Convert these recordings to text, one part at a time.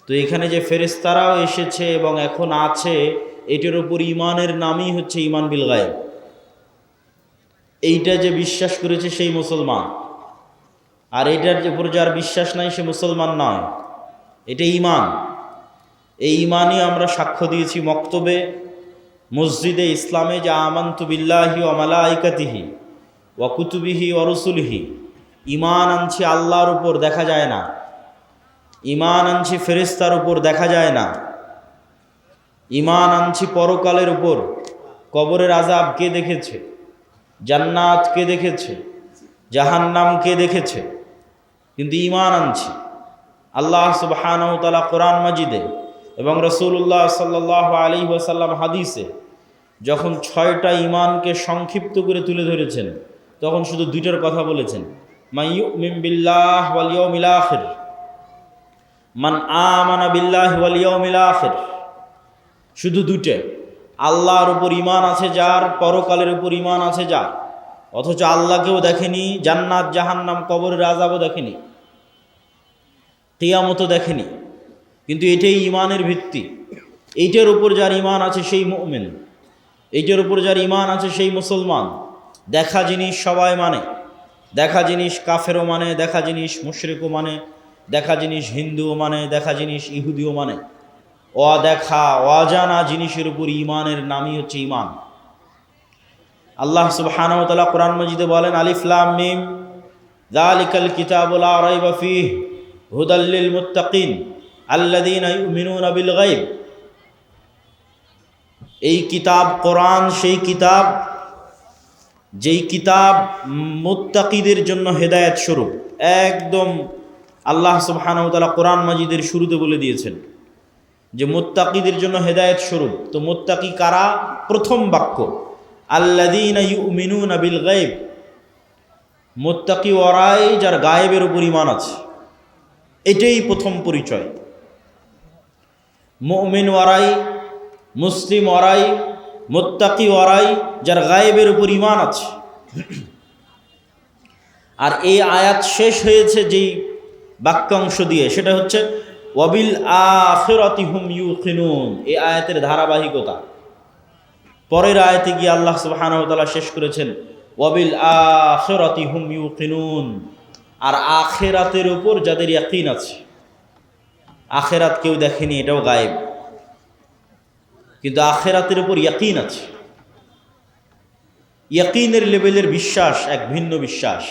তো এখানে যে ফেরেশতারাও এসেছে এবং এখন আছে, এটার উপর ঈমানের নামই হচ্ছে ঈমান বিল গায়ব। এইটা যে বিশ্বাস করেছে সেই মুসলমান, আর এটার উপর যার বিশ্বাস নাই সে মুসলমান নয়। এটা ঈমান। এই ঈমানই আমরা সাক্ষ্য দিয়েছি মক্তবে, মসজিদে ইসলামে, যে আমানতু বিল্লাহি ওয়া মালাইকাতিহি ওয়া কুতুবিহি ওয়া রুসুলিহি। ঈমান আনছি আল্লাহর উপর, দেখা যায় না। ঈমান আনছি ফেরেশতার উপর, দেখা যায় না। ঈমান আনছি পরকালের উপর। কবরের আযাব কে দেখেছে? জান্নাত কে দেখেছে? জাহান্নাম কে দেখেছে? কিন্তু ঈমান আনছি। আল্লাহ সুবহানাহু ওয়া তাআলা কোরআন মাজিদে এবং রাসূলুল্লাহ সাল্লাল্লাহু আলাইহি ওয়াসাল্লাম হাদিসে যখন 6টা ঈমানকে সংক্ষিপ্ত করে তুলে ধরেছেন, তখন শুধু দুইটার কথা বলেছেন, মান ইউমিন বিল্লাহ ওয়াল ইয়াউমিল আখির, মান আমানা বিল্লাহি ওয়াল ইয়াউমিল আখির। শুধু দুইটা। আল্লাহর উপর ঈমান আছে যার, পরকালের উপর ঈমান আছে যার, অথচ আল্লাহকেও দেখেনি, জান্নাত জাহান্নাম কবরের আযাবও দেখেনি, কিয়ামতও দেখেনি, কিন্তু এটাই ঈমানের ভিত্তি। এইটার উপর যার ঈমান আছে সেই মুমিন, এইটার উপর যার ঈমান আছে সেই মুসলমান। দেখা জিনিস সবাই মানে, দেখা জিনিস কাফেরও মানে, দেখা জিনিস মুশরিকও মানে, দেখা জিনিস হিন্দুও মানে, দেখা জিনিস ইহুদিও মানে। অদেখা অজানা জিনিসের উপর ঈমানের নামই হচ্ছে ঈমান। আল্লাহ সুবহানাহু ওয়া তাআলা কোরআন মাজিদে বলেন, আলিফ লাম মিম যালিকাল কিতাবু লা রাইবা ফীহি হুদাল লিল মুত্তাকিন আল্লাযীনা ইউমিনুনা বিল গায়ব। এই কিতাব কোরআন সেই কিতাব যেই কিতাব মুত্তাকিদের জন্য হেদায়েত স্বরূপ। একদম আল্লাহ সুবহানাহু ওয়া তাআলা কোরআন মাজিদের শুরুতে বলে দিয়েছেন যে মুত্তাকিদের জন্য হেদায়েত স্বরূপ। তো মুত্তাকি কারা? প্রথম বাক্য আল্লাযীনা ইউমিনুনা বিল গায়ব। মুত্তাকি ওরাই যার গায়েবের উপর ঈমান আছে, এটাই প্রথম পরিচয়। মুমিন ওরাই, মুসলিম ওরাই, মুত্তাকি ওরাই যার গায়েবের উপর ঈমান আছে। আর এই আয়াত শেষ হয়েছে যেই বাক্যাংশ দিয়ে, সেটা হচ্ছে ওয়াবিল আখিরাতি হুম ইউকিনুন। এই আয়াতের ধারাবাহিকতা। পরের আয়াতে গিয়ে আল্লাহ সুবহানাহু ওয়া তাআলা শেষ করেছেন ওয়াবিল আখিরাতি হুম ইউকিনুন। আর আখিরাতের উপর যাদের ইয়াকিন আছে। আখিরাত কেউ দেখেনি, এটাও গায়েব, কিন্তু আখিরাতের উপর ইয়াকিন আছে। ইয়াকিনের লেভেলের বিশ্বাস এক ভিন্ন বিশ্বাস।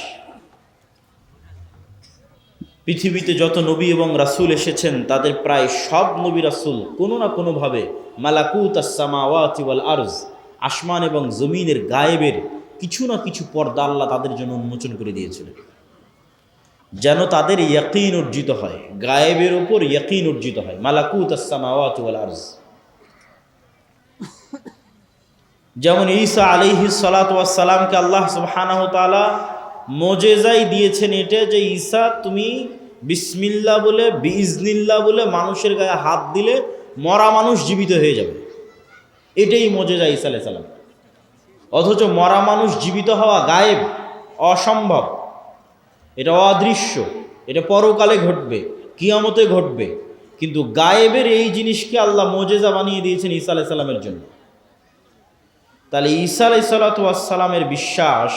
পৃথিবীতে যত নবী এবং রাসূল এসেছেন, তাদের প্রায় সব নবী রাসূল কোনো না কোনোভাবে মালাকুত আস-সামাওয়াতি ওয়াল আরজ, আসমান এবং জমিনের গায়েবের কিছু না কিছু পর্দা আল্লাহ তাদের জন্য উন্মোচন করে দিয়েছিলেন, যেন তাদের ইয়াকিন অর্জিত হয়, গায়েবের উপর ইয়াকিন অর্জিত হয়। মালাকুত আস-সামাওয়াতি ওয়াল আরজ। যেমন ঈসা আলাইহিস সালাতু ওয়াস সালামকে আল্লাহ সুবহানাহু ওয়া তাআলা মুজিজাই দিয়েছেন এটা, যে ঈসা তুমি বিসমিল্লাহ বলে, বিইজনিল্লাহ বলে মানুষের গায়ে হাত দিলে মরা মানুষ জীবিত হয়ে যাবে। এটাই মুজিজা ঈসা আলাইহিস সালাম। অথচ মরা মানুষ জীবিত হওয়া গায়েব, অসম্ভব, এটা অদৃশ্য, এটা পরকালে ঘটবে, কিয়ামতে ঘটবে। কিন্তু গায়েবের এই জিনিসকে আল্লাহ মুজিজা বানিয়ে দিয়েছেন ঈসা আলাইহিস সালামের জন্য। তাহলে ঈসা আলাইহিস সালামের বিশ্বাস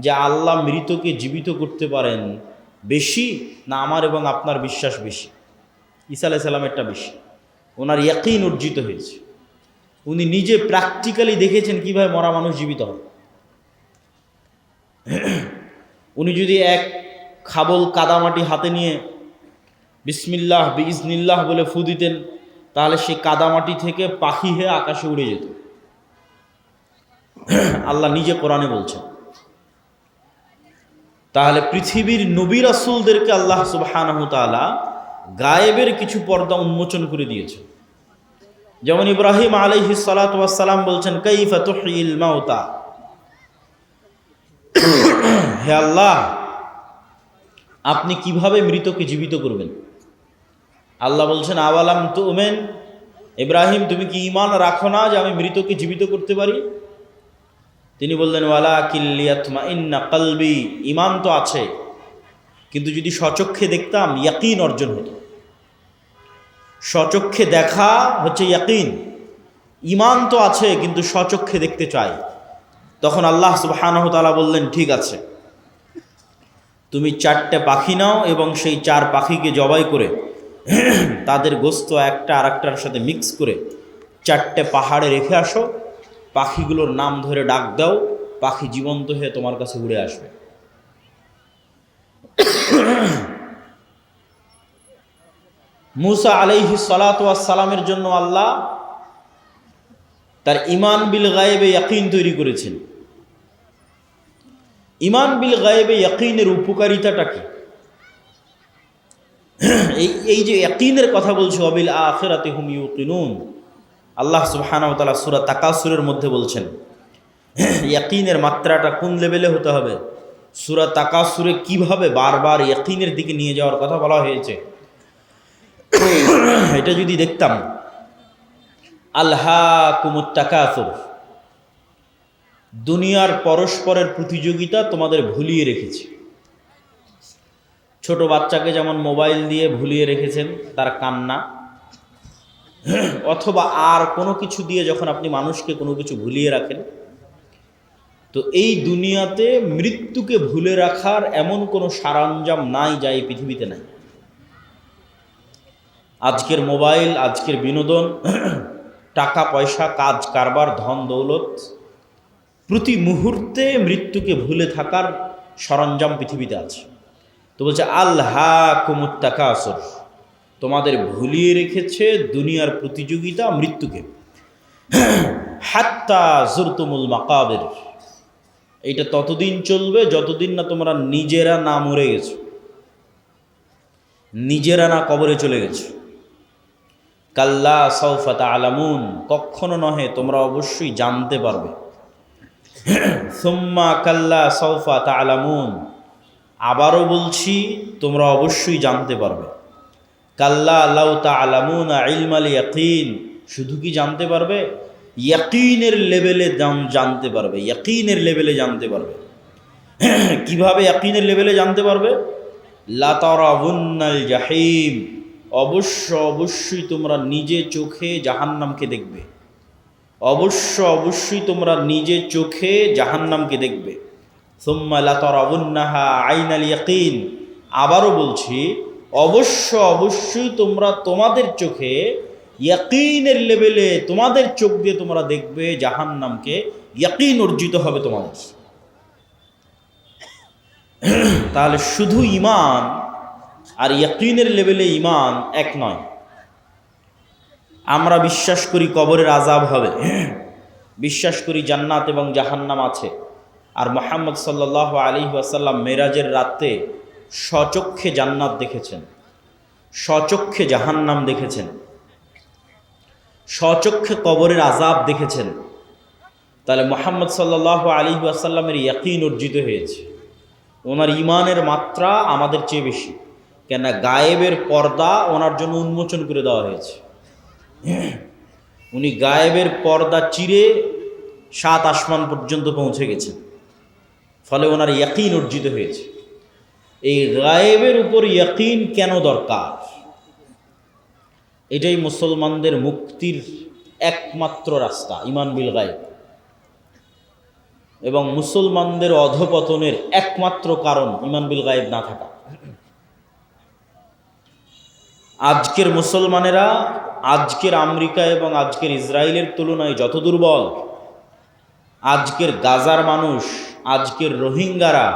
যে আল্লাহ মৃতকে জীবিত করতে পারেন বেশি, না আমার এবং আপনার বিশ্বাস বেশি? ঈসা আলাইহিস সালামেরটা বেশি। ওনার ইয়াকিন অর্জিত হয়েছে, উনি নিজে প্র্যাকটিক্যালি দেখেছেন কিভাবে মরা মানুষ জীবিত হয়। উনি যদি এক খাবল কাদামাটি হাতে নিয়ে বিসমিল্লাহ বিইজনিল্লাহ বলে ফু দিতেন, তাহলে সেই কাদামাটি থেকে পাখি হয়ে আকাশে উড়ে যেত। আল্লাহ নিজে কোরআনে বলছেন। তাহলে পৃথিবীর নবী রাসূলদেরকে আল্লাহ সুবহানাহু ওয়া তাআলা গায়েবের কিছু পর্দা উন্মোচন করে দিয়েছে। যেমন ইব্রাহিম আলাইহিস সালাতু ওয়াস সালাম বলছেন, কাইফা তুহয়িল মাউতা। হে আল্লাহ, আপনি কিভাবে মৃতকে জীবিত করবেন? আল্লাহ বলছেন, আওয়ালাম তুমিন, ইব্রাহিম তুমি কি ঈমান রাখো না যে আমি মৃতকে জীবিত করতে পারি? তিনি বললেন, ওয়ালাকিন লিয়াতমাইন্না কলবি। ঈমান তো আছে, কিন্তু যদি স্বচক্ষে দেখতাম ইয়াকিন অর্জন হতো। স্বচক্ষে দেখা হচ্ছে ইয়াকিন। ঈমান তো আছে কিন্তু স্বচক্ষে দেখতে চাই। তখন আল্লাহ সুবহানাহু ওয়া তাআলা বললেন, ঠিক আছে, তুমি 4টে পাখি নাও এবং সেই 4 পাখিকে জবাই করে তাদের গোস্ত একটা আরেকটার সাথে মিক্স করে 4টে পাহাড়ে রেখে আসো, পাখিগুলোর নাম ধরে ডাক দাও, পাখি জীবন্ত হয়ে তোমার কাছে উড়ে আসবে। মূসা আলাইহিস সালাতু ওয়াস সালামের জন্য আল্লাহ তার ঈমান বিল গায়বে ইয়াকিন তৈরি করেছেন। ঈমান বিল গায়বে ইয়াকিনের উপকারিতাটা কি? এই যে ইয়াকিনের কথা বলছি, ওয়াবিল আখিরাতি হুম ইউকিনুন, আল্লাহ সুবহানাহু ওয়া তাআলা সূরা তাকাসুরের মধ্যে বলছেন ইয়াকিনের মাত্রাটা কোন লেভেলে হতে হবে। সূরা তাকাসুরে কিভাবে বারবার ইয়াকিনের দিকে নিয়ে যাওয়ার কথা বলা হয়েছে, এটা যদি দেখতাম। আলহাকুমুত তাকাসুর, দুনিয়ার পরস্পরের প্রতিযোগিতা তোমাদের ভুলিয়ে রেখেছে। ছোট বাচ্চাকে যেমন মোবাইল দিয়ে ভুলিয়ে রেখেছেন তার কান্না, অথবা আর কোনো কিছু দিয়ে যখন আপনি মানুষকে কোনো কিছু ভুলিয়ে রাখেন, তো এই দুনিয়াতে মৃত্যুকে ভুলে রাখার এমন কোনো সরঞ্জাম নাই যা এই পৃথিবীতে নাই। আজকের মোবাইল, আজকের বিনোদন, টাকা পয়সা, কাজ কারবার, ধন দৌলত, প্রতি মুহূর্তে মৃত্যুকে ভুলে থাকার সরঞ্জাম পৃথিবীতে আছে। তো বলছে আলহাকুমুত তাকাসুর, তোমাদের ভুলিয়ে রেখেছে দুনিয়ার প্রতিযোগিতা মৃত্যুকে। হাত্তা জুরতুমুল মাকাবির, এটা ততদিন চলবে যতদিন না তোমরা নিজেরা না মরে গেছো, নিজেরা না কবরে চলে গেছো। কাল্লা সাউফা তা'লামুন, কখনো নহে, তোমরা অবশ্যই জানতে পারবে। সুম্মা কাল্লা সাউফা তা'লামুন, আবারও বলছি তোমরা অবশ্যই জানতে পারবে। কাল্লা লাউ তা'লামুনা ইলমাল ইয়াকিন, শুধু কি জানতে পারবে, ইয়াকিনের লেভেলে জানতে পারবে, ইয়াকিনের লেভেলে জানতে পারবে। কিভাবে ইয়াকিনের লেভেলে জানতে পারবে? লা তারাউন্নাল জাহিম, অবশ্যই তোমরা নিজে চোখে জাহান্নামকে দেখবে, অবশ্যই তোমরা নিজে চোখে জাহান্নামকে দেখবে। সুম্মা লা তারাউন্নাহা আইনাল ইয়াকিন, আবারও বলছি অবশ্যই তোমরা তোমাদের চোখে ইয়াকিনের লেভেলে, তোমাদের চোখ দিয়ে তোমরা দেখবে জাহান্নামকে, ইয়াকিন অর্জিত হবে তোমাদের। তাহলে শুধু ঈমান আর ইয়াকিনের লেভেলে ঈমান এক নয়। আমরা বিশ্বাস করি কবরের আযাব হবে, বিশ্বাস করি জান্নাত এবং জাহান্নাম আছে, আর মুহাম্মদ সাল্লাল্লাহু আলাইহি ওয়াসাল্লাম মেরাজের রাতে স্বচক্ষে জান্নাত দেখেছেন, স্বচক্ষে জাহান্নাম দেখেছেন, স্বচক্ষে কবরের আযাব দেখেছেন। তাহলে মুহাম্মদ সাল্লাল্লাহু আলাইহি ওয়াসাল্লামের ইয়াকিন অর্জিত হয়েছে, ওনার ঈমানের মাত্রা আমাদের চেয়ে বেশি। কেন? গায়েবের পর্দা ওনার জন্য উন্মোচন করে দেওয়া হয়েছে। উনি গায়েবের পর্দা চিরে 7 আসমান পর্যন্ত পৌঁছে গেছেন, ফলে ওনার ইয়াকিন অর্জিত হয়েছে। এই গায়েবের উপর ইয়াকিন কেন দরকার? এটাই মুসলমানদের মুক্তির একমাত্র রাস্তা, ঈমান বিল গায়েব, এবং মুসলমানদের অধপতনের একমাত্র কারণ ঈমান বিল গায়েব না থাকা। আজকের মুসলমানেরা আজকের আমেরিকা এবং আজকের ইসরায়েলের তুলনায় যত দুর্বল, আজকের গাজার মানুষ, আজকের রোহিঙ্গারা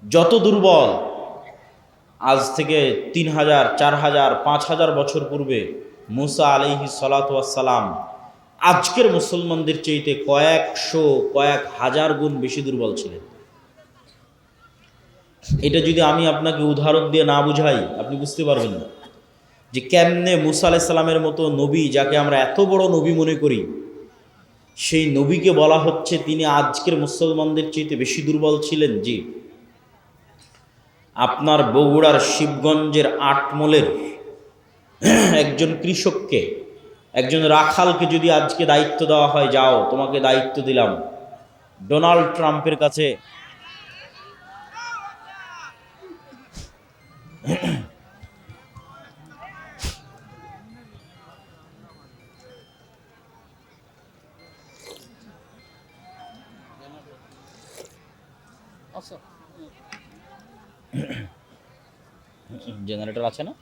যত দুর্বল, আজ থেকে 3000, 4000, 5000 বছর পূর্বে মূসা আলাইহিস সালাতু ওয়াস সালাম আজকের মুসলমানদের চাইতে কয়েক হাজার গুণ বেশি দুর্বল ছিলেন। এটা যদি আমি আপনাকে উদাহরণ দিয়ে না বুঝাই, আপনি বুঝতে পারবেন না যে কেমনে মূসা আলাইহিস সালামের মতো নবী, যাকে আমরা এত বড় নবী মনে করি, সেই নবীকে বলা হচ্ছে তিনি আজকের মুসলমানদের চাইতে বেশি দুর্বল ছিলেন। জি, আপনার বগুড়ার শিবগঞ্জের আটমলের একজন কৃষককে, একজন রাখালকে যদি আজকে দায়িত্ব দেওয়া হয়, যাও তোমাকে দায়িত্ব দিলাম ডোনাল্ড ট্রাম্পের কাছে জেনারেটর আছে না?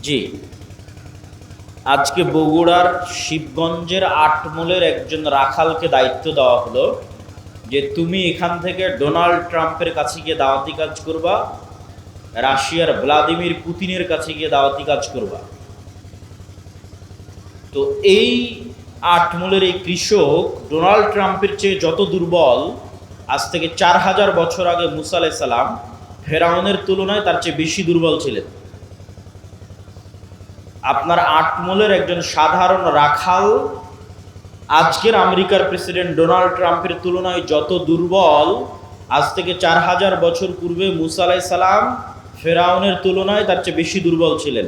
জি, আজকে বগুড়ার শিবগঞ্জের আটমূলের একজন রাখালকে দায়িত্ব দেওয়া হলো যে তুমি এখান থেকে ডোনাল্ড ট্রাম্পের কাছে গিয়ে দাওয়াতি কাজ করবা, রাশিয়ার ভ্লাদিমির পুতিনের কাছে গিয়ে দাওয়াতি কাজ করবা। তো এই আটমূলের এই কৃষক ডোনাল্ড ট্রাম্পের চেয়ে যত দুর্বল, আজ থেকে 4000 বছর আগে মুসা আলাইহিস সালাম ফেরাউনের তুলনায় তার চেয়ে বেশি দুর্বল ছিলেন। আপনার আটমূলের একজন সাধারণ রাখাল আজকের আমেরিকার প্রেসিডেন্ট ডোনাল্ড ট্রাম্পের তুলনায় যত দুর্বল, আজ থেকে 4000 বছর পূর্বে মুসা আলাইহিস সালাম ফেরাউনের তুলনায় তার চেয়ে বেশি দুর্বল ছিলেন।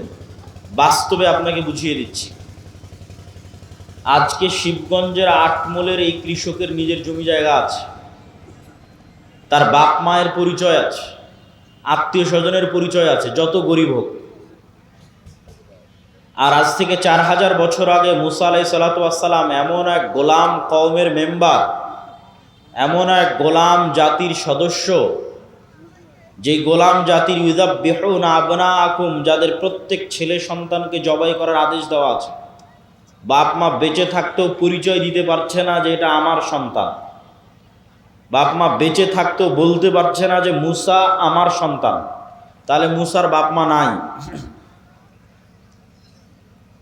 বাস্তবে আপনাকে বুঝিয়ে দিচ্ছি। আজকে শিবগঞ্জের আটমূলের এই কৃষকের নিজের জমি জায়গা আছে, তার বাপ মায়ের পরিচয় আছে, আত্মীয় স্বজনের পরিচয় আছে, যত গরিব হোক। আর আজ থেকে 4000 বছর আগে মুসা আলাইহিস সালাম এমন এক গোলাম কওমের মেম্বার, এমন এক গোলাম জাতির সদস্য, যে গোলাম জাতির ইউযাববিহুনা আবনাআকুম, যাদের প্রত্যেক ছেলে সন্তানকে জবাই করার আদেশ দেওয়া আছে। বাপ মা বেঁচে থাকতেও পরিচয় দিতে পারছে না যে এটা আমার সন্তান। বাপ মা বেঁচে থাকতেও বলতে পারছে না যে মুসা আমার সন্তান। তাহলে মুসার বাপ মা নাই।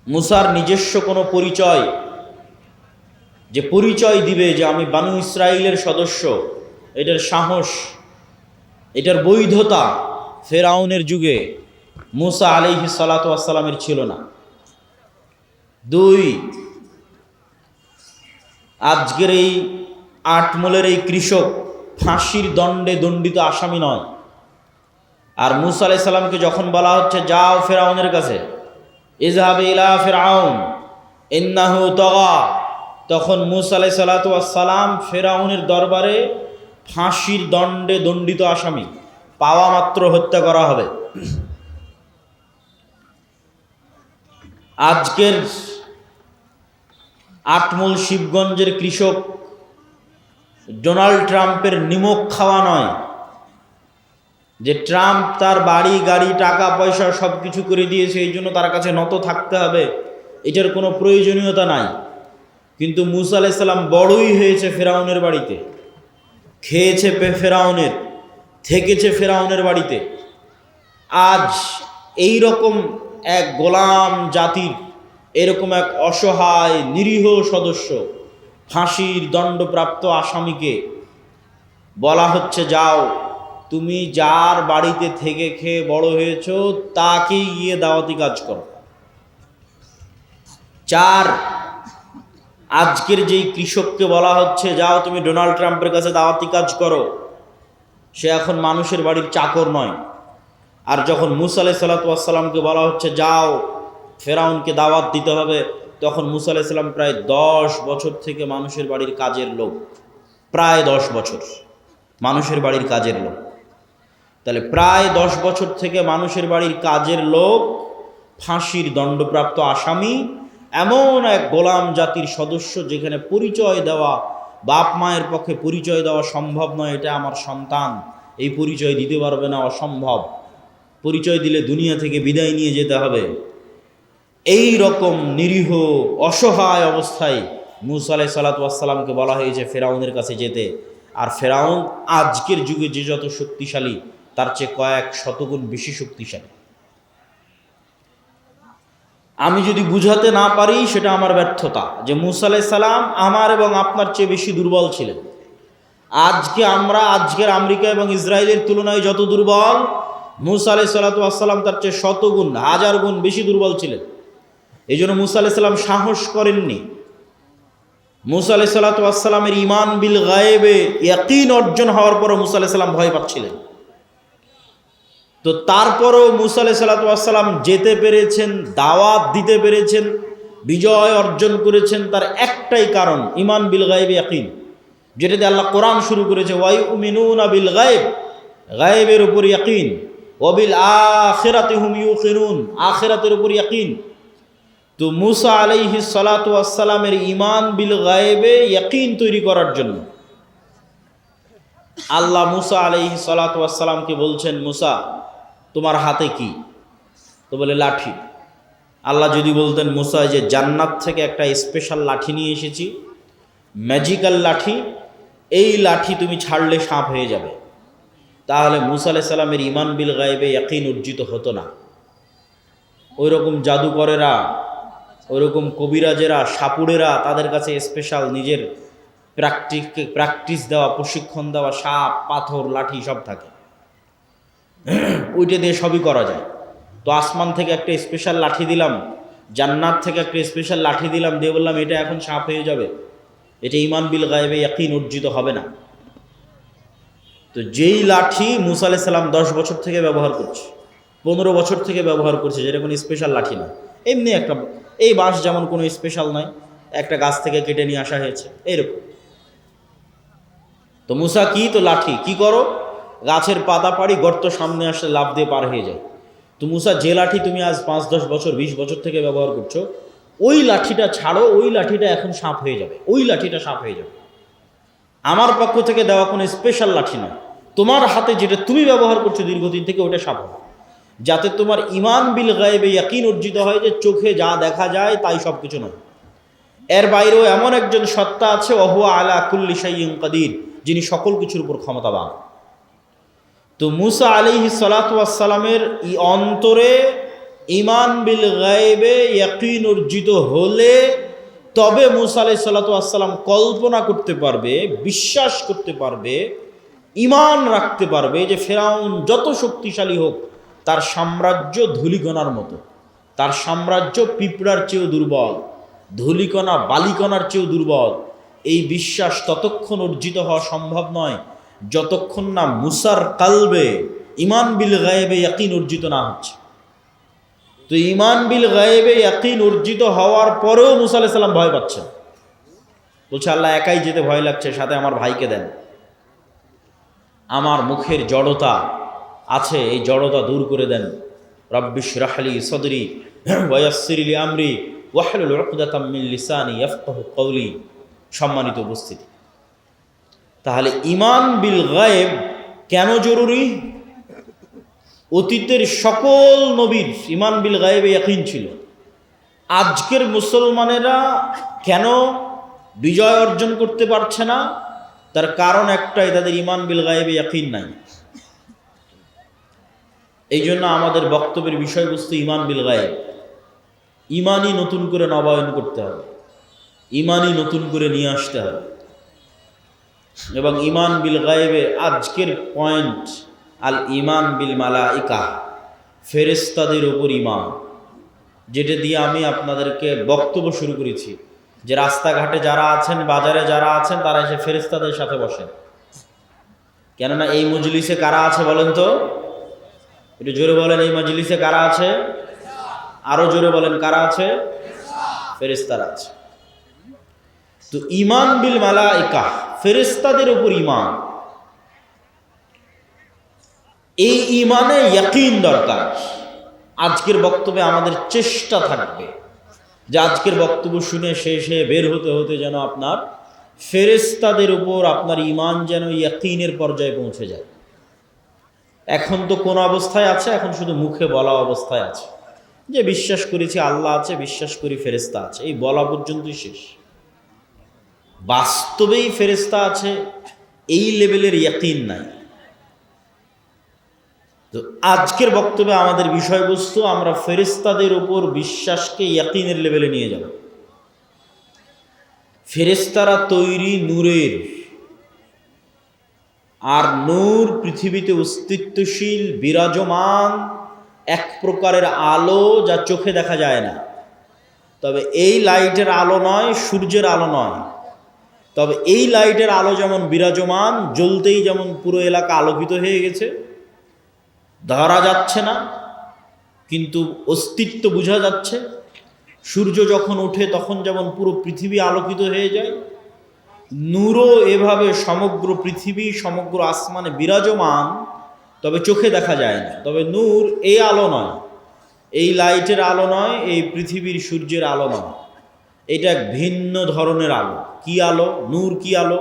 মুসার নিজস্ব কোনো পরিচয়, যে পরিচয় দিবে যে আমি বানু ইসরাইলের সদস্য, এটার সাহস, এটার বৈধতা ফেরাউনের যুগে মুসা আলাইহিস সালাতু ওয়াস সালামের ছিল না। 2, আজকের এই আটমূলের এই কৃষক ফাঁসির দণ্ডে দণ্ডিত আসামি নয়। আর মুসা আলাইহিস সালামকে যখন বলা হচ্ছে যাও ফেরাউনের কাছে, ইযহাব ইলা ফিরআউন ইন্নাহু তাগা, তখন মুসা আলাইহিস সালাতু ওয়াস সালাম ফেরাউনের দরবারে ফাঁসির দণ্ডে দণ্ডিত আসামি, পাওয়া মাত্র হত্যা করা হবে। আজকের আটমূল শিবগঞ্জের কৃষক ডোনাল্ড ট্রাম্পের নিমক খাওয়া নয়, যে ট্রাম্প তার বাড়ি গাড়ি টাকা পয়সা সব কিছু করে দিয়েছে এই জন্য তার কাছে নত থাকতে হবে, এটার কোনো প্রয়োজনীয়তা নাই। কিন্তু মুসা আলাইহিস সালাম বড়ই হয়েছে ফেরাউনের বাড়িতে, খেয়েছে ফেরাউনের, থেকেছে ফেরাউনের বাড়িতে। আজ এই রকম এক গোলাম জাতির এরকম এক অসহায় নিরীহ সদস্য, ফাঁসির দণ্ডপ্রাপ্ত আসামিকে বলা হচ্ছে যাও তুমি যার বাড়িতে থেকে খেয়ে বড় হয়েছো তাকেই গিয়ে দাওয়াতি কাজ করো। 4, আজকের যেই কৃষককে বলা হচ্ছে যাও তুমি ডোনাল্ড ট্রাম্পের কাছে দাওয়াতি কাজ করো, সে এখন মানুষের বাড়ির চাকর নয়। আর যখন মুসা আলাইহিস সালামকে বলা হচ্ছে যাও ফেরাউনকে দাওয়াত দিতে হবে, তখন মুসা আলাইহিস সালাম প্রায় 10 বছর থেকে মানুষের বাড়ির কাজের লোক, প্রায় 10 বছর মানুষের বাড়ির কাজের লোক। তাহলে প্রায় 10 বছর থেকে মানুষের বাড়ির কাজের লোক, ফাঁসির দণ্ডপ্রাপ্ত আসামি, এমন এক গোলাম জাতির সদস্য যেখানে পরিচয় দেওয়া, বাপ মায়ের পক্ষে পরিচয় দেওয়া সম্ভব নয়, এটা আমার সন্তান, এই পরিচয় দিতে পারবে না, অসম্ভব, পরিচয় দিলে দুনিয়া থেকে বিদায় নিয়ে যেতে হবে। এই রকম নিরীহ অসহায় অবস্থায় মুসা আলাইহিস সালামকে বলা হয়েছে ফেরাউনের কাছে যেতে। আর ফেরাউন আজকের যুগে যে যত শক্তিশালী, তার চেয়ে কয়েক শতগুণ বেশি শক্তিশালী। আমি যদি বুঝাতে না পারি সেটা আমার ব্যর্থতা, যে মুসা আলাইহিস সালাম আমার এবং আপনার চেয়ে বেশি দুর্বল ছিলেন। আজকের আমেরিকা এবং ইসরায়েলের তুলনায় যত দুর্বল, মুসা আলাইহিস সালাম তার চেয়ে শতগুণ, হাজার গুণ বেশি দুর্বল ছিলেন। এই জন্য মুসা আলাইহিস সালাম সাহস করেননি। মুসা আলাইহিস সালামের ঈমান বিল গায়েবে ইয়াকিন অর্জন হওয়ার পরও মুসা আলাইহিস সালাম ভয় পাচ্ছিলেন। তো তারপরও মুসা আলাইহিস সালাম যেতে পেরেছেন, দাওয়াত দিতে পেরেছেন, বিজয় অর্জন করেছেন, তার একটাই কারণ ঈমান বিল গায়েবে ইয়াকিন, যেটা দিয়ে আল্লাহ কোরআন শুরু করেছে, ওয়ায়ুমিনুনা বিল গায়েব, গায়েবের উপর ইয়াকিন, ওয়া বিল আখিরাতি হুম ইউকিনুন, আখিরাতের উপর ইয়াকিন। তো মুসা আলাইহিস সালামের ঈমান বিল গায়েবে ইয়াকিন তৈরি করার জন্য আল্লাহ মুসা আলাইহিস সালামকে বলছেন, মুসা তোমার হাতে কি? তো বলে লাঠি। আল্লাহ যদি বলতেন, মুসা যে জান্নাত থেকে একটা স্পেশাল লাঠি নিয়ে এসেছি, ম্যাজিক্যাল লাঠি, এই লাঠি তুমি ছাড়লে সাপ হয়ে যাবে, তাহলে মুসা আলাইহিস সালামের ঈমান বিল গায়েবে ইয়াকিন অর্জিত হতো না। ওই রকম জাদুকরেরা, ওইরকম কবিরাজেরা, সাপুড়েরা, তাদের কাছে স্পেশাল নিজের প্র্যাকটিস দেওয়া, প্রশিক্ষণ দেওয়া সাপ, পাথর, লাঠি সব থাকে, ওইটা দিয়ে সবই করা যায়। তো আসমান থেকে একটা স্পেশাল লাঠি দিলাম, জান্নাত থেকে একটা স্পেশাল লাঠি দিলাম, দিয়ে বললাম এটা এখন সাপ হয়ে যাবে, এটা ঈমান বিল গায়েবে ইয়াকিন অর্জিত হবে না। তো যেই লাঠি মুসা আলাইহিস সালাম 10 বছর থেকে ব্যবহার করছে, 15 বছর থেকে ব্যবহার করছে, যেটা কোনো স্পেশাল লাঠি না, এমনি একটা, এই বাঁশ যেমন কোনো স্পেশাল নয়, একটা গাছ থেকে কেটে নিয়ে আসা হয়েছে, এইরকম। তো মুসা কি? তো লাঠি। কি করো? গাছের পাতা পাড়ি, গর্ত সামনে আসলে লাফ দিয়ে পার হয়ে যায়। তো মুসা, যে লাঠি তুমি আজ 5-10 বছর 20 বছর থেকে ব্যবহার করছো, ওই লাঠিটা ছাড়ো, ওই লাঠিটা এখন সাপ হয়ে যাবে, ওই লাঠিটা সাপ হয়ে যাবে। আমার পক্ষ থেকে দেওয়া কোনো স্পেশাল লাঠি নয়, তোমার হাতে যেটা তুমি ব্যবহার করছো দীর্ঘদিন থেকে, ওটা সাপ হবে, যাতে তোমার ঈমান বিল গায়েবে ইয়াকিন অর্জিত হয় যে চোখে যা দেখা যায় তাই সব কিছু নয়, এর বাইরেও এমন একজন সত্তা আছে, ওহুয়া আলা কুল্লি শাইইন কাদির, যিনি সকল কিছুর উপর ক্ষমতাবান। তো মুসা আলাইহিস সালামের অন্তরে ঈমান বিল গায়েবে ইয়াকিন অর্জিত হলে তবে মুসা আলাইহিস সালাম কল্পনা করতে পারবে, বিশ্বাস করতে পারবে, ঈমান রাখতে পারবে যে ফেরাউন যত শক্তিশালী হোক, তার সাম্রাজ্য ধূলিকণার মতো, তার সাম্রাজ্য পিঁপড়ার চেয়েও দুর্বল, ধূলিকণা বালিকণার চেয়েও দুর্বল। এই বিশ্বাস ততক্ষণ অর্জিত হওয়া সম্ভব নয় যতক্ষণ না মুসার কালবে ঈমান বিল গায়েবে ইয়াকিন অর্জিত না হচ্ছে। তো ঈমান বিল গায়েবে ইয়াকিন অর্জিত হওয়ার পরেও মুসা আলাইহিস সালাম ভয় পাচ্ছেন, বলছে আল্লাহ একাই যেতে ভয় লাগছে, সাথে আমার ভাইকে দেন, আমার মুখের জড়তা আছে, এই জড়তা দূর করে দেন। রব্বি ইশরাহ লি সাদরি ওয়া ইয়াসসির লি আমরি ওয়াহলুল উকদাতাম মিন লিসানি ইয়াফকাহু কওলি। সম্মানিত উপস্থিতি, তাহলে ঈমান বিল গায়েব কেন জরুরি? অতীতের সকল নবীর ঈমান বিল গায়েবে ইয়াকিন ছিল। আজকের মুসলমানেরা কেন বিজয় অর্জন করতে পারছে না? তার কারণ একটাই, তাদের ঈমান বিল গায়েবে ইয়াকিন নাই। এই জন্য আমাদের বক্তব্যের বিষয়বস্তু ঈমান বিল গায়েব। ঈমানই নতুন করে নবায়ন করতে হবে, ঈমানই নতুন করে নিয়ে আসতে হবে। এবং ঈমান বিল গায়েবে আজকের পয়েন্ট, আল ঈমান বিল মালাইকা, ফেরেশতাদের উপর ঈমান, যেটা দিয়ে আমি আপনাদেরকে বক্তব্য শুরু করেছি, যে রাস্তাঘাটে যারা আছেন, বাজারে যারা আছেন, তারা এসে ফেরেশতাদের সাথে বসেন। কেননা এই মজলিসে কারা আছে বলেন তো? একটু জোরে বলেন, এই মজলিসে কারা আছে? আরো জোরে বলেন, কারা আছে? ফেরেশতারা আছে। তো ঈমান বিল মালাইকা, ফেরেশতাদের উপর ঈমান, এই ঈমানে ইয়াকিন দরকার। আজকের বক্তব্যে আমাদের চেষ্টা থাকবে যে আজকের বক্তব্য শুনে শেষে বের হতে হতে যেন আপনার ফেরেশতাদের উপর আপনার ঈমান যেন ইয়াকিনের পর্যায়ে পৌঁছে যায়। এখন তো কোন অবস্থায় আছে? এখন শুধু মুখে বলা অবস্থায় আছে, যে বিশ্বাস করেছি আল্লাহ আছে, বিশ্বাস করি ফেরেশতা আছে, এই বলা পর্যন্তই শেষ। বাস্তবেই ফেরেশতা আছে এই লেভেলের ইয়াকিন নাই। তো আজকের বক্তব্যে আমাদের বিষয়বস্তু, আমরা ফেরেশতাদের উপর বিশ্বাসকে ইয়াকিনের লেভেলে নিয়ে যাব। ফেরেশতারা তৈরি নূরের, আর নূর পৃথিবীতে অস্তিত্বশীল বিরাজমান এক প্রকারের আলো, যা চোখে দেখা যায় না। তবে এই লাইটের আলো নয়, সূর্যের আলো নয়। তবে এই লাইটের আলো যেমন বিরাজমান, জ্বলতেই যেমন পুরো এলাকা আলোকিত হয়ে গেছে, ধরা যাচ্ছে না কিন্তু অস্তিত্ব বোঝা যাচ্ছে। সূর্য যখন ওঠে তখন যেমন পুরো পৃথিবী আলোকিত হয়ে যায়, নূরও এভাবে সমগ্র পৃথিবী, সমগ্র আসমানে বিরাজমান, তবে চোখে দেখা যায় না। তবে নূর এই আলো নয়, এই লাইটের আলো নয়, এই পৃথিবীর সূর্যের আলো নয়। এটা এক ভিন্ন ধরনের আলো। কি আলো? নূর কি আলো?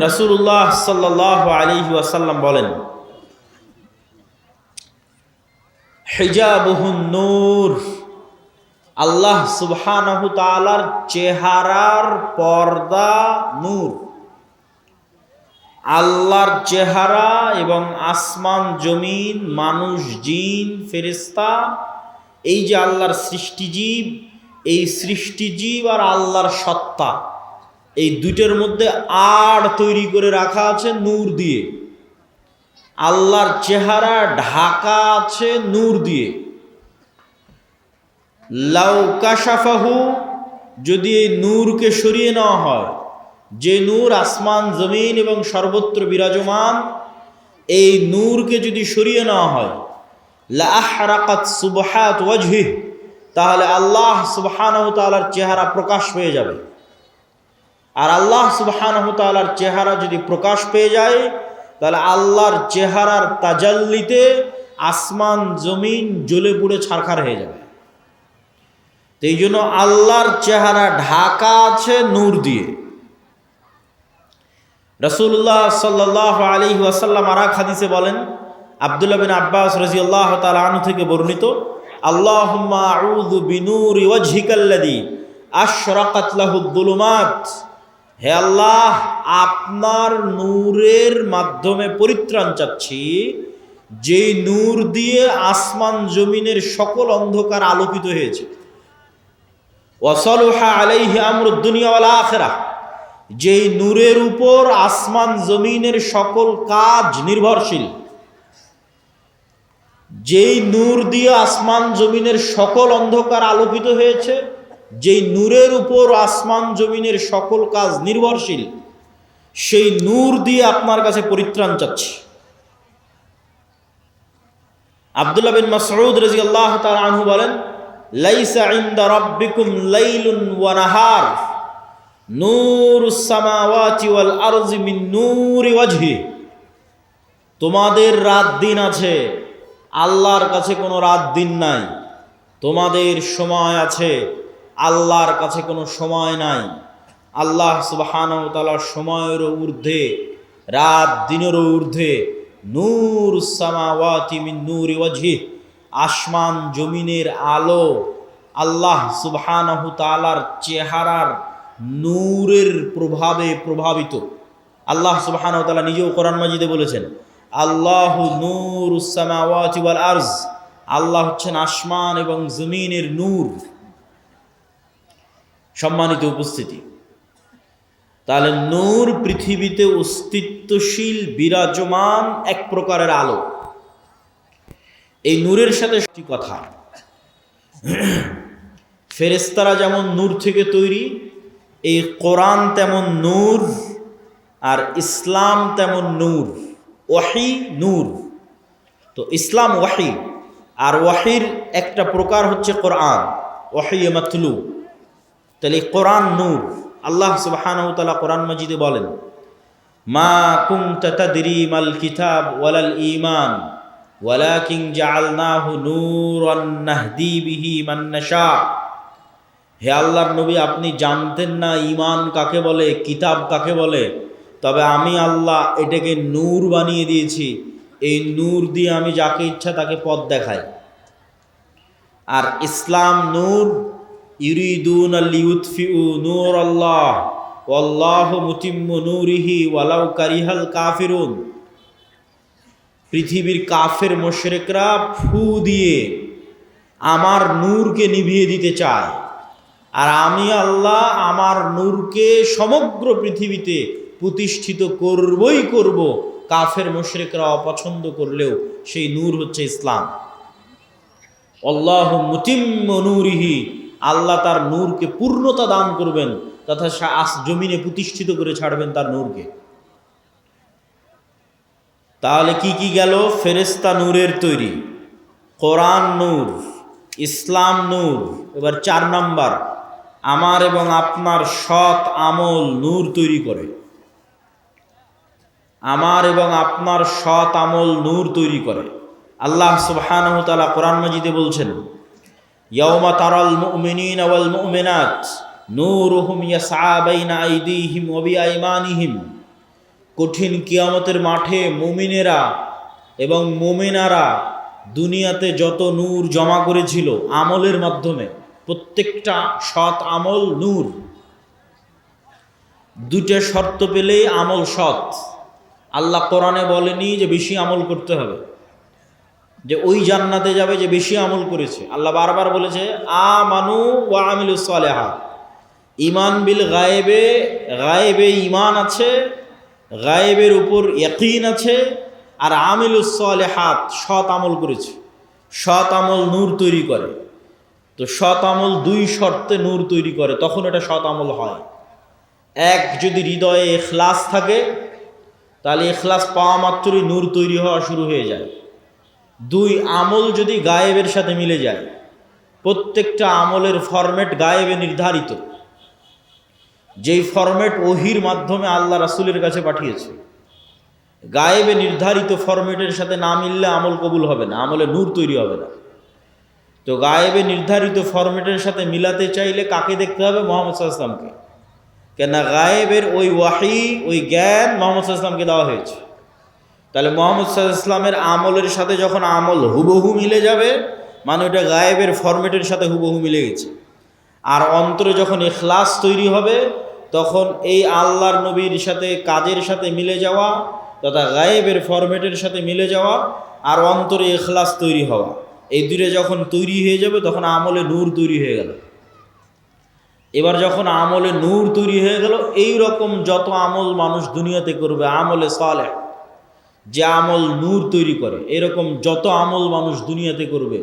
রাসূলুল্লাহ সাল্লাল্লাহু আলাইহি ওয়াসাল্লাম বলেন, হিজাবুহুন নূর, আল্লাহ সুবহানাহু তাআলার চেহারার পর্দা নূর। আল্লাহর চেহারা এবং আসমান জমিন, মানুষ, জিন, ফেরেশতা, এই যে আল্লাহর সৃষ্টিজীব, এই সৃষ্টিজীব আর আল্লাহর সত্তা, এই দুইটার মধ্যে আড় তৈরি করে রাখা আছে নূর দিয়ে। আল্লাহর চেহারা ঢাকা আছে নূর দিয়ে। লাউ কাশাফাহু, যদি এই নূরকে সরিয়ে নেওয়া হয়, যে নূর আসমান জমিন এবং সর্বত্র বিরাজমান, এই নূরকে যদি সরিয়ে নেওয়া হয়, লা আহরাকাত সুবহাত ওয়াজহিহি, তাহলে আল্লাহ সুবহানাহু তাআলার চেহারা প্রকাশ পেয়ে যাবে। আর আল্লাহ সুবহানাহু তাআলার চেহারা যদি প্রকাশ পেয়ে যায়, তাহলে আল্লাহর চেহারার তাজাল্লিতে আসমান জমিন জ্বলে পুড়ে ছারখার হয়ে যাবে। তো এই জন্য আল্লাহর চেহারা ঢাকা আছে নূর দিয়ে। রাসূলুল্লাহ সাল্লাল্লাহু আলাইহি ওয়াসাল্লাম আর এক হাদিসে বলেন, আব্দুল্লাহ বিন আব্বাস রাদিয়াল্লাহু তাআলা আনহু থেকে বর্ণিত, আল্লাহুম্মা আউযু বিনূরি ওয়াজহিকাল্লাযী আশরাকাত লাহুদ যুলুমাত, হে আল্লাহ, আপনার নূরের মাধ্যমে পরিত্রাণ চাচ্ছি, যেই নূর দিয়ে আসমান জমিনের সকল অন্ধকার আলোকিত হয়েছে। ওয়াসালুহা আলাইহি আমরুদ দুনিয়া ওয়াল আখিরাহ, যেই নূরের উপর আসমান জমিনের সকল কাজ নির্ভরশীল। যেই নূর দিয়ে আসমান জমিনের সকল অন্ধকার আলোকিত হয়েছে, যেই নূরের উপর আসমান জমিনের সকল কাজ নির্ভরশীল, সেই নূর দিয়ে আপনার কাছে পরিত্রাণ চাচ্ছি। আব্দুল্লাহ বিন মাসউদ রাদিয়াল্লাহু তাআলা আনহু বলেন, লাইসা ইনদা রাব্বিকুম লাইলুন ওয়া নাহার নূরুস সামাওয়াতি ওয়াল আরজি মিন নূরি ওয়াজহি, তোমাদের রাত দিন আছে, আল্লাহর কাছে কোনো রাত দিন নাই। তোমাদের সময় আছে, আল্লাহর কাছে কোনো সময় নাই। আল্লাহ সুবহানাহু ওয়া তাআলা সময়েরও ঊর্ধ্বে, রাত দিনেরও ঊর্ধ্বে। নূরুস সামাওয়াতি মিন নূরি ওয়াজহি, আসমান জমিনের আলো আল্লাহ সুবহানাহু তাআলার চেহারার নূরের প্রভাবে প্রভাবিত। আল্লাহ সুবহানাহু ওয়া তাআলা নিজেও কোরআন মাজিদে বলেছেন, আল্লাহু নূরুস সামাওয়াতি ওয়াল আরজ, আল্লাহ হচ্ছেন আসমান এবং জমিনের নূর। সম্মানিত উপস্থিতি, তাহলে নূর পৃথিবীতে অস্তিত্বশীল বিরাজমান এক প্রকারের আলো। এই নূরের সাথে একটি কথা, ফেরেশতারা যেমন নূর থেকে তৈরি, এই কোরআন তেমন নূর, আর ইসলাম তেমন নূর। ওয়াহি নূর। তো ইসলাম ওয়াহি, আর ওয়াহির একটা প্রকার হচ্ছে কোরআন, ওয়াহি মাতলু। তাহলে কোরআন নূর। আল্লাহ সুবহানাহু ওয়া তাআলা কোরআন মাজিদে বলেন, মা কুনতা তাদরি মাল কিতাব ওয়ালাল ঈমান ওয়ালাকিন জাআলনাহু নূরান নাহদি বিহি মান নাশা। হে আল্লাহর নবী, আপনি জানতেন না ঈমান কাকে বলে, কিতাব কাকে বলে, তবে আমি আল্লাহ এটাকে নূর বানিয়ে দিয়েছি। এই নূর দিয়ে আমি যাকে ইচ্ছা তাকে পথ দেখাই। আর ইসলাম নূর, ইউরিদুনা লিইউতফিউ নূরাল্লাহ ওয়াল্লাহু মুতিম্মু নূরিহি ওয়ালাউ কারিহাল কাফিরুন। পৃথিবীর কাফের মুশরিকরা ফু দিয়ে আমার নূরকে নিভিয়ে দিতে চায়, আর আমি আল্লাহ আমার নূরকে সমগ্র পৃথিবীতে প্রতিষ্ঠিত করবই করব। কাফের মুশরিকরা অপছন্দ করলেও সেই নূর হচ্ছে ইসলাম। আল্লাহু মুতিম্মু নূরিহি, আল্লাহ তার নূরকে পূর্ণতা দান করবেন তথা জমিনে প্রতিষ্ঠিত করে ছাড়বেন তার নূরকে। তাহলে কি কি গেল? ফেরেশতা নূরের তৈরি, কোরআন নূর, ইসলাম নূর। এবার 4 নাম্বার, আমার এবং আপনার সৎ আমল নূর তৈরি করে। আমার এবং আপনার সৎ আমল নূর তৈরি করে। আল্লাহ সুবহানাহু ওয়া তাআলা কোরআন মাজিদে বলছেন, ইয়াউমা তারাল মুমিনিনা ওয়াল মুমিনাত নূরুহুম ইয়াসআ বাইনা আইদিহিম ওয়া বিআইমানিহিম। কঠিন কিয়ামতের মাঠে মুমিনেরা এবং মুমিনারা দুনিয়াতে যত নূর জমা করেছিল আমলের মাধ্যমে, প্রত্যেকটা সৎ আমল নূর। 2টা শর্ত পেলেই আমল সৎ। আল্লাহ কোরআনে বলেনি যে বেশি আমল করতে হবে, যে ওই জান্নাতে যাবে যে বেশি আমল করেছে। আল্লাহ বারবার বলেছে আমানু ওয়া আমিলুস সালিহাত। ঈমান বিল গায়েবে, গায়েবে ঈমান আছে, গায়েবের উপর ইয়াকিন আছে, আর আমিলুস সালিহাত সৎ আমল করেছে। সৎ আমল নূর তৈরি করে। তো সৎ আমল 2 শর্তে নূর তৈরি করে, তখন এটা সৎ আমল হয়। 1, যদি হৃদয়ে ইখলাস থাকে, তাহলে ইখলাস পাওয়া মাত্রই নূর তৈরি হওয়া শুরু হয়ে যায়। 2, আমল যদি গায়েবের সাথে মিলে যায়। প্রত্যেকটা আমলের ফরম্যাট গায়েবে নির্ধারিত, যেই ফরম্যাট ওহির মাধ্যমে আল্লাহ রাসূলের কাছে পাঠিয়েছে। গায়েবে নির্ধারিত ফরম্যাটের সাথে না মিললে আমল কবুল হবে না, আমলে নূর তৈরি হবে না। তো গায়েবে নির্ধারিত ফরম্যাটের সাথে মিলাতে চাইলে কাকে দেখতে হবে? মুহাম্মদ সাল্লাল্লাহু আলাইহি ওয়াসাল্লামকে। কেন গায়েবের ওই ওয়াহি, ওই জ্ঞান মুহাম্মদ সাল্লাল্লাহু আলাইহি ওয়াসাল্লামকে দেওয়া হয়েছে। তাহলে মুহাম্মদ সাল্লাল্লাহু আলাইহি ওয়াসাল্লামের আমলের সাথে যখন আমল হুবহু মিলে যাবে, মানে ওটা গায়েবের ফরম্যাটের সাথে হুবহু মিলে গেছে। আর অন্তরে যখন ইখলাস তৈরি হবে, তখন এই আল্লাহর নবীর সাথে কাজের সাথে মিলে যাওয়া তথা গায়েবের ফরম্যাটের সাথে মিলে যাওয়া আর অন্তরে ইখলাস তৈরি হওয়া, এই 2টা যখন তৈরি হয়ে যাবে তখন আমলে নূর তৈরি হয়ে গেল। এবার যখন আমলে নূর তৈরি হয়ে গেল, এই রকম যত আমল মানুষ দুনিয়াতে করবে, আমলে সালেহ, যে আমল নূর তৈরি করে, এরকম যত আমল মানুষ দুনিয়াতে করবে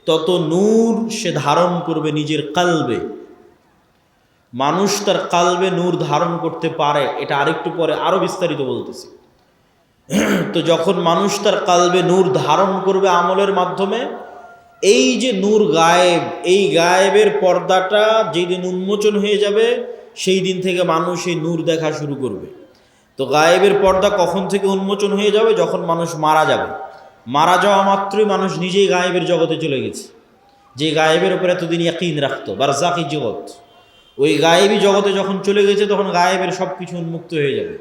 তত নূর সে ধারণ করবে নিজের কালবে। মানুষ তার কালবে নূর ধারণ করতে পারে, এটা আরেকটু পরে আরো বিস্তারিত বলতেছি। তো যখন মানুষ তার কালবে নূর ধারণ করবে আমলের মাধ্যমে, এই যে নূর গায়েব, এই গায়েবের পর্দাটা যেদিন উন্মোচন হয়ে যাবে, সেই দিন থেকে মানুষ এই নূর দেখা শুরু করবে। তো গায়েবের পর্দা কখন থেকে উন্মোচন হয়ে যাবে? যখন মানুষ মারা যাবে। মারা যাওয়া মাত্রই মানুষ নিজেই গায়েবের জগতে চলে গেছে। যে গায়েবের উপরে এতদিন ইয়াকিন রাখতো, বারজাকি জগৎ, ওই গায়েবী জগতে যখন চলে গেছে, তখন গায়েবের সব কিছু উন্মুক্ত হয়ে যাবে।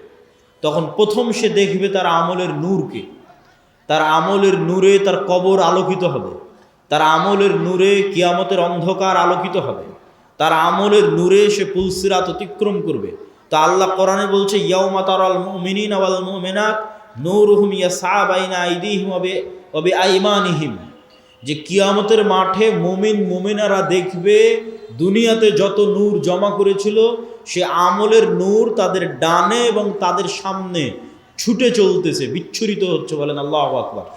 তখন প্রথম সে দেখবে তার আমলের নূরকে। তার আমলের নূরে তার কবর আলোকিত হবে, তার আমলের নূরে কিয়ামতের অন্ধকার আলোকিত হবে, তার আমলের নূরে সে পুলসিরাত অতিক্রম করবে। তা আল্লাহ কোরআনে বলছে, ইয়াউমা তারাল মুমিনিনা ওয়াল মুমিনাত নূরুহুম ইয়াসআ বাইনা আইদিহিম ওয়া বিআইমানিহিম, যে কিয়ামতের মাঠে মুমিন মুমিনারা দেখবে দুনিয়াতে যত নূর জমা করেছিল, সে আমলের নূর তাদের ডানে এবং তাদের সামনে ছুটে চলতেছে, বিচ্ছুরিত হচ্ছে। বলেন আল্লাহু আকবার।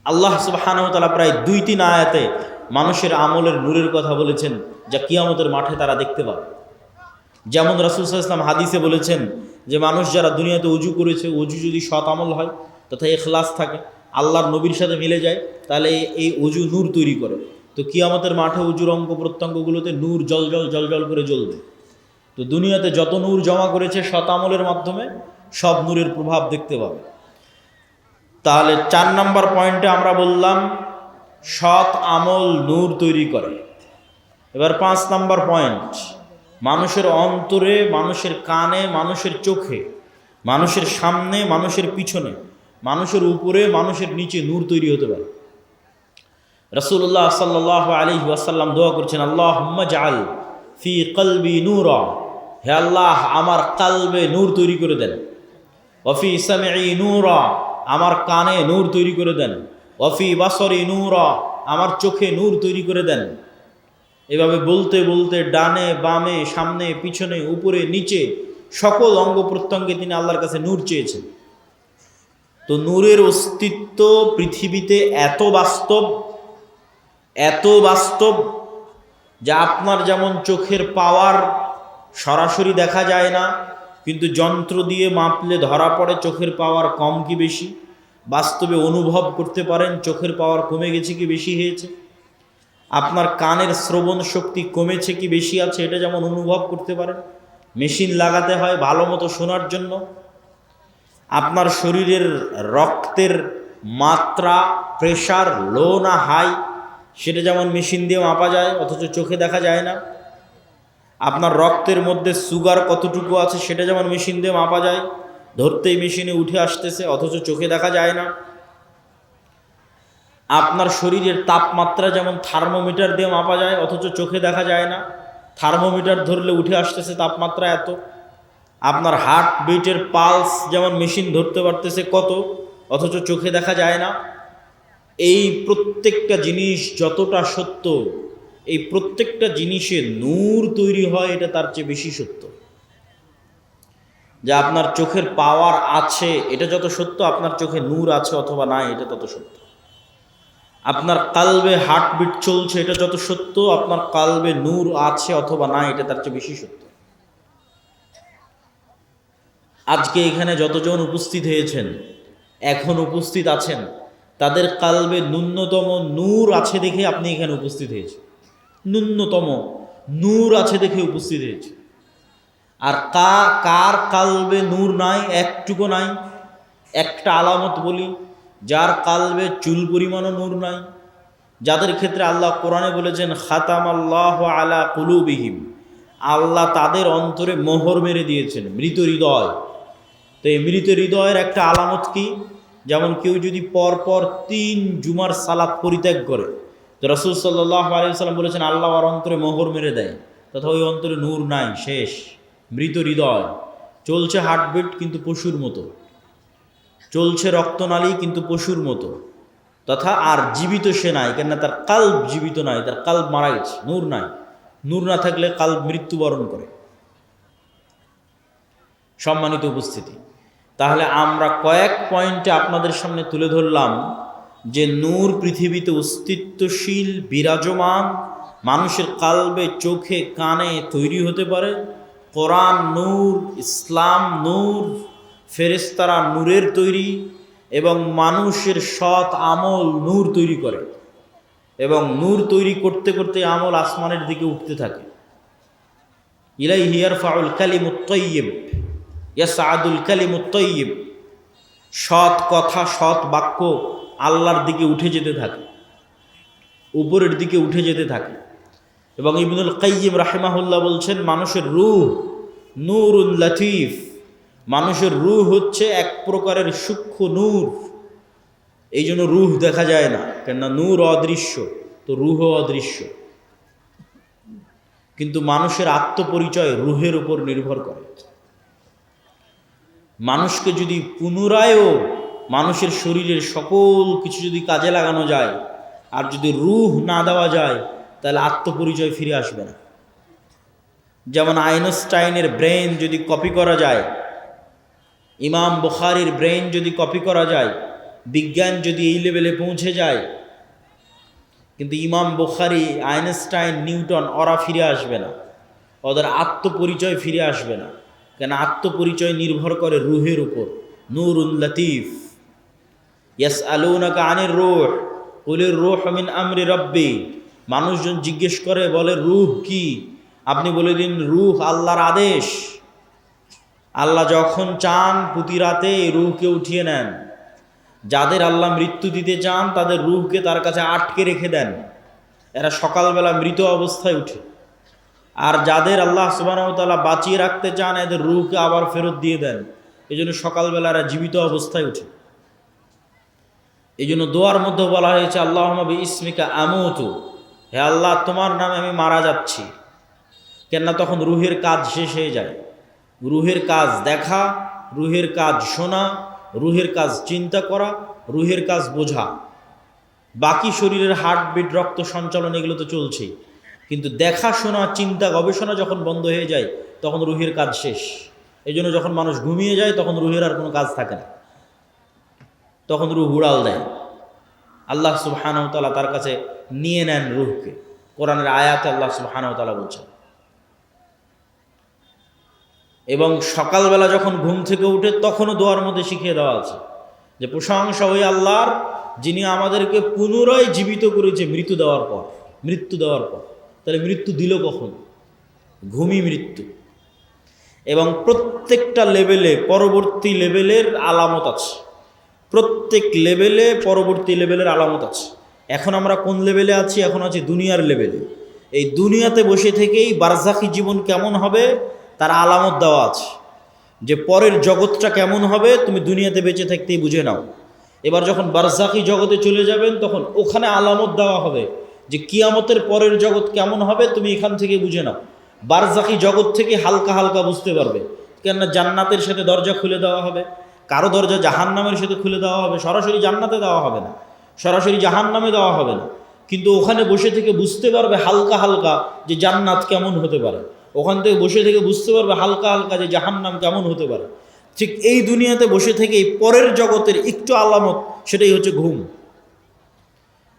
আল্লাহ সুবহানাহু ওয়া তাআলা প্রায় 2-3 আয়াতে মানুষের আমলের নূরের কথা বলেছেন, যা কিয়ামতের মাঠে তারা দেখতে পাবে। যেমন রাসূল সাল্লাল্লাহু আলাইহি ওয়াসাল্লাম হাদিসে বলেছেন যে মানুষ যারা দুনিয়াতে ওযু করেছে, ওযু যদি সৎ আমল হয় তথা ইখলাস থাকে, আল্লাহর নবীর সাথে মিলে যায়, তাহলে এই ওযু নূর তৈরি করে। তো কিয়ামতের মাঠে ওযুর অঙ্গ প্রত্যঙ্গগুলোতে নূর জল করে জ্বলবে। তো দুনিয়াতে যত নূর জমা করেছে সৎ আমলের মাধ্যমে, সব নূরের প্রভাব দেখতে পাবে। তাহলে 4 নম্বর পয়েন্টে আমরা বললাম সৎ আমল নূর তৈরি করে। এবার 5 নম্বর পয়েন্ট, মানুষের অন্তরে, মানুষের কানে, মানুষের চোখে, মানুষের সামনে, মানুষের পিছনে, মানুষের উপরে, মানুষের নিচে নূর তৈরি হতে পারে। রাসূলুল্লাহ সাল্লাল্লাহু আলাইহি ওয়াসাল্লাম দোয়া করছেন, আল্লাহুম্মা জাআল ফি কলবি নূরা, হে আল্লাহ আমার কালবে নূর তৈরি করে দেন। ওয়াফি সামিই নূরা, আমার কানে নূর তৈরি করে দেন। ওয়াফি বাসরি নূরা, আমার চোখে নূর তৈরি করে দেন। এভাবে বলতে বলতে ডানে বামে সামনে পিছনে উপরে নিচে সকল অঙ্গ প্রত্যঙ্গে তিনি আল্লাহর কাছে নূর চেয়েছেন। তো নূরের অস্তিত্ব পৃথিবীতে এত বাস্তব যে আপনার যেমন চোখের পাওয়ার সরাসরি দেখা যায় না, কিন্তু যন্ত্র দিয়ে মাপলে ধরা পড়ে চোখের পাওয়ার কম কি বেশি। বাস্তবে অনুভব করতে পারেন চোখের পাওয়ার কমে গেছে কি বেশি হয়েছে। আপনার কানের শ্রবণ শক্তি কমেছে কি বেশি আছে, এটা যেমন অনুভব করতে পারেন। মেশিন লাগাতে হয় ভালো মতো শোনার জন্য। আপনার শরীরের রক্তের মাত্রা, প্রেশার লো না হাই, সেটা যেমন মেশিন দিয়ে মাপা যায় অথচ চোখে দেখা যায় না। আপনার রক্তের মধ্যে সুগার কতটুকু আছে সেটা যেমন মেশিন দিয়ে মাপা যায়, ধরতেই মেশিনে উঠে আসতেছে অথচ চোখে দেখা যায় না। আপনার শরীরের তাপমাত্রা যেমন থার্মোমিটার দিয়ে মাপা যায় অথচ চোখে দেখা যায় না, থার্মোমিটার ধরলে উঠে আসতেছে তাপমাত্রা এত। আপনার হার্ট বিটের পালস যেমন মেশিন ধরতে পারতেছে কত, অথচ চোখে দেখা যায় না। এই প্রত্যেকটা জিনিস যতটা সত্য, এই প্রত্যেকটা জিনিসে নূর তৈরি হয় এটা তার চেয়ে বেশি সত্য। যে আপনার চোখের পাওয়ার আছে এটা যত সত্য, আপনার চোখে নূর আছে অথবা নাই এটা তত সত্য। আপনার কালবে হার্টবিট চলছে এটা যত সত্য, আপনার কালবে নূর আছে অথবা নাই এটা তার চেয়ে বেশি সত্য। আজকে এখানে যতজন উপস্থিত হয়েছেন, এখন উপস্থিত আছেন, তাদের কালবে ন্যূনতম নূর আছে দেখে আপনি এখানে উপস্থিত হয়েছেন। ন্যূনতম নূর আছে দেখে উপস্থিত হয়েছে। আর কার কালবে নূর নাই, একটুকু নাই। একটা আলামত বলি, যার কালবে চুল পরিমাণও নূর নাই, যাদের ক্ষেত্রে আল্লাহ কোরআনে বলেছেন খাতামাল্লাহু আলা কুলুবিহিম, আল্লাহ তাদের অন্তরে মোহর মেরে দিয়েছেন, মৃত হৃদয়। তো এই মৃত হৃদয়ের একটা আলামত কি? যেমন কেউ যদি পরপর 3 জুমার সালাত পরিত্যাগ করে, তো রাসূল সাল্লাল্লাহু আলাইহি ওয়াসাল্লাম বলেছেন আল্লাহ ওর অন্তরে মোহর মেরে দেয়, তথা ওই অন্তরে নূর নাই, শেষ, মৃত হৃদয়। চলছে হার্টবিট কিন্তু পশুর মতো, চলছে রক্তনালী কিন্তু পশুর মতো, তথা আর জীবিত সে নাই, কেননা তার কাল্ব জীবিত নাই, তার কাল্ব মারা গেছে, নূর নাই। নূর না থাকলে কাল্ব মৃত্যুবরণ করে। সম্মানিত উপস্থিতি, তাহলে আমরা কয়েক পয়েন্টে আপনাদের সামনে তুলে ধরলাম যে নূর পৃথিবীতে অস্তিত্বশীল, বিরাজমান, মানুষের কালবে চোখে কানে তৈরি হতে পারে। কোরআন নূর, ইসলাম নূর, ফেরেশতারা নূরের তৈরি, এবং মানুষের সৎ আমল নূর তৈরি করে, এবং নূর তৈরি করতে করতে আমল আসমানের দিকে উঠতে থাকে। ইলাইহি ইয়ারফাউল কালিমুত তাইয়্যিব ইয়াসআদুল কালিমুত তাইয়্যিব, সৎ কথা, সৎ বাক্য আল্লাহর দিকে উঠে যেতে থাকে, উপরের দিকে উঠে যেতে থাকে। এবং ইবনুল কাইয়্যিম রাহিমাহুল্লাহ বলছেন মানুষের রূহ নূরুল লতিফ, মানুষের রূহ হচ্ছে এক প্রকারের সূক্ষ্ম নূর। এই জন্য রূহ দেখা যায় না, কেননা নূর অদৃশ্য, তো রূহ অদৃশ্য। কিন্তু মানুষের আত্মপরিচয় রূহের উপর নির্ভর করে। মানুষকে যদি পুনরায়ও মানুষের শরীরের সকল কিছু যদি কাজে লাগানো যায়, আর যদি রূহ না দেওয়া যায়, তাহলে আত্মপরিচয় ফিরে আসবে না। যেমন আইনস্টাইনের ব্রেন যদি কপি করা যায়, ইমাম বুখারীর ব্রেন যদি কপি করা যায়, বিজ্ঞান যদি এই লেভেলে পৌঁছে যায়, কিন্তু ইমাম বুখারী, আইনস্টাইন, নিউটন ওরা ফিরে আসবে না, ওদের আত্মপরিচয় ফিরে আসবে না। কেন? আত্মপরিচয় নির্ভর করে রূহের উপর। নূরুল লতিফ। ইয়াসআলুনাকা আনির রূহ কুলির রূহ মিন আমরি রাব্বি, মানুষজন জিজ্ঞেস করে, বলে রূহ কি? আপনি বলে দিন রূহ আল্লাহর আদেশ। আল্লাহ যখন চান প্রতি রাতে এই রূহকে উঠিয়ে নেন। যাদের আল্লাহ মৃত্যু দিতে চান তাদের রূহকে তার কাছে আটকে রেখে দেন, এরা সকালবেলা মৃত অবস্থায় উঠে। আর যাদের আল্লাহ সুবহানাহু ওয়া তাআলা বাঁচিয়ে রাখতে চান, এদের রূহকে আবার ফেরত দিয়ে দেন। এই জন্য সকালবেলা এরা জীবিত অবস্থায় উঠে। এই জন্য দোয়ার মধ্যে বলা হয়েছে আল্লাহুম্মা বিইসমিকা আমুতু, হে আল্লাহ তোমার নামে আমি মারা যাচ্ছি। কেননা তখন রূহের কাজ শেষ হয়ে যায়। রূহের কাজ দেখা, রুহের কাজ শোনা, রুহের কাজ চিন্তা করা, রুহের কাজ বোঝা। বাকি শরীরের হার্টবিট, রক্ত সঞ্চালন এগুলো তো চলছেই, কিন্তু দেখা শোনা চিন্তা গবেষণা যখন বন্ধ হয়ে যায় তখন রুহের কাজ শেষ। এই জন্য যখন মানুষ ঘুমিয়ে যায় তখন রুহের আর কোনো কাজ থাকে না, তখন রুহ উড়াল দেয়। আল্লাহ সুবহানাহু ওয়া তাআলা তার কাছে নিয়ে নেন রুহকে। কোরআনের আয়াতে আল্লাহ সুবহানাহু ওয়া তাআলা বলছেন। এবং সকালবেলা যখন ঘুম থেকে উঠে তখনও দোয়ার মধ্যে শিখিয়ে দেওয়া আছে যে প্রশংসা ওই আল্লাহর, যিনি আমাদেরকে পুনরায় জীবিত করেছে মৃত্যু দেওয়ার পর। তাহলে মৃত্যু দিল কখন? ঘুমই মৃত্যু। এবং প্রত্যেকটা লেভেলে পরবর্তী লেভেলের আলামত আছে, প্রত্যেক লেভেলে পরবর্তী লেভেলের আলামত আছে। এখন আমরা কোন লেভেলে আছি? এখন আছি দুনিয়ার লেভেলে। এই দুনিয়াতে বসে থেকেই বারজাখী জীবন কেমন হবে তার আলামত দেওয়া আছে, যে পরের জগৎটা কেমন হবে তুমি দুনিয়াতে বেঁচে থাকতেই বুঝে নাও। এবার যখন বারজাখী জগতে চলে যাবেন তখন ওখানে আলামত দেওয়া হবে যে কিয়ামতের পরের জগৎ কেমন হবে তুমি এখান থেকে বুঝে নাও। বারজাখী জগৎ থেকে হালকা হালকা বুঝতে পারবে, কেননা জান্নাতের সাথে দরজা খুলে দেওয়া হবে, কারো দরজা জাহান্নামের সাথে খুলে দেওয়া হবে। সরাসরি জান্নাতে দেওয়া হবে না, সরাসরি জাহান্নামে দেওয়া হবে না, কিন্তু ওখানে বসে থেকে বুঝতে পারবে হালকা হালকা যে জান্নাত কেমন হতে পারে। ওখান থেকে বসে থেকে বুঝতে পারবে হালকা হালকা যে জাহান্নাম কেমন হতে পারে। ঠিক এই দুনিয়াতে বসে থেকে পরের জগতের একটু আলামত, সেটাই হচ্ছে ঘুম।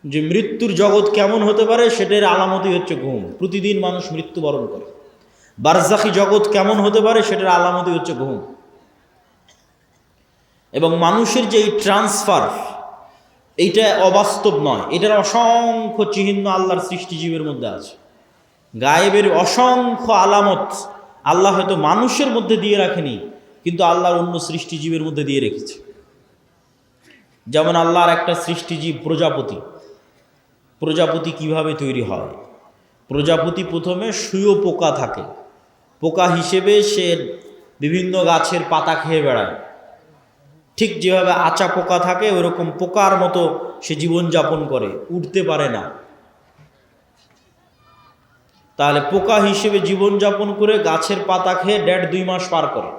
যে মৃত্যুর জগৎ কেমন হতে পারে সেটার আলামতই হচ্ছে ঘুম। প্রতিদিন মানুষ মৃত্যুবরণ করে। বারজাখী জগৎ কেমন হতে পারে সেটার আলামতই হচ্ছে ঘুম। এবং মানুষের যে এই ট্রান্সফার, এইটা অবাস্তব নয়, এটার অসংখ্য চিহ্ন আল্লাহর সৃষ্টিজীবের মধ্যে আছে। গায়েবের অসংখ্য আলামত আল্লাহ হয়তো মানুষের মধ্যে দিয়ে রাখেনি, কিন্তু আল্লাহর অন্য সৃষ্টিজীবের মধ্যে দিয়ে রেখেছে। যেমন আল্লাহর একটা সৃষ্টিজীব প্রজাপতি। প্রজাপতি কিভাবে তৈরি হয়? প্রজাপতি প্রথমে শুঁয়োপোকা থাকে, পোকা হিসেবে সে বিভিন্ন গাছের পাতা খেয়ে বেড়ায়। ঠিক যেভাবে আচা পোকা থাকে ওইরকম পোকার মতো সে জীবনযাপন করে, উঠতে পারে না। তাহলে পোকা হিসেবে জীবনযাপন করে গাছের পাতা খেয়ে 1.5-2 মাস পার করে।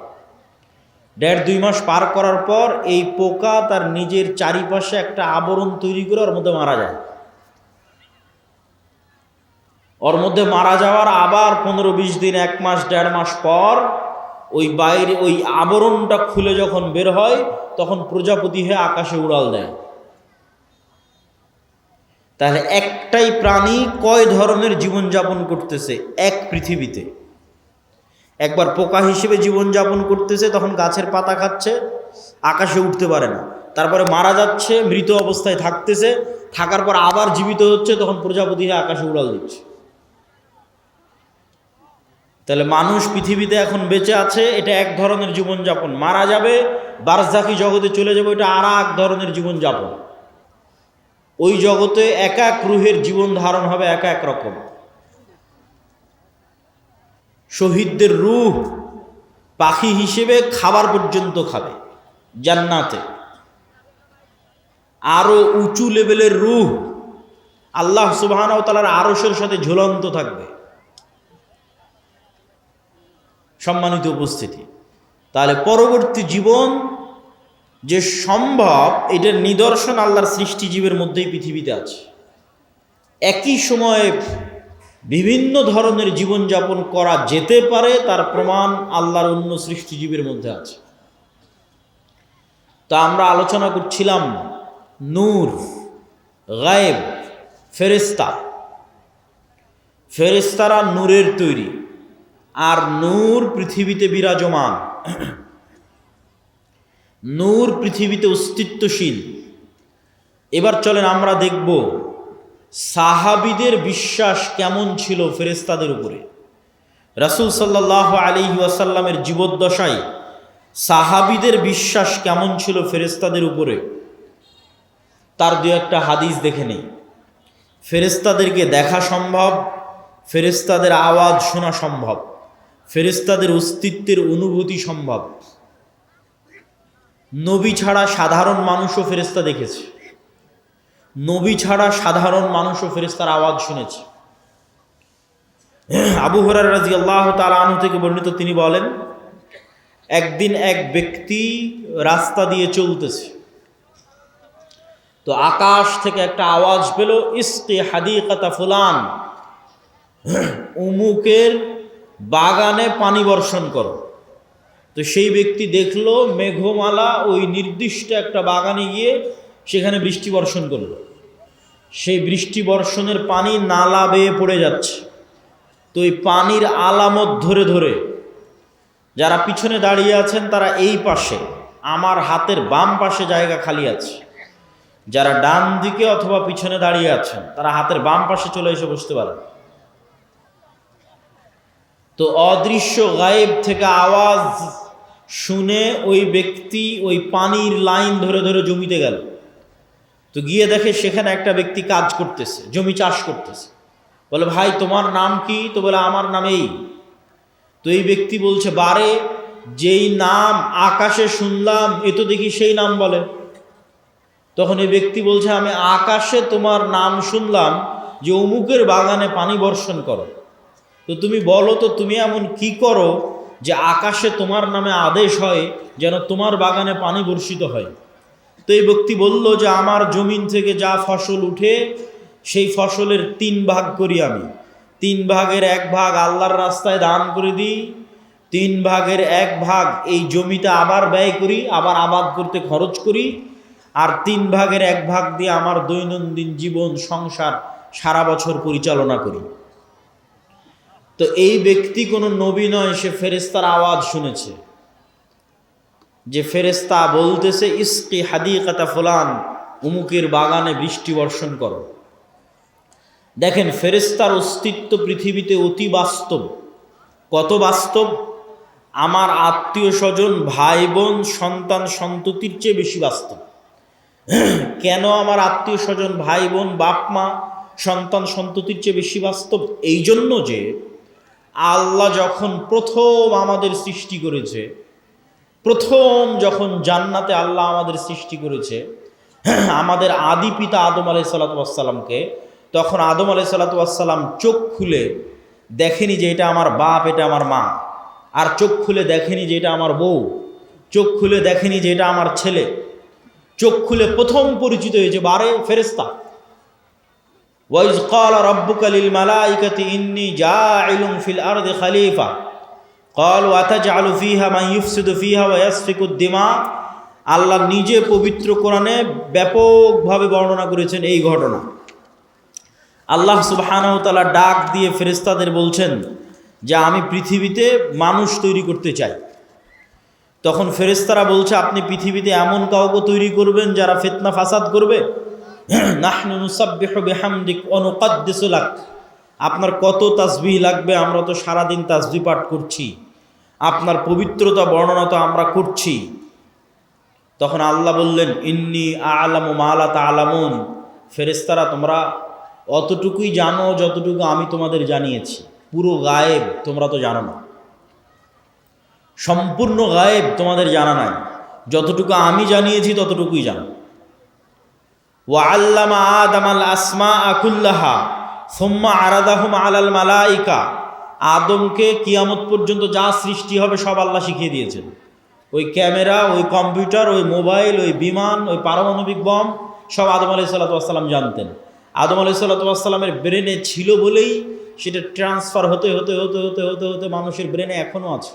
1.5-2 মাস পার করার পর এই পোকা তার নিজের চারিপাশে একটা আবরণ তৈরি করে ওর মধ্যে মারা যায়। ওর মধ্যে মারা যাওয়ার আবার 15-20 দিন, 1 মাস 1.5 মাস পর ওই বাইরে ওই আবরণটা খুলে যখন বের হয় তখন প্রজাপতি হয়ে আকাশে উড়াল দেয়। তাহলে একটাই প্রাণী কয় ধরনের জীবনযাপন করতেছে এক পৃথিবীতে? একবার পোকা হিসেবে জীবনযাপন করতেছে, তখন গাছের পাতা খাচ্ছে, আকাশে উঠতে পারে না, তারপরে মারা যাচ্ছে, মৃত অবস্থায় থাকতেছে, থাকার পর আবার জীবিত হচ্ছে, তখন প্রজাপতি হয়ে আকাশে উড়াল দিচ্ছে। তাহলে মানুষ পৃথিবীতে এখন বেঁচে আছে, এটা এক ধরনের জীবনযাপন। মারা যাবে, বারজাখী জগতে চলে যাবে, এটা আর এক ধরনের জীবনযাপন। ওই জগতে এক এক রুহের জীবন ধারণ হবে এক এক রকম। শহীদদের রূহ পাখি হিসেবে খাবার পর্যন্ত খাবে জান্নাতে। আরো উঁচু লেভেলের রূহ আল্লাহ সুবহানাহু ওয়া তাআলার আরশের সাথে ঝুলন্ত থাকবে। সম্মানিত উপস্থিতি, তাহলে পরবর্তী জীবন যে সম্ভব এটার নিদর্শন আল্লাহর সৃষ্টিজীবের মধ্যেই পৃথিবীতে আছে। একই সময়ে বিভিন্ন ধরনের জীবনযাপন করা যেতে পারে তার প্রমাণ আল্লাহর অন্য সৃষ্টিজীবের মধ্যে আছে। তা আমরা আলোচনা করছিলাম নূর, গায়েব, ফেরেশতা। ফেরেশতারা নূরের তৈরি, আর নূর পৃথিবীতে বিরাজমান। নূর পৃথিবীতে অস্তিত্বশীল। এবার চলেন আমরা দেখব সাহাবীদের বিশ্বাস কেমন ছিল ফেরেশতাদের উপরে। রাসূল সাল্লাল্লাহু আলাইহি ওয়াসাল্লামের জীবদ্দশায় সাহাবীদের বিশ্বাস কেমন ছিল ফেরেশতাদের উপরে, তার দু একটা হাদিস দেখে নেই। ফেরেশতাদেরকে দেখা সম্ভব, ফেরেশতাদের আওয়াজ শোনা সম্ভব, ফেরেশতাদের অস্তিত্বের অনুভূতি সম্ভব। নবী ছাড়া সাধারণ মানুষও ফেরেশতা দেখেছে, নবী ছাড়া সাধারণ মানুষও ফেরেশতার আওয়াজ শুনেছে। আবু হুরায়রা রাদিয়াল্লাহু তাআলা আনহু থেকে বর্ণিত, তিনি বলেন একদিন এক ব্যক্তি রাস্তা দিয়ে চলতেছে, তো আকাশ থেকে একটা আওয়াজ পেল, ইসকি হাদিকাতা ফুলান, উমুকের বাগানে পানি বর্ষণ করো। তো সেই ব্যক্তি দেখলো মেঘমালা ওই নির্দিষ্ট একটা বাগানে গিয়ে সেখানে বৃষ্টি বর্ষণ করলো। সেই বৃষ্টি বর্ষণের পানি নালা বেয়ে পড়ে যাচ্ছে। তো এই পানির আলামত ধরে ধরে যারা পিছনে দাঁড়িয়ে আছেন তারা এই পাশে, আমার হাতের বাম পাশে জায়গা খালি আছে, যারা ডান দিকে অথবা পিছনে দাঁড়িয়ে আছেন তারা হাতের বাম পাশে চলে এসে বসতে পারেন। তো অদৃশ্য গায়েব থেকে আওয়াজ শুনে ওই ব্যক্তি ওই পানির লাইন ধরে ধরে জমিতে গেল। তো গিয়ে দেখে সেখানে একটা ব্যক্তি কাজ করতেছে, জমি চাষ করতেছে। বলে, ভাই তোমার নাম কি? তো বলে, আমার নাম এই। তো এই ব্যক্তি বলছে, বারে যেই নাম আকাশে শুনলাম এ তো দেখি সেই নাম বলে। তখন এই ব্যক্তি বলছে, আমি আকাশে তোমার নাম শুনলাম যে অমুকের বাগানে পানি বর্ষণ করো। তো তুমি বলো তো তুমি এমন কি করো যে আকাশে তোমার নামে আদেশ হয় যেন তোমার বাগানে পানি বর্ষিত হয়? তো এই ব্যক্তি বলল যে আমার জমিন থেকে যা ফসল উঠে সেই ফসলের 3 ভাগ করি আমি। 3 ভাগের 1 ভাগ আল্লাহর রাস্তায় দান করে দিই, 3 ভাগের 1 ভাগ এই জমিতে আবার ব্যয় করি, আবার আবাদ করতে খরচ করি, আর 3 ভাগের 1 ভাগ দিয়ে আমার দৈনন্দিন জীবন সংসার সারা বছর পরিচালনা করি। তো এই ব্যক্তি কোনো নবী নয়, সে ফেরেশতার আওয়াজ শুনেছে, যে ফেরেশতা বলতেছে, ইসকি হাদিকাতা ফুলান, উমুকের বাগানে বৃষ্টি বর্ষণ করো। দেখেন, ফেরেশতার অস্তিত্ব পৃথিবীতে অতি বাস্তব। কত বাস্তব! আমার আত্মীয় স্বজন, ভাই বোন, সন্তান সন্ততির চেয়ে বেশি বাস্তব। কেন আমার আত্মীয় স্বজন, ভাই বোন, বাপ মা, সন্তান সন্ততির চেয়ে বেশি বাস্তব? এই জন্য যে আল্লাহ যখন প্রথম আমাদের সৃষ্টি করেছে, প্রথম যখন জান্নাতে আল্লাহ আমাদের সৃষ্টি করেছে, আমাদের আদি পিতা আদম আলাইহিসসালামকে, তখন আদম আলাইহিসসালাম চোখ খুলে দেখেনি যে এটা আমার বাপ, এটা আমার মা, আর চোখ খুলে দেখেনি যে এটা আমার বউ, চোখ খুলে দেখেনি যে এটা আমার ছেলে। চোখ খুলে প্রথম পরিচিত হয়েছে বারে ফেরেশতা। ওয়াইজ ক্বালা রাব্বুকা লিল মালাইকাতি ইন্নী জাইলুন ফিল আরদি খলিফা ক্বালু আতাজআলু ফিহা মান ইউফসিদু ফিহা ওয়া ইয়াসফিকুদ দিমা। আল্লাহ নিজে পবিত্র কোরআনে ব্যাপকভাবে বর্ণনা করেছেন এই ঘটনা। আল্লাহ সুবহানাহু ওয়া তাআলা ডাক দিয়ে ফেরেশতাদের বলছেন যে আমি পৃথিবীতে মানুষ তৈরি করতে চাই। তখন ফেরেশতারা বলছে, আপনি পৃথিবীতে এমন কাউকে তৈরি করবেন যারা ফিতনা ফাসাদ করবে? নাহনু নুসাব্বিহু বিহামদিক ওয়া নুকদ্দিসু লাক। আপনার কত তাসবিহ লাগবে, আমরা তো সারাদিন তাসবিহ পাঠ করছি, আপনার পবিত্রতা বর্ণনা তো আমরা করছি। তখন আল্লাহ বললেন, ইন্নী আ'লামু মা লা তা'লামুন। ফেরেশতারা, তোমরা অতটুকুই জানো যতটুকু আমি তোমাদের জানিয়েছি, পুরো গায়েব তোমরা তো জানো না, সম্পূর্ণ গায়েব তোমাদের জানা নাই, যতটুকু আমি জানিয়েছি ততটুকুই জানো। ওয়া আল্লামা আদামাল আসমাআ কুল্লাহা সুম্মা আরাদাহুম আলাল মালাইকা। আদমকে কিয়ামত পর্যন্ত যা সৃষ্টি হবে সব আল্লাহ শিখিয়ে দিয়েছেন। ওই ক্যামেরা, ওই কম্পিউটার, ওই মোবাইল, ওই বিমান, ওই পারমাণবিক বম সব আদম আলাইহিসসালাম জানতেন। আদম আলাইহিসসালামের ব্রেনে ছিল বলেই সেটা ট্রান্সফার হতে হতে হতে হতে হতে হতে মানুষের ব্রেনে এখনও আছে।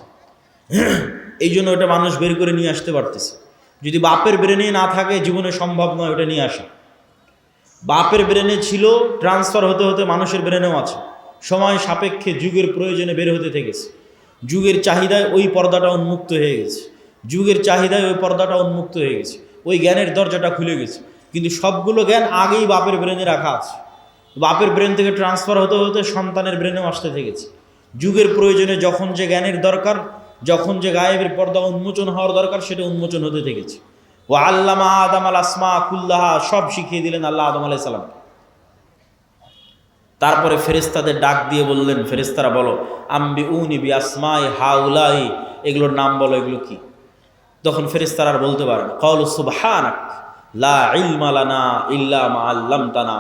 এই জন্য ওটা মানুষ বের করে নিয়ে আসতে পারতেছে। যদি বাপের ব্রেনে না থাকে জীবনে সম্ভব নয় ওটা নিয়ে আসা। বাপের ব্রেনে ছিল, ট্রান্সফার হতে হতে মানুষের ব্রেনেও আছে। সময় সাপেক্ষে যুগের প্রয়োজনে বের হতে থেকেছে। যুগের চাহিদায় ওই পর্দাটা উন্মুক্ত হয়ে গেছে, যুগের চাহিদায় ওই পর্দাটা উন্মুক্ত হয়ে গেছে, ওই জ্ঞানের দরজাটা খুলে গেছে। কিন্তু সবগুলো জ্ঞান আগেই বাপের ব্রেনে রাখা আছে। বাপের ব্রেন থেকে ট্রান্সফার হতে হতে সন্তানের ব্রেনেও আসতে থেকেছে। যুগের প্রয়োজনে যখন যে জ্ঞানের দরকার, যখন যে গায়েবের পর্দা উন্মোচন হওয়ার দরকার, সেটা উন্মোচন হতে থেকেছে। ও আল্লামা আদামাল আসমাআ কুল্লাহা, সব শিখিয়ে দিলেন আল্লাহ আদম আলাইহিস সালাম। তারপরে ফেরেশতাদের ডাক দিয়ে বললেন, ফেরেশতারা বলো, আম্বিউনি বি আসমাই হাউলাই, এগুলোর নাম বলো, এগুলো কি? তখন ফেরেশতারা আর বলতে পারেন, ক্বালু সুবহানাক লা ইলমা লানা ইল্লা মা আল্লামতানা।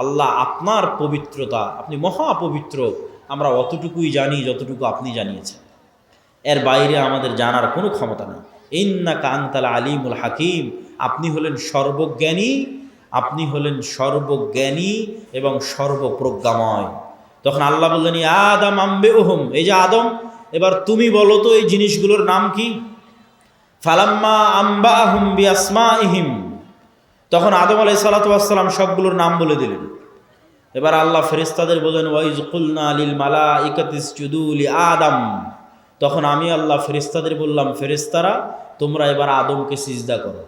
আল্লাহ, আপনার পবিত্রতা, আপনি মহা পবিত্র, আমরা অতটুকুই জানি যতটুকু আপনি জানিয়েছেন। এর বাইরে আমাদের জানার কোনো ক্ষমতা নেই। ইন্নাকা আনতাল আলিমুল হাকিম, আপনি হলেন সর্বজ্ঞানী, আপনি হলেন সর্বজ্ঞানী এবং সর্বপ্রজ্ঞাময়। তখন আল্লাহ বললেন, ইয়া আদম আম্বিউহুম, এই যে আদম, এবার তুমি বলো তো এই জিনিসগুলোর নাম কি। ফালাম্মা আম্বাহুম বিআসমাইহিম, তখন আদম আলাইহিস সালাতু ওয়াস সালাম সবগুলোর নাম বলে দিলেন। এবার আল্লাহ ফেরেশতাদের বলেন, ওয়াইজ কুলনা লিল মালাইকাতি ইসজুদু লি আদম, তখন আমি আল্লাহ ফেরেশতাদের বললাম, ফেরেশতারা তোমরা এবার আদমকে সিজদা করো।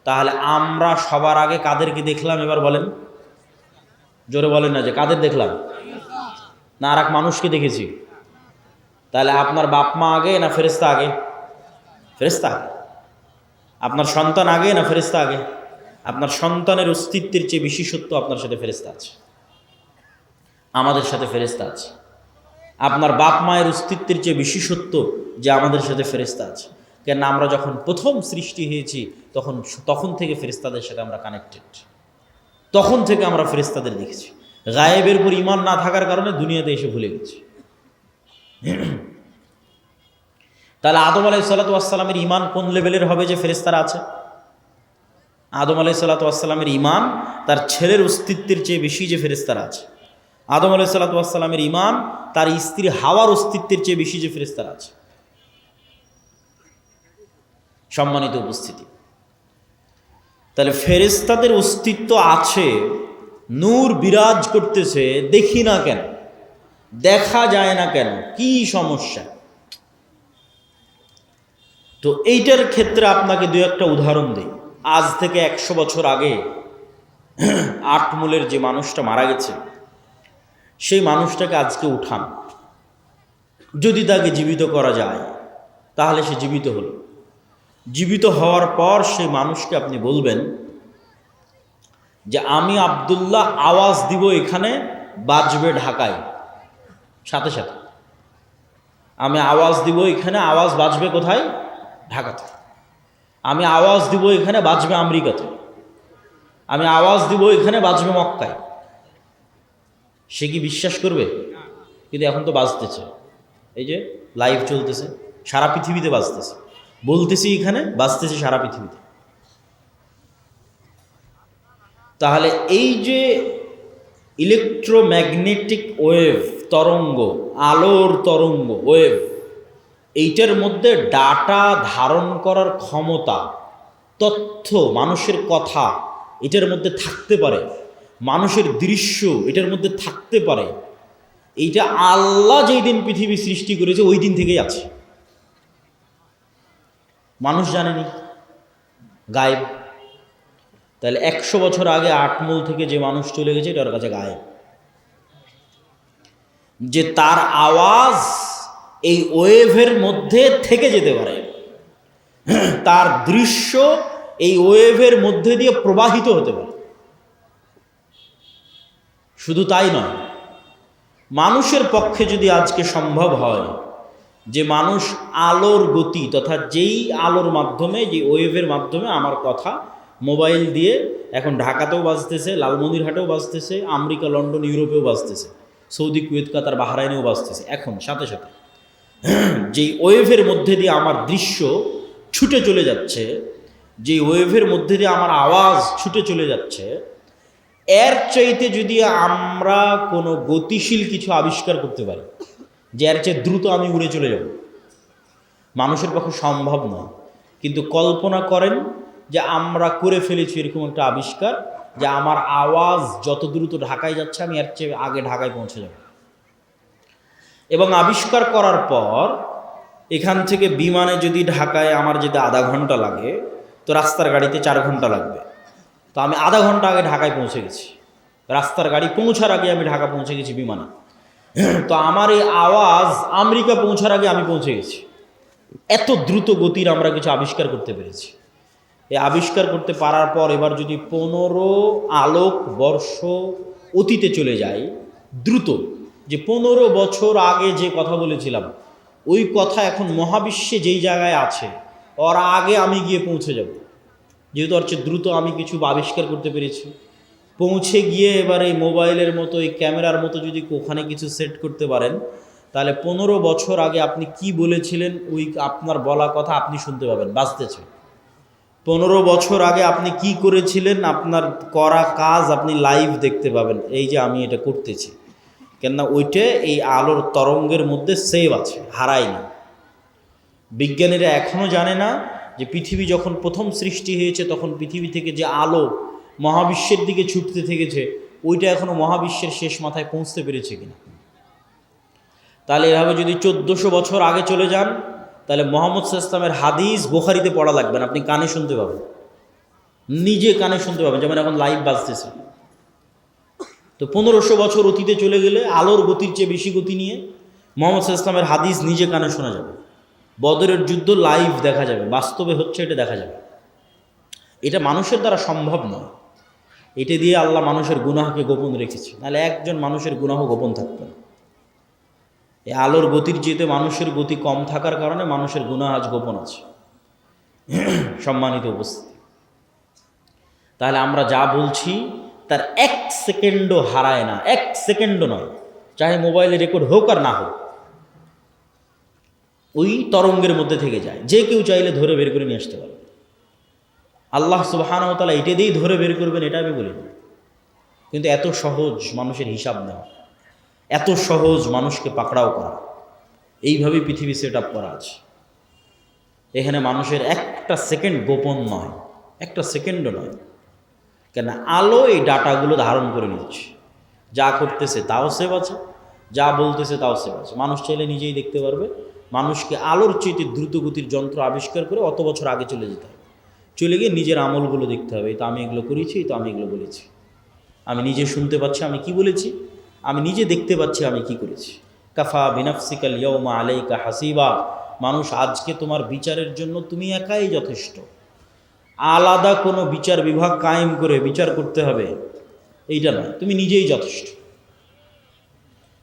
তাহলে আমরা সবার আগে কাদেরকে দেখলাম এবার বলেন, জোরে বলেন না যে কাদের দেখলাম, না আর এক মানুষকে দেখেছি। তাহলে আপনার বাপ মা আগে না ফেরেশতা আগে? ফেরেশতা আগে। আপনার সন্তান আগে না ফেরেশতা আগে? আপনার সন্তানের অস্তিত্বের চেয়ে বেশি সত্য আপনার সাথে ফেরেশতা আছে, আমাদের সাথে ফেরেশতা আছে। আপনার বাপ মায়ের অস্তিত্বের চেয়ে বেশি সত্য যে আমাদের সাথে ফেরেশতা আছে। কেন আমরা যখন প্রথম সৃষ্টি হয়েছি তখন থেকে ফেরেশতাদের সাথে আমরা কানেক্টেড, তখন থেকে আমরা ফেরেশতাদের দেখেছি। গায়েবের উপর ঈমান না থাকার কারণে দুনিয়াতে এসে ভুলে গেছি। তাহলে আদম আলাইহিস সালাতু ওয়াস সালামের ঈমান কোন লেভেলের হবে যে ফেরেশতারা আছে? আদম আলাইহিস সালাতু ওয়াস সালামের ঈমান তার ছেলের অস্তিত্বের চেয়ে বেশি যে ফেরেশতারা আছে। আদম আলাইহিস সালাতু ওয়াস সালামের ঈমান তার স্ত্রী হাওয়ার অস্তিত্বের চেয়ে বেশি যে ফেরেশতারা আছে। সম্মানিত উপস্থিতি, তাহলে ফেরেশতাদের অস্তিত্ব আছে, নূর বিরাজ করতেছে, দেখি না কেন, দেখা যায় না কেন, কি সমস্যা? তো এইটার ক্ষেত্রে আপনাকে দু একটা উদাহরণ দিই। আজ থেকে 100 বছর আগে আটমূলের যে মানুষটা মারা গেছে, সেই মানুষটাকে আজকে উঠান, যদি তাকে জীবিত করা যায় তাহলে সে জীবিত হলো। জীবিত হওয়ার পর সেই মানুষকে আপনি বলবেন যে আমি আব্দুল্লাহ আওয়াজ দিব, এখানে বাজবে ঢাকায়, সাথে সাথে আমি আওয়াজ দিব, এখানে আওয়াজ বাজবে কোথায়? ঢাকাতে। আমি আওয়াজ দিব, এখানে বাজবে আমেরিকাতে। আমি আওয়াজ দিব, এখানে বাজবে মক্কায়। সে কি বিশ্বাস করবে? কিন্তু এখন তো বাজতেছে, এই যে লাইভ চলতেছে, সারা পৃথিবীতে বাজতেছে, বলতেছি এখানে, বাজতেছে সারা পৃথিবীতে। তাহলে এই যে ইলেকট্রোম্যাগনেটিক ওয়েভ, তরঙ্গ, আলোর তরঙ্গ ওয়েভ, এইটার মধ্যে ডাটা ধারণ করার ক্ষমতা, তথ্য, মানুষের কথা এটার মধ্যে থাকতে পারে, মানুষের দৃশ্য এটার মধ্যে থাকতে পারে। এইটা আল্লাহ যেই দিন পৃথিবী সৃষ্টি করেছে ওই দিন থেকেই আছে, মানুষ জানেনি, গায়েব। তাহলে 100 বছর আগে আটমূল থেকে যে মানুষ চলে গেছে এটার কাছে গায়েব। যে তার আওয়াজ এই ওয়েভের মধ্যে থেকে যেতে পারে, তার দৃশ্য এই ওয়েভের মধ্যে দিয়ে প্রবাহিত হতে পারে। শুধু তাই নয়, মানুষের পক্ষে যদি আজকে সম্ভব হয় যে মানুষ আলোর গতি তথা যেই আলোর মাধ্যমে, যে ওয়েভের মাধ্যমে আমার কথা মোবাইল দিয়ে এখন ঢাকাতেও বাজতেছে, লালমনিরহাটেও বাজতেছে, আমেরিকা, লন্ডন, ইউরোপেও বাজতেছে, সৌদি, কুয়েত, কাতার, বাহরাইনেও বাজতেছে, এখন সাথে সাথে যেই ওয়েভের মধ্যে দিয়ে আমার দৃশ্য ছুটে চলে যাচ্ছে, যেই ওয়েভের মধ্যে দিয়ে আমার আওয়াজ ছুটে চলে যাচ্ছে, এর চাইতে যদি আমরা কোনো গতিশীল কিছু আবিষ্কার করতে পারি যে এর চেয়ে দ্রুত আমি উড়ে চলে যাব, মানুষের পক্ষে সম্ভব নয়। কিন্তু কল্পনা করেন যে আমরা করে ফেলেছি এরকম একটা আবিষ্কার যে আমার আওয়াজ যত দ্রুত ঢাকায় যাচ্ছে আমি এর চেয়ে আগে ঢাকায় পৌঁছে যাব। এবং আবিষ্কার করার পর এখান থেকে বিমানে যদি ঢাকায় আমার যেতে আধা ঘন্টা লাগে, তো রাস্তার গাড়িতে 4 ঘন্টা লাগবে। তো আমি আধা ঘন্টা আগে ঢাকায় পৌঁছে গেছি, রাস্তার গাড়ি পৌঁছার আগে আমি ঢাকা পৌঁছে গেছি বিমানে। তো আমার এই আওয়াজ আমেরিকা পৌঁছার আগে আমি পৌঁছে গেছি। এত দ্রুত গতির আমরা কিছু আবিষ্কার করতে পেরেছি। এই আবিষ্কার করতে পারার পর এবার যদি 15 আলোক বর্ষ অতীতে চলে যাই দ্রুত, যে 15 বছর আগে যে কথা বলেছিলাম ওই কথা এখন মহাবিশ্বে যেই জায়গায় আছে ওর আগে আমি গিয়ে পৌঁছে যাব, যেহেতু ওর চেয়ে দ্রুত আমি কিছু আবিষ্কার করতে পেরেছি। পৌঁছে গিয়ে এবার এই মোবাইলের মতো, এই ক্যামেরার মতো যদি ওখানে কিছু সেট করতে পারেন, তাহলে 15 বছর আগে আপনি কি বলেছিলেন ওই আপনার বলা কথা আপনি শুনতে পাবেন বাঁচতেছে। 15 বছর আগে আপনি কি করেছিলেন আপনার করা কাজ আপনি লাইভ দেখতে পাবেন, এই যে আমি এটা করতেছি, কেননা ওইটা এই আলোর তরঙ্গের মধ্যে সেভ আছে, হারায়নি। বিজ্ঞানীরা এখনও জানে না যে পৃথিবী যখন প্রথম সৃষ্টি হয়েছে তখন পৃথিবী থেকে যে আলো মহাবিশ্বের দিকে ছুটতে থেকেছে ওইটা এখনও মহাবিশ্বের শেষ মাথায় পৌঁছতে পেরেছে কিনা। তাহলে এভাবে যদি 1400 বছর আগে চলে যান তাহলে মোহাম্মদ সাল্লাল্লাহু আলাইহি ওয়াসাল্লামের হাদিস বুখারীতে পড়া লাগবে না, আপনি কানে শুনতে পাবেন, নিজে কানে শুনতে পাবেন, যেমন এখন লাইভ বাজতেছে। তো 1500 বছর অতীতে চলে গেলে আলোর গতির চেয়ে বেশি গতি নিয়ে মোহাম্মদ সাল্লাল্লাহু আলাইহি ওয়াসাল্লামের হাদিস নিজে কানে শোনা যাবে, বদরের যুদ্ধ লাইভ দেখা যাবে, বাস্তবে হচ্ছে এটা দেখা যাবে। এটা মানুষের দ্বারা সম্ভব নয়, এটা দিয়ে আল্লাহ মানুষের গুনাহকে গোপন রেখেছে, নাহলে একজন মানুষের গুনাহ গোপন থাকতো না। এই আলোর গতির চেয়ে মানুষের গতি কম থাকার কারণে মানুষের গুনাহ আজ গোপন আছে। সম্মানিত উপস্থিতি, তাহলে আমরা যা বলছি তার 1 সেকেন্ডও হারায় না, 1 সেকেন্ডও নয়, চাহে মোবাইলে রেকর্ড হোক আর না হোক, ওই তরঙ্গের মধ্যে থেকে যায়, যে কেউ চাইলে ধরে বের করে নিয়ে আসতে পারবে। আল্লাহ সুবহানাহু ওয়া তাআলা এটা দিয়েই ধরে বের করবেন এটা আমি বলিনি, কিন্তু এত সহজ মানুষের হিসাব নেওয়া, এত সহজ মানুষকে পাকড়াও করা, এইভাবেই পৃথিবী সেট আপ করা আছে। এখানে মানুষের একটা সেকেন্ড গোপন নয়, একটা সেকেন্ডও নয়, কেন আলো এই ডাটাগুলো ধারণ করে নিচ্ছে, যা করতেছে তাও সেভ আছে, যা বলতেছে তাও সেভ আছে। মানুষ চাইলে নিজেই দেখতে পারবে। মানুষকে আলোর চেয়ে দ্রুতগতির যন্ত্র আবিষ্কার করে অত বছর আগে চলে যেতে হবে, চলে গিয়ে নিজের আমলগুলো দেখতে হবে, তো আমি এগুলো করেছি, তো আমি এগুলো বলেছি, আমি নিজে শুনতে পাচ্ছি আমি কি বলেছি, আমি নিজে দেখতে পাচ্ছি আমি কি করেছি। কাফা বিনাফসিকাল ইয়াউমা আলাইকা হাসিবা, মানুষ আজকে তোমার বিচারের জন্য তুমি একাই যথেষ্ট, আলাদা কোনো বিচার বিভাগ কায়েম করে বিচার করতে হবে এইটা নয়, তুমি নিজেই যথেষ্ট।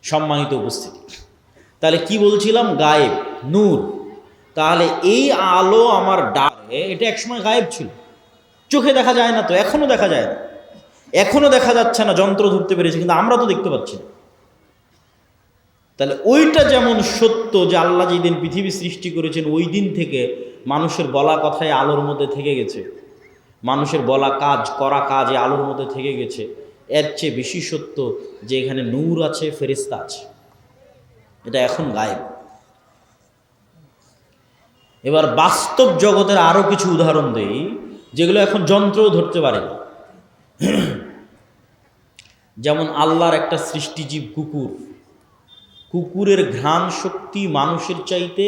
সম্মানিত উপস্থিতি, তাহলে কি বলছিলাম, গায়েব নূর। তাহলে এই আলো আমার ডাকে, এটা একসময় গায়েব ছিল, চোখে দেখা যায় না, তো এখনো দেখা যায় না, এখনো দেখা যাচ্ছে না, যন্ত্র ধরতে পেরেছে কিন্তু আমরা তো দেখতে পাচ্ছি না। তাহলে ওইটা যেমন সত্য যে আল্লাহ যেদিন পৃথিবী সৃষ্টি করেছেন ওই দিন থেকে মানুষের বলা কথায় আলোর মধ্যে থেকে গেছে, মানুষের বলা কাজ করা কাজ এই আলোর মধ্যে থেকে গেছে, এর চেয়ে বেশি সত্য যে এখানে নূর আছে, ফেরেশতা আছে, এটা এখন গায়েব। এবার বাস্তব জগতের আরও কিছু উদাহরণ দেই যেগুলো এখন যন্ত্রও ধরতে পারে না। যেমন আল্লাহর একটা সৃষ্টিজীব কুকুর, কুকুরের ঘ্রাণ শক্তি মানুষের চাইতে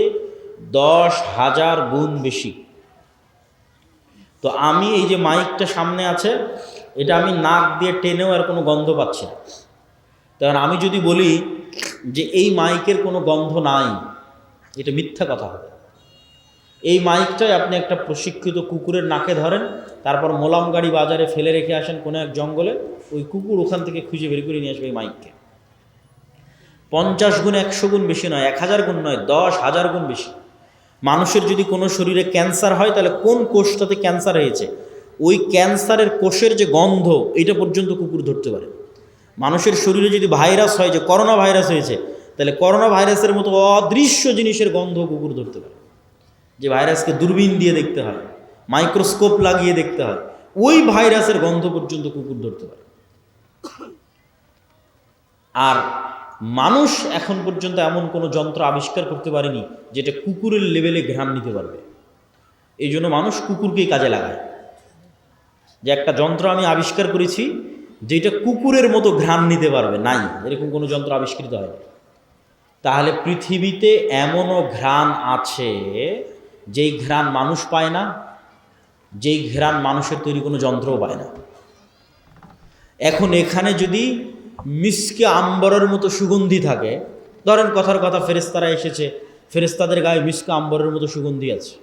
10,000 গুণ বেশি। তো আমি এই যে মাইকটা সামনে আছে এটা আমি নাক দিয়ে টেনেও আর কোনো গন্ধ পাচ্ছি না, কারণ আমি যদি বলি যে এই মাইকের কোনো গন্ধ নাই, এটা মিথ্যা কথা হবে। এই মাইকটাই আপনি একটা প্রশিক্ষিত কুকুরের নাকে ধরেন, তারপর মোলাম গাড়ি বাজারে ফেলে রেখে আসেন কোনো এক জঙ্গলে, ওই কুকুর ওখান থেকে খুঁজে বের করে নিয়ে আসবে এই মাইককে। 50 গুণ 100 গুণ বেশি নয়, 1000 গুণ নয়, 10,000 গুণ বেশি। মানুষের যদি কোনো শরীরে ক্যান্সার হয় তাহলে কোন কোষটাতে ক্যান্সার হয়েছে ওই ক্যান্সারের কোষের যে গন্ধ এটা পর্যন্ত কুকুর ধরতে পারে। মানুষের শরীরে যদি ভাইরাস হয়, যে করোনা ভাইরাস হয়েছে, তাহলে করোনা ভাইরাসের মতো অদৃশ্য জিনিসের গন্ধ কুকুর ধরতে পারে, যে ভাইরাসকে দূরবীন দিয়ে দেখতে হয়, মাইক্রোস্কোপ লাগিয়ে দেখতে হয়, ওই ভাইরাসের গন্ধ পর্যন্ত কুকুর ধরতে পারে। আর মানুষ এখন পর্যন্ত এমন কোনো যন্ত্র আবিষ্কার করতে পারেনি যেটা কুকুরের লেভেলে ঘ্রাণ নিতে পারবে। এই জন্য মানুষ কুকুরকেই কাজে লাগায়, যে একটা যন্ত্র আমি আবিষ্কার করেছি যেটা কুকুরের মতো ঘ্রাণ নিতে পারবে, নাই, এরকম কোনো যন্ত্র আবিষ্কৃত হয়। তাহলে পৃথিবীতে এমনও ঘ্রাণ আছে যেই ঘ্রাণ মানুষ পায় না, যেই ঘ্রাণ মানুষের তৈরি কোনো যন্ত্রও পায় না। এখন এখানে যদি মিসকে আম্বরের মতো সুগন্ধি থাকে, ধরেন কথার কথা ফেরেশতারা এসেছে, ফেরেশতাদের গায়ে মিসকে আম্বরের মতো সুগন্ধি আছে,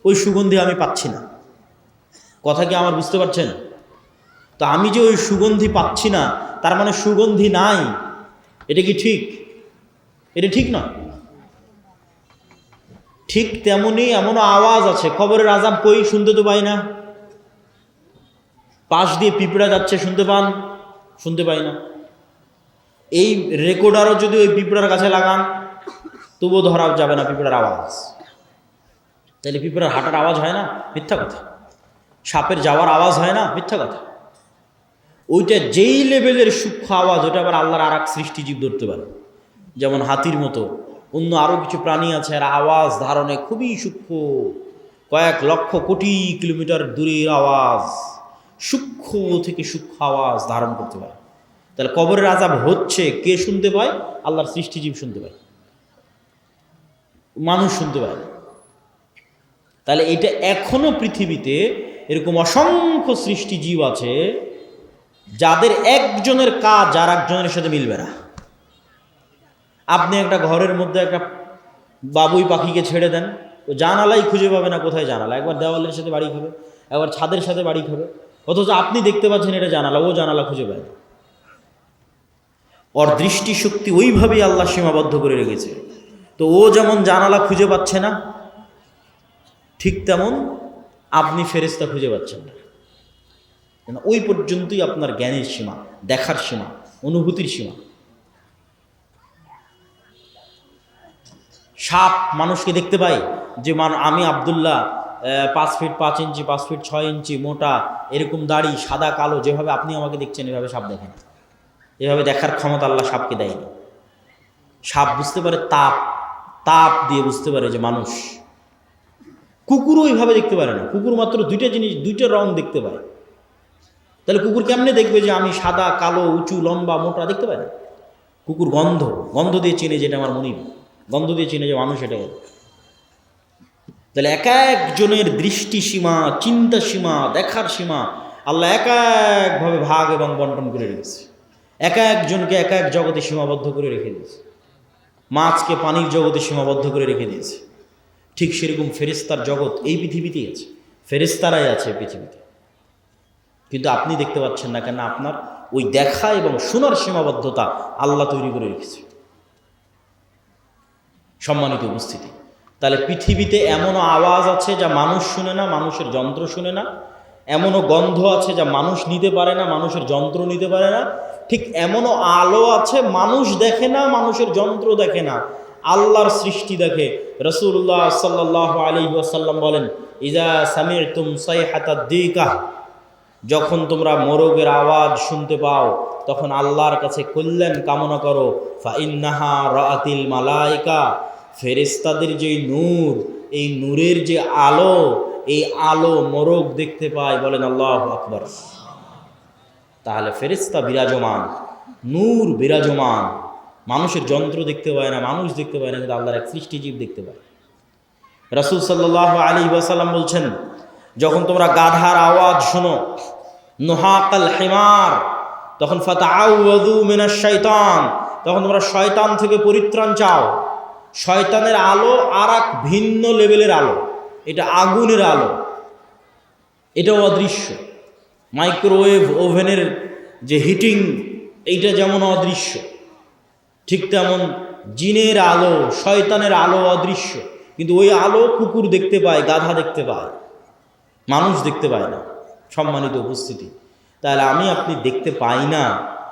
ওই সুগন্ধি আমি পাচ্ছি না, কথা কি আমার বুঝতে পারছেন? তো আমি যে ওই সুগন্ধি পাচ্ছি না তার মানে সুগন্ধি নাই, এটা কি ঠিক? এটা ঠিক না। ঠিক তেমনি এমনও আওয়াজ আছে, কবরের আযাব কই, শুনতে তো পাই না, পাশ দিয়ে পিঁপড়া যাচ্ছে শুনতে পান, শুনতে পাই না। এই রেকর্ডারও যদি ওই পিঁপড়ার কাছে লাগান তবুও ধরা যাবে না পিঁপড়ার আওয়াজ। তাহলে পিঁপড়ার হাঁটার আওয়াজ হয় না? মিথ্যা কথা। সাপের যাওয়ার আওয়াজ হয় না? মিথ্যা কথা। ওইটা যেই লেভেলের সূক্ষ্ম আওয়াজ, ওটা আবার আল্লাহর আর এক সৃষ্টিজীব ধরতে পারে। যেমন হাতির মতো অন্য আরও কিছু প্রাণী আছে, আর আওয়াজ ধারণে খুবই সূক্ষ্ম, কয়েক লক্ষ কোটি কিলোমিটার দূরের আওয়াজ, সূক্ষ্ম থেকে সূক্ষ্ম আওয়াজ ধারণ করতে পারে। তাহলে কবরের আযাব হচ্ছে, কে শুনতে পায়? আল্লাহর সৃষ্টিজীব শুনতে পায়, মানুষ শুনতে পায় না। তাহলে এটা এখনো পৃথিবীতে এরকম অসংখ্য সৃষ্টিজীব আছে যাদের একজনের কাজ আর একজনের সাথে মিলবে না। আপনি একটা ঘরের মধ্যে একটা বাবুই পাখিকে ছেড়ে দেন, ও জানালাই খুঁজে পাবে না কোথায় জানালা। একবার দেওয়ালের সাথে বাড়ি খাবে, একবার ছাদের সাথে বাড়ি খাবে, অথচ আপনি দেখতে পাচ্ছেন এটা জানালা, ও জানালা খুঁজে পায় না। ওর দৃষ্টিশক্তি ওইভাবেই আল্লাহ সীমাবদ্ধ করে রেখেছে। তো ও যেমন জানালা খুঁজে পাচ্ছে না, ঠিক তেমন আপনি ফেরেশতা খুঁজে পাচ্ছেন না। ওই পর্যন্তই আপনার জ্ঞানের সীমা, দেখার সীমা, অনুভূতির সীমা। সাপ মানুষকে দেখতে পাই যে আমি আব্দুল্লাহ 5 ফিট 5 ইঞ্চি, 5 ফিট 6 ইঞ্চি মোটা, এরকম দাড়ি, সাদা কালো, যেভাবে আপনি আমাকে দেখছেন এভাবে সাপ দেখেন। এভাবে দেখার ক্ষমতা আল্লাহ সাপকে দেয়নি। সাপ বুঝতে পারে তাপ, তাপ দিয়ে বুঝতে পারে যে মানুষ। কুকুরও ওইভাবে দেখতে পারে না। কুকুর মাত্র দুইটা জিনিস, দুইটা রং দেখতে পায়। তাহলে কুকুর কেমনে দেখবে যে আমি সাদা কালো, উঁচু লম্বা মোটা? দেখতে পায় না। কুকুর গন্ধ, গন্ধ দিয়ে চেনে যেটা আমার মনিব, গন্ধ দিয়ে চেনে যে মানুষ এটা। তাহলে এক একজনের দৃষ্টি সীমা, চিন্তা সীমা, দেখার সীমা আল্লাহ এক একভাবে ভাগ এবং বন্টন করে রেখেছে। এক একজনকে এক এক জগতে সীমাবদ্ধ করে রেখে দিয়েছে। মাছকে পানির জগতে সীমাবদ্ধ করে রেখে দিয়েছে। ঠিক সেরকম ফেরেশতার জগৎ এই পৃথিবীতেই আছে, ফেরেশতারাই আছে পৃথিবীতে। কিন্তু আপনি দেখতে পাচ্ছেন না কেন? আপনার ওই দেখা এবং শোনার সীমাবদ্ধতা আল্লাহ তৈরি করে রেখেছে। সম্মানিত উপস্থিতি, তাহলে পৃথিবীতে এমনও আওয়াজ আছে যা মানুষ শুনে না, মানুষের যন্ত্র শুনে না। এমনও গন্ধ আছে যা মানুষ নিতে পারে না, মানুষের যন্ত্র নিতে পারে না। ঠিক এমনও আলো আছে মানুষ দেখে না, মানুষের যন্ত্র দেখে না, আল্লাহর সৃষ্টি দেখে। রাসূলুল্লাহ সাল্লাল্লাহু আলাইহি ওয়াসাল্লাম বলেন, ইজা সামি'তুম সাইহাতাদ দিকা, যখন তোমরা মোরগের আওয়াজ শুনতে পাও তখন আল্লাহর কাছে কল্যাণ কামনা করো। ফা ইন্নাহা রাআতিল মালাইকা, ফেরেশতাদের যে নূর, এই নূরের যে আলো, এই আলো মোরগ দেখতে পায়। বলেন আল্লাহু আকবার। তাহলে ফেরেশতা বিরাজমান, নূর বিরাজমান। মানুষের যন্ত্র দেখতে পায় না, মানুষ দেখতে পায় না, কিন্তু আল্লাহর এক সৃষ্টিজীব দেখতে পায়। রাসূল সাল্লাল্লাহু আলাইহি ওয়াসাল্লাম বলছেন, যখন তোমরা গাধার আওয়াজ শোনো, নুহাকাল হিমার, তখন ফাতাআউযু মিনাশ শাইতান, তখন তোমরা শয়তান থেকে পরিত্রাণ চাও। শয়তানের আলো আর এক ভিন্ন লেভেলের আলো, এটা আগুনের আলো, এটাও অদৃশ্য। মাইক্রোওয়েভ ওভেনের যে হিটিং, এইটা যেমন অদৃশ্য, ঠিক তেমন জিনের আলো, শয়তানের আলো অদৃশ্য। কিন্তু ওই আলো কুকুর দেখতে পায়, গাধা দেখতে পায়, মানুষ দেখতে পায় না। সম্মানিত উপস্থিতি, তাহলে আমি আপনি দেখতে পাই না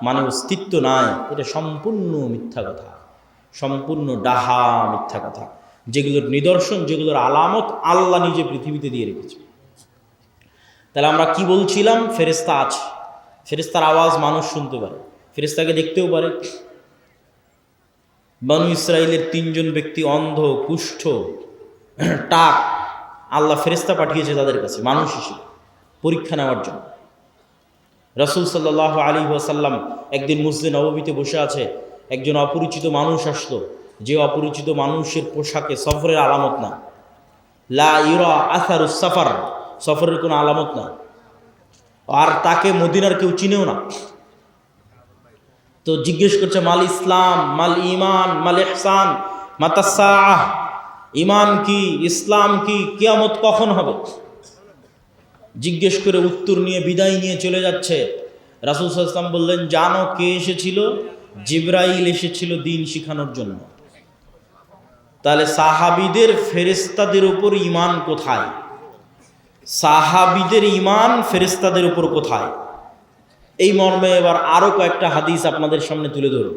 মানে অস্তিত্ব নাই, এটা সম্পূর্ণ মিথ্যা কথা, সম্পূর্ণ ডাহা মিথ্যা কথা, যেগুলোর নিদর্শন, যেগুলোর আলামত আল্লাহ নিজে পৃথিবীতে দিয়ে রেখেছে। তাহলে আমরা কি বলছিলাম? ফেরেশতা আছে, ফেরেশতার আওয়াজ মানুষ শুনতে পারে, ফেরেশতাকে দেখতেও পারে। বনু ইসরাইলের 3 জন ব্যক্তি অন্ধ, কুষ্ঠ, টাক, আল্লাহ ফেরেশতা পাঠিয়েছে তাদের কাছে মানুষ হিসেবে পরীক্ষা নেওয়ার জন্য। রাসূল সাল্লাল্লাহু আলাইহি ওয়াসাল্লাম একদিন মসজিদে নববীতে বসে আছে, একজন অপরিচিত মানুষ আসলো, যে অপরিচিত মানুষের পোশাকে সফরের আলামত না, লা ইউরা আসারুস সফর, সফরের কোনো আলামত না, আর তাকে মদিনার কেউ চিনেও না। তো জিজ্ঞেস করছে, মাল ইসলাম, মাল ইমান, মাল ইহসান, মাতাস সাআহ, ইমান কি, ইসলাম কি, কিয়ামত কখন হবে? জিজ্ঞেস করে উত্তর নিয়ে বিদায় নিয়ে চলে যাচ্ছে। রাসূল সাল্লাল্লাহু আলাইহি ওয়াসাল্লাম বললেন, জানো কে এসেছিল? জিবরাইল এসেছিল দ্বীন শিখানোর জন্য। তাহলে সাহাবীদের ফেরেশতাদের উপর ঈমান কোথায়? সাহাবীদের ঈমান ফেরেশতাদের উপর কোথায়? এই মর্মে এবার আরো কয়েকটা হাদিস আপনাদের সামনে তুলে ধরব,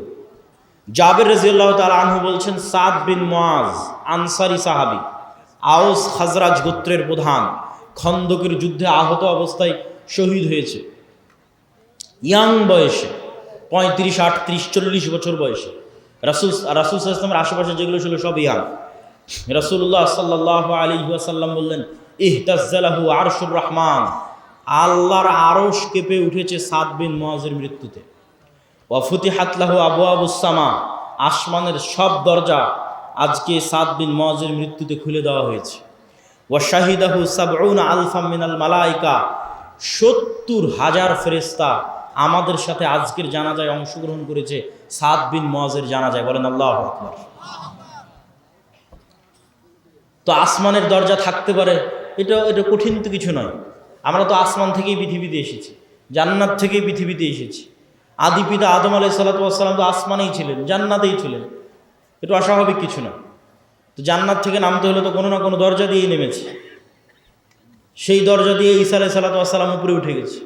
জাবের রাদিয়াল্লাহু তাআলা আনহু বলছেন, সাদ বিন মুআজ আনসারী সাহাবী, আওস খাজরাজ গোত্রের প্রধান, খন্দকের যুদ্ধে আহত অবস্থায় শহীদ হয়েছে ইয়াং বয়সে, 35, 38, 40 বছর বয়সে। রাসূল সাল্লাল্লাহু আলাইহি ওয়াসাল্লামের আশেপাশে যেগুলো ছিল সব ইয়াং। রাসূলুল্লাহ সাল্লাল্লাহু আলাইহি ওয়াসাল্লাম বললেন, ইহতাজ্জালাহু আরশুর রহমান, আল্লাহর আরশ কেঁপে উঠেছে সাদ বিন মুআজের মৃত্যুতে। ওয়া ফুতিহাত লাহু আবওয়াবুস সামা, আসমানের সব দরজা আজকে সাদ বিন মুআজের মৃত্যুতে খুলে দেওয়া হয়েছে। ওয়া শাহিদাহু সাবউনা আলফাম মিনাল মালাইকা, 70,000 ফেরেশতা আমাদের সাথে আজকের জানাজায় অংশগ্রহণ করেছে সাদ বিন মুআজের জানাজায়। বলেন আল্লাহু আকবার। তো আসমানের দরজা থাকতে পারে, এটা কঠিন তো কিছু নয়। আমরা তো আসমান থেকেই পৃথিবীতে এসেছি, জান্নাত থেকেই পৃথিবীতে এসেছি। আদি পিতা আদম আলাইহিস সালাতু ওয়াস সালাম তো আসমানেই ছিলেন, জান্নাতেই ছিলেন, এটা অস্বাভাবিক কিছু না। তো জান্নাত থেকে নামতে হলে তো কোনো না কোনো দরজা দিয়েই নেমেছে। সেই দরজা দিয়ে ঈসা আলাইহিস সালাতু ওয়াস সালাম উপরে উঠে গেছে,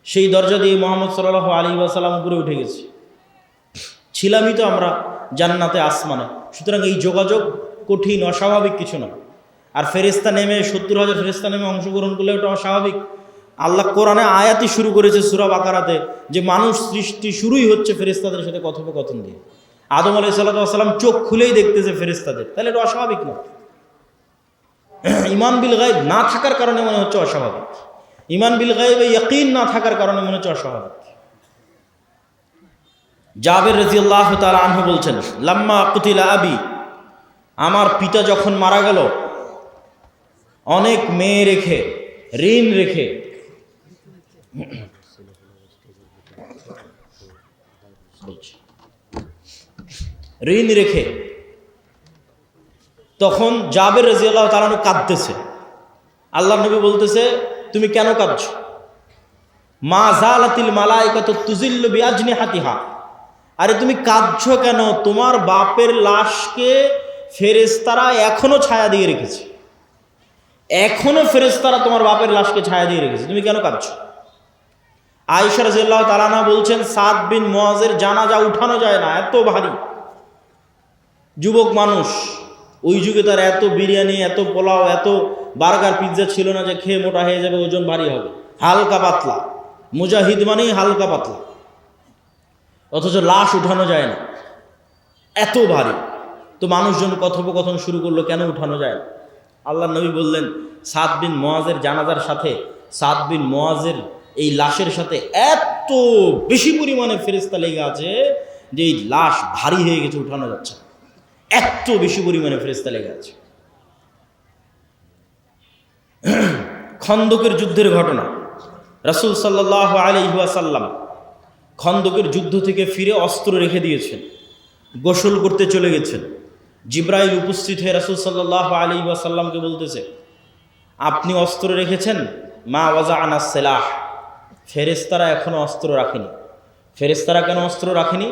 সেই দরজা দিয়ে মুহাম্মদ সাল্লাল্লাহু আলাইহি ওয়াসাল্লাম উপরে উঠে গেছে। ছিলামই তো আমরা জান্নাতে, আসমানে। সুতরাং এই যোগাযোগ কঠিন, অস্বাভাবিক কিছু না। আর ফেরেশতা নেমে 70,000 ফেরেশতা নেমে অংশগ্রহণ করলে ওটা অস্বাভাবিক। আল্লাহ কোরআনে আয়াতই শুরু করেছে সূরা বাকারাতে যে মানুষ সৃষ্টি শুরুই হচ্ছে ফেরেশতাদের সাথে কথোপকথন দিয়ে। আদম আলাইহিস সালাতু ওয়াস সালাম চোখ খুলেই দেখতেছে ফেরেশতাদের, তাহলে এটা অস্বাভাবিক না। ঈমান বিল গায়ব না থাকার কারণে মনে হচ্ছে অস্বাভাবিক, ঈমান বিল গায়বে ইয়াকিন না থাকার কারণে মনে হচ্ছে অস্বাভাবিক। জাবের রাদিয়াল্লাহু তাআলা আনহু বলছেন, লাম্মা কুতিলা আবি, আমার পিতা যখন মারা গেল, অনেক মেয়ে রেখে, ঋণ রেখে, ঋণ রেখে, তখন জাবের রাদিয়াল্লাহু তাআলা কাঁদতেছে। আল্লাহর নবী বলতেছে, তুমি কেন কাঁদছো? মা জালাতিল মালাইকাতু তুজিল্লু বিআজনিহাতিহা, আরে তুমি কাঁদছো কেন? তোমার বাপের লাশকে ফেরেশতারা এখনো ছায়া দিয়ে রেখেছে, এখনো ফেরেশতারা তোমার বাপের লাশকে ছায়া দিয়ে রেখেছে, তুমি কেন কাঁদছো? আয়েশা রাদিয়াল্লাহু তাআলা আনহা বলছেন, সাদ বিন মুআজের জানাজা উঠানো যায় না, এত ভারী। যুবক মানুষ, ওই যুগে তার এত বিরিয়ানি, এত পোলাও, এত বার্গার, পিৎজা ছিল না যে খেয়ে মোটা হয়ে যাবে, ওজন ভারী হবে। হালকা পাতলা, মুজাহিদ মানেই হালকা পাতলা, অথচ লাশ উঠানো যায় না, এত ভারী। তো মানুষজন কথোপকথন শুরু করলো, কেন উঠানো যায় না? আল্লাহর নবী বললেন, সাদ বিন মুআজের জানাজার সাথে, সাদ বিন মুআজের এই লাশের সাথে এত বেশি পরিমাণে ফেরেশতা লেগে আছে যে এই লাশ ভারী হয়ে গেছে, উঠানো যাচ্ছে না, এত বেশি পরিমাণে ফেরেশতা লেগে আছে। খন্দকের যুদ্ধের ঘটনা, রাসূল সাল্লাল্লাহু আলাইহি ওয়াসাল্লাম খন্দকের যুদ্ধ থেকে ফিরে অস্ত্র রেখে দিয়েছেন, গোসল করতে চলে গেছেন। জিবরাইল উপস্থিত হয়ে রাসূল সাল্লাল্লাহু আলাইহি ওয়াসাল্লামকে বলতেছে, আপনি অস্ত্র রেখেছেন? মা ওয়াজাআনা সিলাহ, ফেরেশতারা এখনো অস্ত্র রাখেনি। ফেরেশতারা কেন অস্ত্র রাখেনি?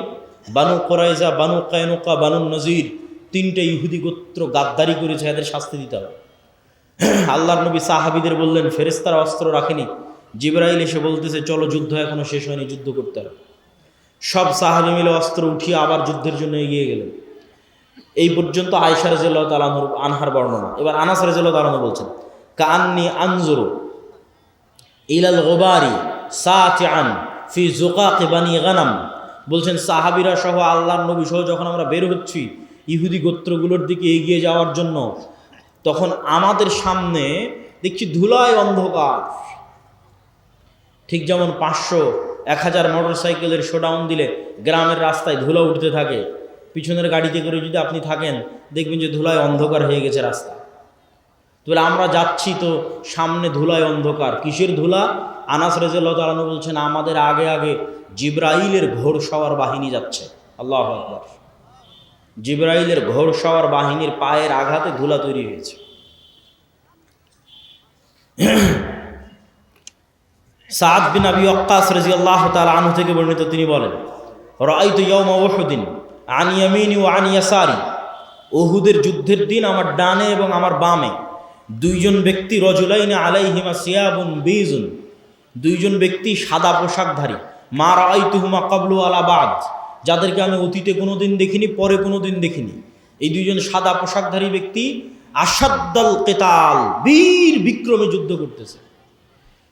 বানু কুরাইজা, বানু কায়নুকা, বানু নজির, 3টে ইহুদি গোত্র গাদ্দারি করেছে, এদের শাস্তি দিতে হবে। আল্লাহর নবী সাহাবীদের বললেন, ফেরেশতারা অস্ত্র রাখেনি। জিবরাইল এসে বলতেছে, চলো, যুদ্ধ এখনো শেষ হয়নি, যুদ্ধ করতে হবে। সব সাহাবী মিলে অস্ত্র উঠিয়ে আবার যুদ্ধের জন্য এগিয়ে গেলেন। এই পর্যন্ত আয়েশা রাদিয়াল্লাহু তাআলা আনহার বর্ণনা। এবার আনাস রাদিয়াল্লাহু তাআলা বলছেন, কাআন্নী আনজুরু ইলাল গুবারি সাতিআন ফি যুকাক বানি গানাম, বলছেন সাহাবীরা সহ আল্লাহর নবী সহ যখন আমরা বের হচ্ছি ইহুদি গোত্রগুলোর দিকে এগিয়ে যাওয়ার জন্য, তখন আমাদের সামনে দেখছি ধুলায় অন্ধকার। ঠিক যেমন 500-1000 মোটরসাইকেলের শোডাউন দিলে গ্রামের রাস্তায় ধুলা উঠতে থাকে, পিছনের গাড়িতে করে যদি আপনি থাকেন দেখবেন যে ধুলায় অন্ধকার হয়ে গেছে রাস্তা। তাহলে আমরা যাচ্ছি তো সামনে ধুলায় অন্ধকার, কিসের ধুলা? আনাস রাদিয়াল্লাহু তাআলা বলছেন, আমাদের আগে আগে জিবরাইলের ঘোড়সওয়ার বাহিনী যাচ্ছে। আল্লাহু আকবার। জিবরাইলের ঘোড়সওয়ার বাহিনীর পায়ের আঘাতে ধুলা তৈরি হয়েছে। সাদ বিন আবি ওয়াক্কাস রাদিয়াল্লাহু তাআলা আনহু থেকে বর্ণিত, তিনি বলেন, রাআইতু ইয়াওমা উহুদিন আন ইয়ামিনি ওয়া আন ইয়াসারি, উহুদের যুদ্ধের দিন আমার ডানে এবং আমার বামে 2 জন ব্যক্তি, রজুলাইন আলাইহিমা সিয়াবুন বীজুন, 2 জন ব্যক্তি সাদা পোশাকধারী, মা রাআইতুহুমা ক্বাবলু আলা বাদ, যাদেরকে আমি অতীতে কোনোদিন দেখিনি, পরে কোনোদিন দেখিনি। এই দুইজন সাদা পোশাকধারী ব্যক্তি আসাদ্দাল কেতাল, বীর বিক্রমে যুদ্ধ করতেছে,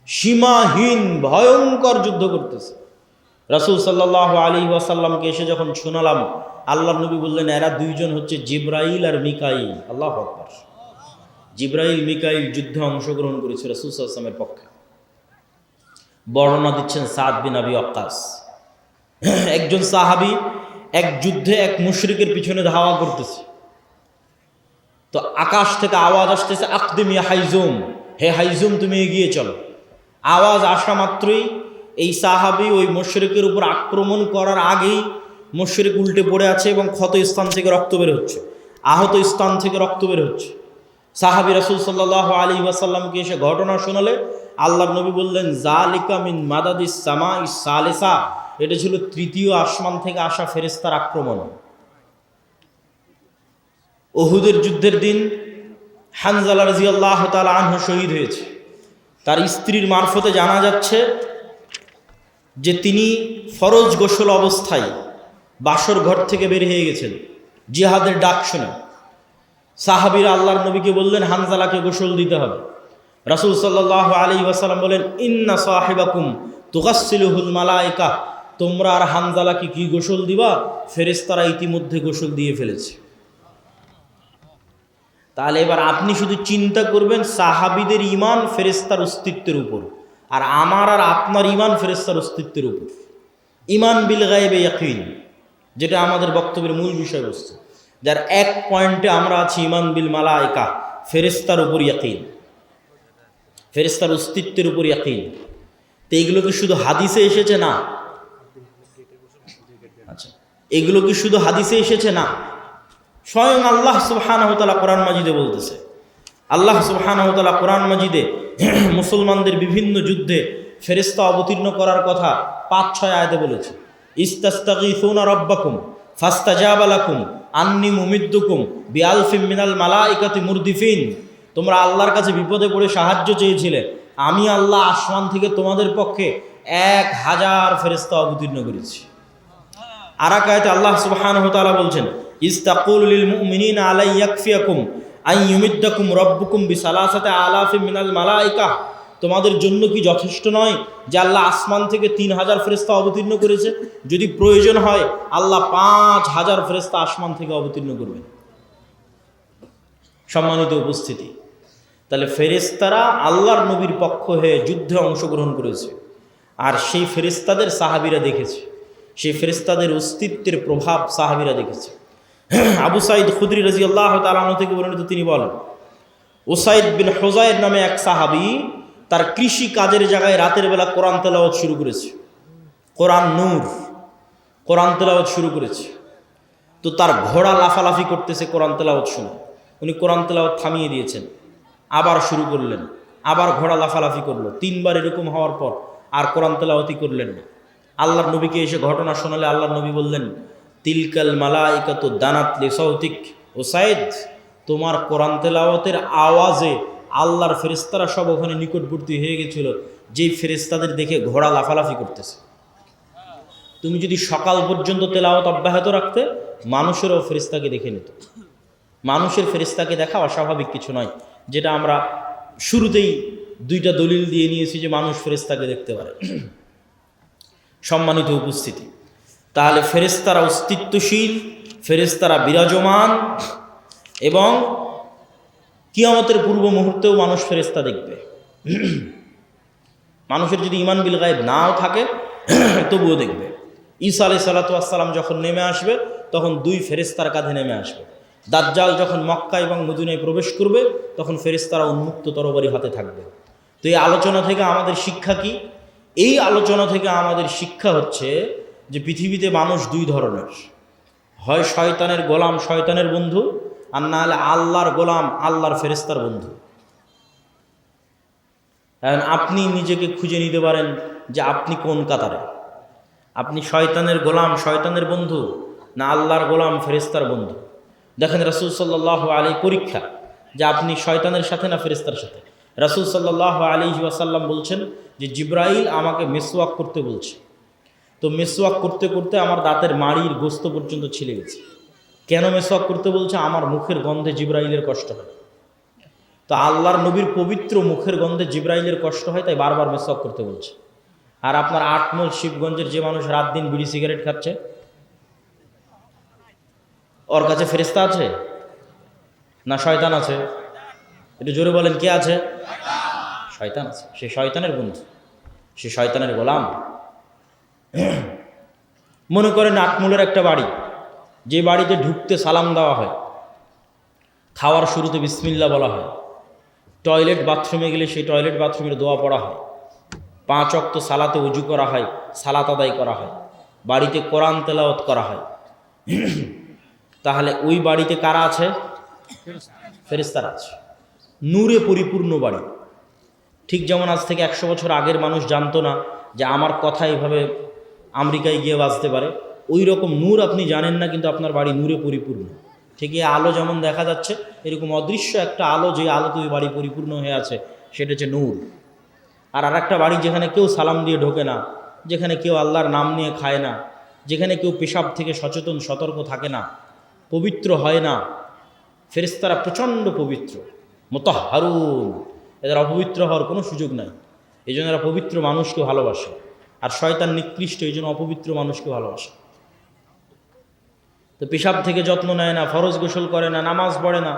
সীমাহীন ভয়ঙ্কর যুদ্ধ করতেছে। রাসূল সাল্লাল্লাহু আলাইহি ওয়াসাল্লামকে এসে যখন শোনালাম, আল্লাহর নবী বললেন এরা দুইজন হচ্ছে জিবরাইল আর মিকাইল। আল্লাহু আকবার। জিবরাইল মিকাইল যুদ্ধে অংশগ্রহণ করেছে রাসূল সাল্লাল্লাহু আলাইহি ওয়াসাল্লামের পক্ষে। বর্ণনা দিচ্ছেন সাদ বিন আবি ওয়াক্কাস। একজন সাহাবী এক যুদ্ধে এক মুশরিকের পিছনে ধাওয়া করতেছে, তো আকাশ থেকে আওয়াজ আসতেছে, আকদিম ইয়া হাইজুম, হে হাইজুম তুমি এগিয়ে চলো। আওয়াজ আসা মাত্রই এই সাহাবী ওই মুশরিকের উপর আক্রমণ করার আগেই মুশরিক উল্টে পড়ে আছে এবং ক্ষত স্থান থেকে রক্ত বের হচ্ছে, আহত স্থান থেকে রক্ত বের হচ্ছে। সাহাবী রাসূল সাল্লাল্লাহু আলাইহি ওয়াসাল্লামকে এসে ঘটনা শোনালে আল্লাহর নবী বললেন যালিকা মিন মাদাদিস সামাইস সালিসা, এটা ছিল তৃতীয় আসমান থেকে আসা ফেরেশতার আক্রমণ। উহুদের যুদ্ধের দিন হানজালা রাদিয়াল্লাহু তাআলা আনহু শহীদ হয়েছে। তার স্ত্রীর মারফতে জানা যাচ্ছে যে তিনি ফরজ গোসল অবস্থায় বাসর ঘর থেকে বের হয়ে গেছেন জিহাদের ডাক শুনে। সাহাবীরা আল্লাহর নবীকে বললেন হানজালাকে গোসল দিতে হবে। রাসূল সাল্লাল্লাহু আলাইহি ওয়াসাল্লাম বলেন ইন্না সাহিবাকুম তুগাসসিলুহুল মালায়েকা, তোমরা আর হানজালাকে কি গোসল দিবা? ফেরেশতারা ইতিমধ্যে গোসল দিয়ে ফেলেছে। তাহলে এবার আপনি শুধু চিন্তা করবেন সাহাবীদের ঈমান ফেরেশতার অস্তিত্বের উপর, আর আমার আর আপনার ঈমান ফেরেশতার অস্তিত্বের উপর। ঈমান বিল গায়বে ইয়াকিন, যেটা আমাদের বক্তব্যের মূল বিষয়বস্তু, যার এক পয়েন্টে আমরা আছি ঈমান বিল মালায়েকা, ফেরেশতার উপর ইয়াকিন, ফেরেশতার অস্তিত্বের উপর ইয়াকিন। তো এগুলো কি শুধু হাদিসে এসেছে? না। আচ্ছা, এগুলো কি শুধু হাদিসে এসেছে? না, স্বয়ং আল্লাহ সুবহানাহু ওয়া তাআলা কোরআন মাজিদে বলতেছে। আল্লাহ সুবহানাহু ওয়া তাআলা কোরআন মাজিদে মুসলমানদের বিভিন্ন যুদ্ধে ফেরেশতা অবতীর্ণ করার কথা ৫-৬ আয়াতে বলেছে। ইস্তাস্তাগীসুনা রাব্বাকুম ফাস্তাজাবা লাকুম আন্নী মুমিদ্দুকুম বিআলফিম মিনাল মালাইকাতি মুরদিফিন, তোমরা আল্লাহর কাছে বিপদে পড়ে সাহায্য চেয়েছিলে, আমি আল্লাহ আসমান থেকে তোমাদের পক্ষে ১,০০০ ফেরেশতা অবতীর্ণ করেছি। আর এক আয়াতে আল্লাহ সুবহানাহু ওয়া তাআলা বলছেন ইস্তাকুলু লিল মুমিনিনা আলা ইয়াকফিয়াকুম আন ইউমিদ্দাকুম রাব্বুকুম বিসালাসাতি আলাফিম মিনাল মালাইকা, তোমাদের জন্য কি যথেষ্ট নয় যে আল্লাহ আসমান থেকে ৩,০০০ ফেরেশতা অবতীর্ণ করেছে? যদি প্রয়োজন হয় আল্লাহ ৫,০০০ ফেরেশতা আসমান থেকে অবতীর্ণ করবেন। সম্মানিত উপস্থিতি, তাহলে ফেরেশতারা আল্লাহর নবীর পক্ষ হয়ে যুদ্ধে অংশগ্রহণ করেছে, আর সেই ফেরেশতাদের সাহাবীরা দেখেছে, সেই ফেরেশতাদের অস্তিত্বের প্রভাব সাহাবীরা দেখেছে। আবু সাঈদ খুদরি রাদিয়াল্লাহু তাআলা আনহু থেকে বর্ণিত, তিনি বলেন উসাইদ বিন হুযায়র নামে এক সাহাবী তার কৃষি কাজের জায়গায় রাতের বেলা কোরআন তেলাওয়াত শুরু করেছে, কোরআন নূর, কোরআন তেলাওয়াত শুরু করেছে। তো তার ঘোড়া লাফালাফি করতেছে কোরআন তেলাওয়াত শুনে, উনি কোরআন তেলাওয়াত থামিয়ে দিয়েছেন, আবার শুরু করলেন, আবার ঘোড়া লাফালাফি করলো। ৩ বার এরকম হওয়ার পর আর কোরআন তেলাওয়াতই করলেন না। আল্লাহর নবীকে এসে ঘটনা শোনালে আল্লাহর নবী বললেন তিলকাল মালাইকাতু দানাত লিসাউতিক, উসাইদ তোমার কোরআন তেলাওয়াতের আওয়াজে আল্লাহর ফেরেশতারা সব ওখানে নিকটবর্তী হয়ে গেছিল, যেই ফেরেশতাদের দেখে ঘোড়া লাফালাফি করতেছে। তুমি যদি সকাল পর্যন্ত তেলাওয়াত অব্যাহত রাখতে, মানুষেরও ফেরেশতাকে দেখে নিত। মানুষের ফেরেশতাকে দেখা অস্বাভাবিক কিছু নয়, যেটা আমরা শুরুতেই 2টা দলিল দিয়ে নিয়েছি যে মানুষ ফেরেশতাকে দেখতে পারে। সম্মানিত উপস্থিতি, তাহলে ফেরেশতারা অস্তিত্বশীল, ফেরেশতারা বিরাজমান, এবং কিয়ামতের পূর্ব মুহূর্তেও মানুষ ফেরেশতা দেখবে। মানুষের যদি ঈমান বিল গায়ব নাও থাকে তবুও দেখবে। ঈসা আলাইহিস সালাতু ওয়াস সালাম যখন নেমে আসবে তখন 2 ফেরেশতার কাঁধে নেমে আসবে। দাজ্জাল যখন মক্কা এবং মদিনায় প্রবেশ করবে তখন ফেরেশতারা উন্মুক্ত তরবারি হাতে থাকবে। তো এই আলোচনা থেকে আমাদের শিক্ষা কি? এই আলোচনা থেকে আমাদের শিক্ষা হচ্ছে যে পৃথিবীতে মানুষ 2 ধরনের, হয় শয়তানের গোলাম, শয়তানের বন্ধু, আর না হলে আল্লাহর গোলাম, আল্লাহর ফেরেশতার বন্ধু। আপনি নিজেকে খুঁজে নিতে পারেন যে আপনি কোন কাতারে, আপনি শয়তানের গোলাম, শয়তানের বন্ধু, না আল্লাহর গোলাম, ফেরেশতার বন্ধু। দেখেন রাসূল সাল্লাল্লাহু আলাইহি পরীক্ষা যে আপনি শয়তানের সাথে না ফেরেশতার সাথে। রাসূল সাল্লাল্লাহু আলাইহি ওয়াসাল্লাম বলছেন যে জিবরাইল আমাকে মিসওয়াক করতে বলছে। তো তো মেসওয়াক করতে করতে আমার দাঁতের মাড়ির গোস্ত পর্যন্ত ছিলে গেছে। কেন মেসওয়াক করতে বলছে? আমার মুখের গন্ধে জিবরাইলের কষ্ট হয়। তো আল্লাহর নবীর পবিত্র মুখের গন্ধে জিবরাইলের কষ্ট হয়, তাই বারবার মেসওয়াক করতে বলছে। আর আপনার আটমল শিবগঞ্জের যে মানুষ রাত দিন বিড়ি সিগারেট খাচ্ছে, ওর কাছে ফেরেশতা আছে না শয়তান আছে? একটু জোরে বলেন, কে আছে? শয়তান আছে। সে শয়তানের বন্ধু, সে শয়তানের গোলাম। মনে করেন আটমূলের একটা বাড়ি, যে বাড়িতে ঢুকতে সালাম দেওয়া হয়, খাওয়ার শুরুতে বিসমিল্লাহ বলা হয়, টয়লেট বাথরুমে গেলে সেই টয়লেট বাথরুমের দোয়া পড়া হয়, 5 ওয়াক্ত সালাতে উজু করা হয়, সালাত আদায় করা হয়, বাড়িতে কোরআন তেলাওয়াত করা হয়, তাহলে ওই বাড়িতে কারা আছে? ফেরেশতারা আছে। নূরে পরিপূর্ণ বাড়ি। ঠিক যেমন আজ থেকে 100 বছর আগের মানুষ জানতো না যে আমার কথা এইভাবে আমেরিকায় গিয়ে বাজতে পারে, ওই রকম নূর আপনি জানেন না, কিন্তু আপনার বাড়ি নূরে পরিপূর্ণ। ঠিক এই আলো যেমন দেখা যাচ্ছে, এরকম অদৃশ্য একটা আলো, যে আলোতে ওই বাড়ি পরিপূর্ণ হয়ে আছে, সেটা হচ্ছে নূর। আর একটা বাড়ি যেখানে কেউ সালাম দিয়ে ঢোকে না, যেখানে কেউ আল্লাহর নাম নিয়ে খায় না, যেখানে কেউ পেশাব থেকে সচেতন সতর্ক থাকে না, পবিত্র হয় না, ফেরেশতারা প্রচণ্ড পবিত্র, মুতাহহারুন, এদের অপবিত্র হওয়ার কোনো সুযোগ নাই। এই জন্য এরা পবিত্র মানুষকে ভালোবাসে। আর শয়তান নিকৃষ্ট, এই জন্য অপবিত্র মানুষকে ভালোবাসে। তো পেশাব থেকে যত্ন নেয় না, ফরজ গোসল করে না, নামাজ পড়ে না,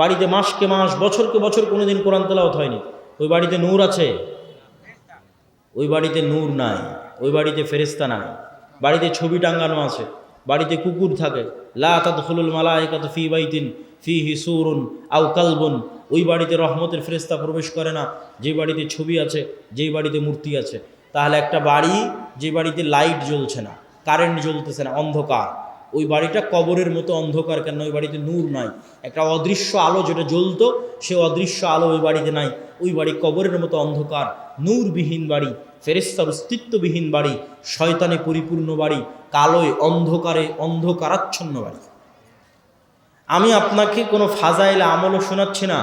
বাড়িতে মাসকে মাস বছরকে বছর কোনোদিন কোরআন তেলাওয়াত হয়নি, ওই বাড়িতে নূর আছে? ওই বাড়িতে নূর নাই, ওই বাড়িতে ফেরেশতা নাই। বাড়িতে ছবি টাঙ্গানো আছে, বাড়িতে কুকুর থাকে, লা তাদখুলুল মালায়েকাতু ফি বাইতিন ফিহি সূরুন আও কালবুন, ওই বাড়িতে রহমতের ফেরেশতা প্রবেশ করে না যে বাড়িতে ছবি আছে, যেই বাড়িতে মূর্তি আছে। তাহলে একটা বাড়ি যে বাড়িতে লাইট জ্বলছে না, কারেন্ট জ্বলতেছে না, অন্ধকার, ওই বাড়িটা কবরের মতো অন্ধকার। কেন? ওই বাড়িতে নূর নাই। একটা অদৃশ্য আলো যেটা জ্বলতো, সে অদৃশ্য আলো ওই বাড়িতে নাই। ওই বাড়ি কবরের মতো অন্ধকার, নূরবিহীন বাড়ি, ফেরেশতার অস্তিত্ববিহীন বাড়ি, শয়তানে পরিপূর্ণ বাড়ি, কালোয় অন্ধকারে অন্ধকারাচ্ছন্ন বাড়ি। আমি আপনাকে কোনো ফাজাইল আমলও শোনাচ্ছি না,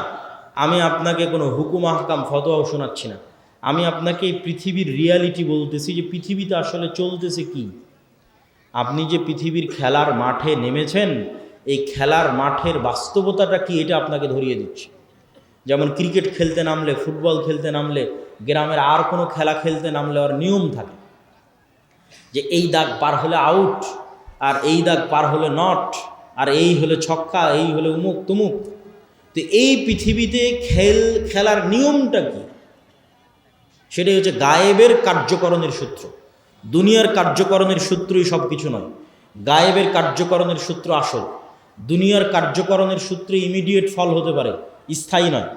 আমি আপনাকে কোনো হুকুম আহকাম ফতোয়াও শোনাচ্ছি না, আমি আপনাকে এই পৃথিবীর রিয়ালিটি বলতেছি, যে পৃথিবীতে আসলে চলতেছে কি। আপনি যে পৃথিবীর খেলার মাঠে নেমেছেন, এই খেলার মাঠের বাস্তবতাটা কি, এটা আপনাকে ধরিয়ে দিচ্ছে। যেমন ক্রিকেট খেলতে নামলে, ফুটবল খেলতে নামলে, গ্রামের আর কোনো খেলা খেলতে নামলে ওর নিয়ম থাকে, যে এই দাগ পার হলে আউট, আর এই দাগ পার হলে নট, আর এই হলে ছক্কা, এই হলে উমুক তুমুক। তো এই পৃথিবীতে খেলার নিয়মটা কি? সেটাই হচ্ছে গায়েবের কার্যকরণের সূত্র। দুনিয়ার কার্যকরণের সূত্রই সব কিছু নয়, গায়েবের কার্যকরণের সূত্র আসল। দুনিয়ার কার্যকরণের সূত্রে ইমিডিয়েট ফল হতে পারে, স্থায়ী নয়।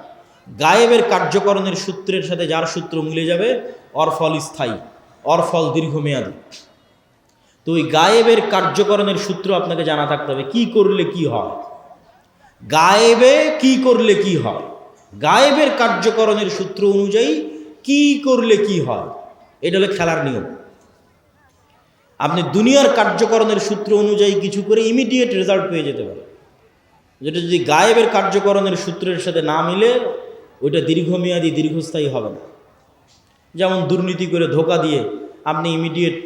গায়েবের কার্যকরণের সূত্রের সাথে যার সূত্র মিলে যাবে, ওর ফল স্থায়ী, ওর ফল দীর্ঘমেয়াদী। তো ওই গায়েবের কার্যকরণের সূত্র আপনাকে জানা থাকতে হবে, কি করলে কি হয়, গায়েবে কি করলে কি হয়, গায়েবের কার্যকরণের সূত্র অনুযায়ী কি করলে কি হয়, এটা হলো খেলার নিয়ম। আপনি দুনিয়ার কার্যকরণের সূত্র অনুযায়ী কিছু করে ইমিডিয়েট রেজাল্ট পেয়ে যেতে পারে, যেটা যদি গায়েবের কার্যকরণের সূত্রের সাথে না মিলে, ওইটা দীর্ঘমেয়াদী দীর্ঘস্থায়ী হবে না। যেমন দুর্নীতি করে ধোঁকা দিয়ে আপনি ইমিডিয়েট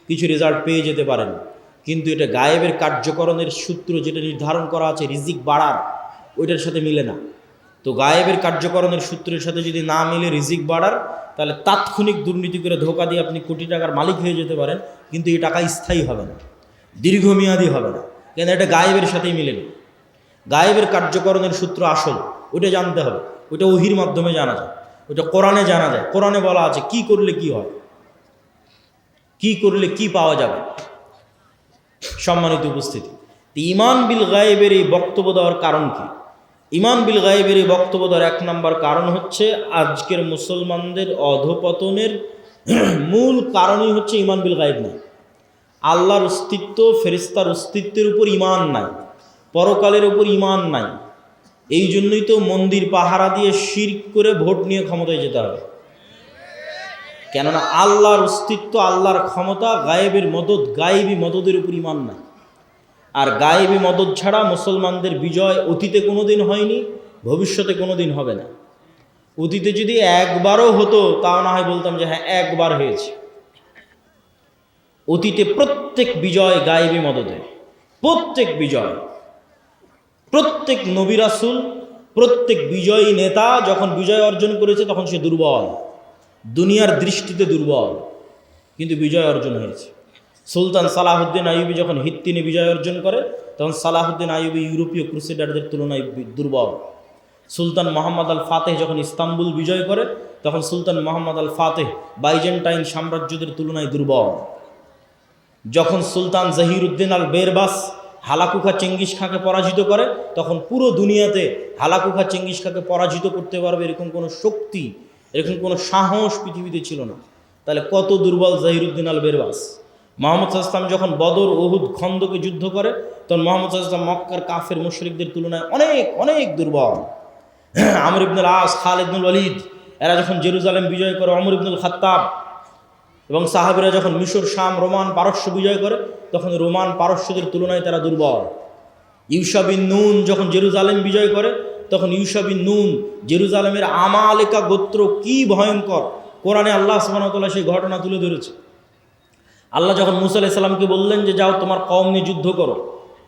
কিছু রেজাল্ট পেয়ে যেতে পারেন, কিন্তু এটা গায়েবের কার্যকরণের সূত্র যেটা নির্ধারণ করা আছে রিজিক বাড়ার, ওইটার সাথে মিলে না। তো গায়েবের কার্যকরণের সূত্রের সাথে যদি না মিলে রিজিক বাড়ার, তাহলে তাৎক্ষণিক দুর্নীতি করে ধোঁকা দিয়ে আপনি কোটি টাকার মালিক হয়ে যেতে পারেন, কিন্তু এই টাকা স্থায়ী হবে না, দীর্ঘমেয়াদী হবে না, কেন? এটা গায়েবের সাথেই মিলে না। গায়েবের কার্যকরণের সূত্র আসল, ওইটা জানতে হবে। ওইটা ওহির মাধ্যমে জানা যায়, ওইটা কোরআনে জানা যায়। কোরআনে বলা আছে কি করলে কি হয়, কি করলে কি পাওয়া যাবে। সম্মানিত উপস্থিতি, ঈমান বিল গায়েবের এই বক্তব্য দেওয়ার কারণ কি? ঈমান বিল গায়েবের এই বক্তব্য দেওয়ার 1 নম্বর কারণ হচ্ছে, আজকের মুসলমানদের অধপতনের মূল কারণই হচ্ছে ঈমান বিল গায়েব নাই। আল্লাহর অস্তিত্ব, ফেরেশতার অস্তিত্বের উপর ঈমান নাই, পরকালের উপর ঈমান নাই। এই জন্যই তো মন্দির পাহারা দিয়ে শিরক করে ভোট নিয়ে ক্ষমতায় যেতে হবে। কেননা আল্লাহর অস্তিত্ব, আল্লাহর ক্ষমতা, গায়েবের মদদ, গায়েবী মদদের উপর ঈমান নাই। আর গায়েবী মদদ ছাড়া মুসলমানদের বিজয় অতীতে কোনোদিন হয়নি, ভবিষ্যতে কোনোদিন হবে না। অতীতে যদি একবারও হতো, তাও না হয় বলতাম যে হ্যাঁ একবার হয়েছে। অতীতে প্রত্যেক বিজয় গায়েবী মদদে, প্রত্যেক বিজয়, প্রত্যেক নবী রাসূল, প্রত্যেক বিজয়ী নেতা যখন বিজয় অর্জন করেছে তখন সে দুর্বল, দুনিয়ার দৃষ্টিতে দুর্বল, কিন্তু বিজয় অর্জন হয়েছে। সুলতান সালাহুদ্দিন আইয়ুবী যখন হিত্তিনে বিজয় অর্জন করে তখন সালাহুদ্দিন আইয়ুবী ইউরোপীয় ক্রুসেডারদের তুলনায় দুর্বল। সুলতান মোহাম্মদ আল ফাতেহ যখন ইস্তাম্বুল বিজয় করে তখন সুলতান মোহাম্মদ আল ফাতেহ বাইজেন্টাইন সাম্রাজ্যদের তুলনায় দুর্বল। যখন সুলতান জহিরুদ্দিন আল বেরবাস হালাকুখা চেঙ্গিস খাঁকে পরাজিত করে তখন পুরো দুনিয়াতে হালাকুখা চেঙ্গিস খাঁকে পরাজিত করতে পারবে এরকম কোনো শক্তি, এরকম কোনো সাহস পৃথিবীতে ছিল না। তাহলে কত দুর্বল জহিরুদ্দিন আল বেরবাস। মোহাম্মদ সাল্লাল্লাহু আলাইহি ওয়াসাল্লাম যখন বদর, উহুদ, খন্দকে যুদ্ধ করে তখন মোহাম্মদ সাল্লাল্লাহু আলাইহি ওয়াসাল্লাম মক্কার কাফের মুশরিকদের তুলনায় অনেক অনেক দুর্বল। আমর ইবনুল আস, খালিদ ইবনুল ওয়ালিদ এরা যখন জেরুজালেম বিজয় করে, ওমর ইবনুল খাত্তাব এবং সাহাবীরা যখন মিশর, শাম, রোমান, পারস্য বিজয় করে তখন রোমান পারস্যদের তুলনায় তারা দুর্বল। ইউশা বিন নুন যখন জেরুজালেম বিজয় করে তখন ইউশা বিন নুন, জেরুজালেমের আমালেকা গোত্র কি ভয়ঙ্কর, কোরআনে আল্লাহ সুবহানাহু ওয়া তাআলা সেই ঘটনা তুলে ধরেছে। আল্লাহ যখন মুসা আলাইহিস সালামকে বললেন যে যাও তোমার কওম নিয়ে যুদ্ধ করো,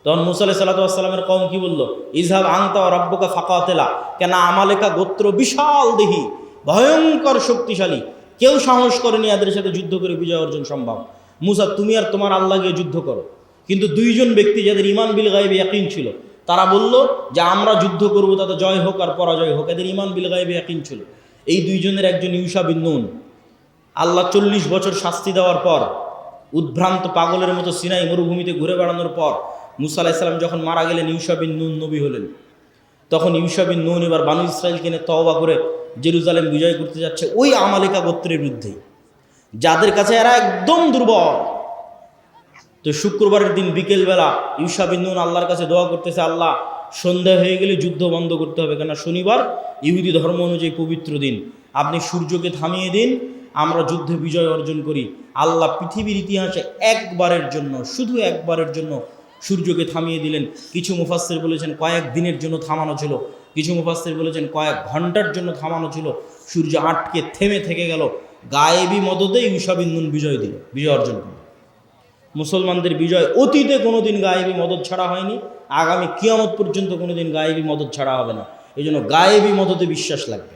তখন মুসা আলাইহিস সালামের কওম কি বলল? ইযহাব আনতা ওয়া রাব্বুকা ফাকাতিলা। কেন? আমালেকা গোত্র বিশাল দেহী, ভয়ঙ্কর শক্তিশালী, কেউ সাহস করেনি এদের সাথে যুদ্ধ করে বিজয় অর্জন সম্ভব। মুসা তুমি আর তোমার আল্লাহ গিয়ে যুদ্ধ করো। কিন্তু দুইজন ব্যক্তি যাদের ঈমান বিল গায়বে ইয়াকিন ছিল তারা বলল যে আমরা যুদ্ধ করব, তাতে জয় হোক আর পরাজয় হোক। এদের ঈমান বিল গায়বে ইয়াকিন ছিল। এই দুইজনের একজন ইউশা বিন নুন। আল্লাহ 40 বছর শাস্তি দেওয়ার পর, উদ্ভ্রান্ত পাগলের মতো সিনাই মরুভূমিতে ঘুরে বেড়ানোর পর মুসা আলাইহিস সালাম যখন মারা গেলেন, ইউশা বিন নুন নবী হলেন। তখন ইউশা বিন নুন এবার বানু ইসরাইলকে নিয়ে তওবা করে জেরুজালেম বিজয় করতে যাচ্ছে ওই আমালেকা গোত্রের বিরুদ্ধে, যাদের কাছে এরা একদম দুর্বল। তো শুক্রবারের দিন বিকেলবেলা ইউশা বিন নুন আল্লাহর কাছে দোয়া করতেছে, আল্লাহ সন্ধ্যা হয়ে গেলে যুদ্ধ বন্ধ করতে হবে, কেননা শনিবার ইহুদি ধর্ম অনুযায়ী পবিত্র দিন, আপনি সূর্যকে থামিয়ে দিন, আমরা যুদ্ধে বিজয় অর্জন করি। আল্লাহ পৃথিবীর ইতিহাসে একবারের জন্য, শুধু একবারের জন্য সূর্যকে থামিয়ে দিলেন। কিছু মুফাসসির বলেছেন কয়েক দিনের জন্য থামানো ছিল, কিছু মুফাসসির বলেছেন কয়েক ঘন্টার জন্য থামানো ছিল। সূর্য আটকে থেমে থেকে গেল। গায়েবী মদদে ইউশা বিন নুন বিজয় দিল, বিজয় অর্জন করল। মুসলমানদের বিজয় অতীতে কোনোদিন গায়েবী মদদ ছাড়া হয়নি, আগামী কিয়ামত পর্যন্ত কোনোদিন গায়েবী মদদ ছাড়া হবে না। এই জন্য গায়েবী মদদে বিশ্বাস লাগবে,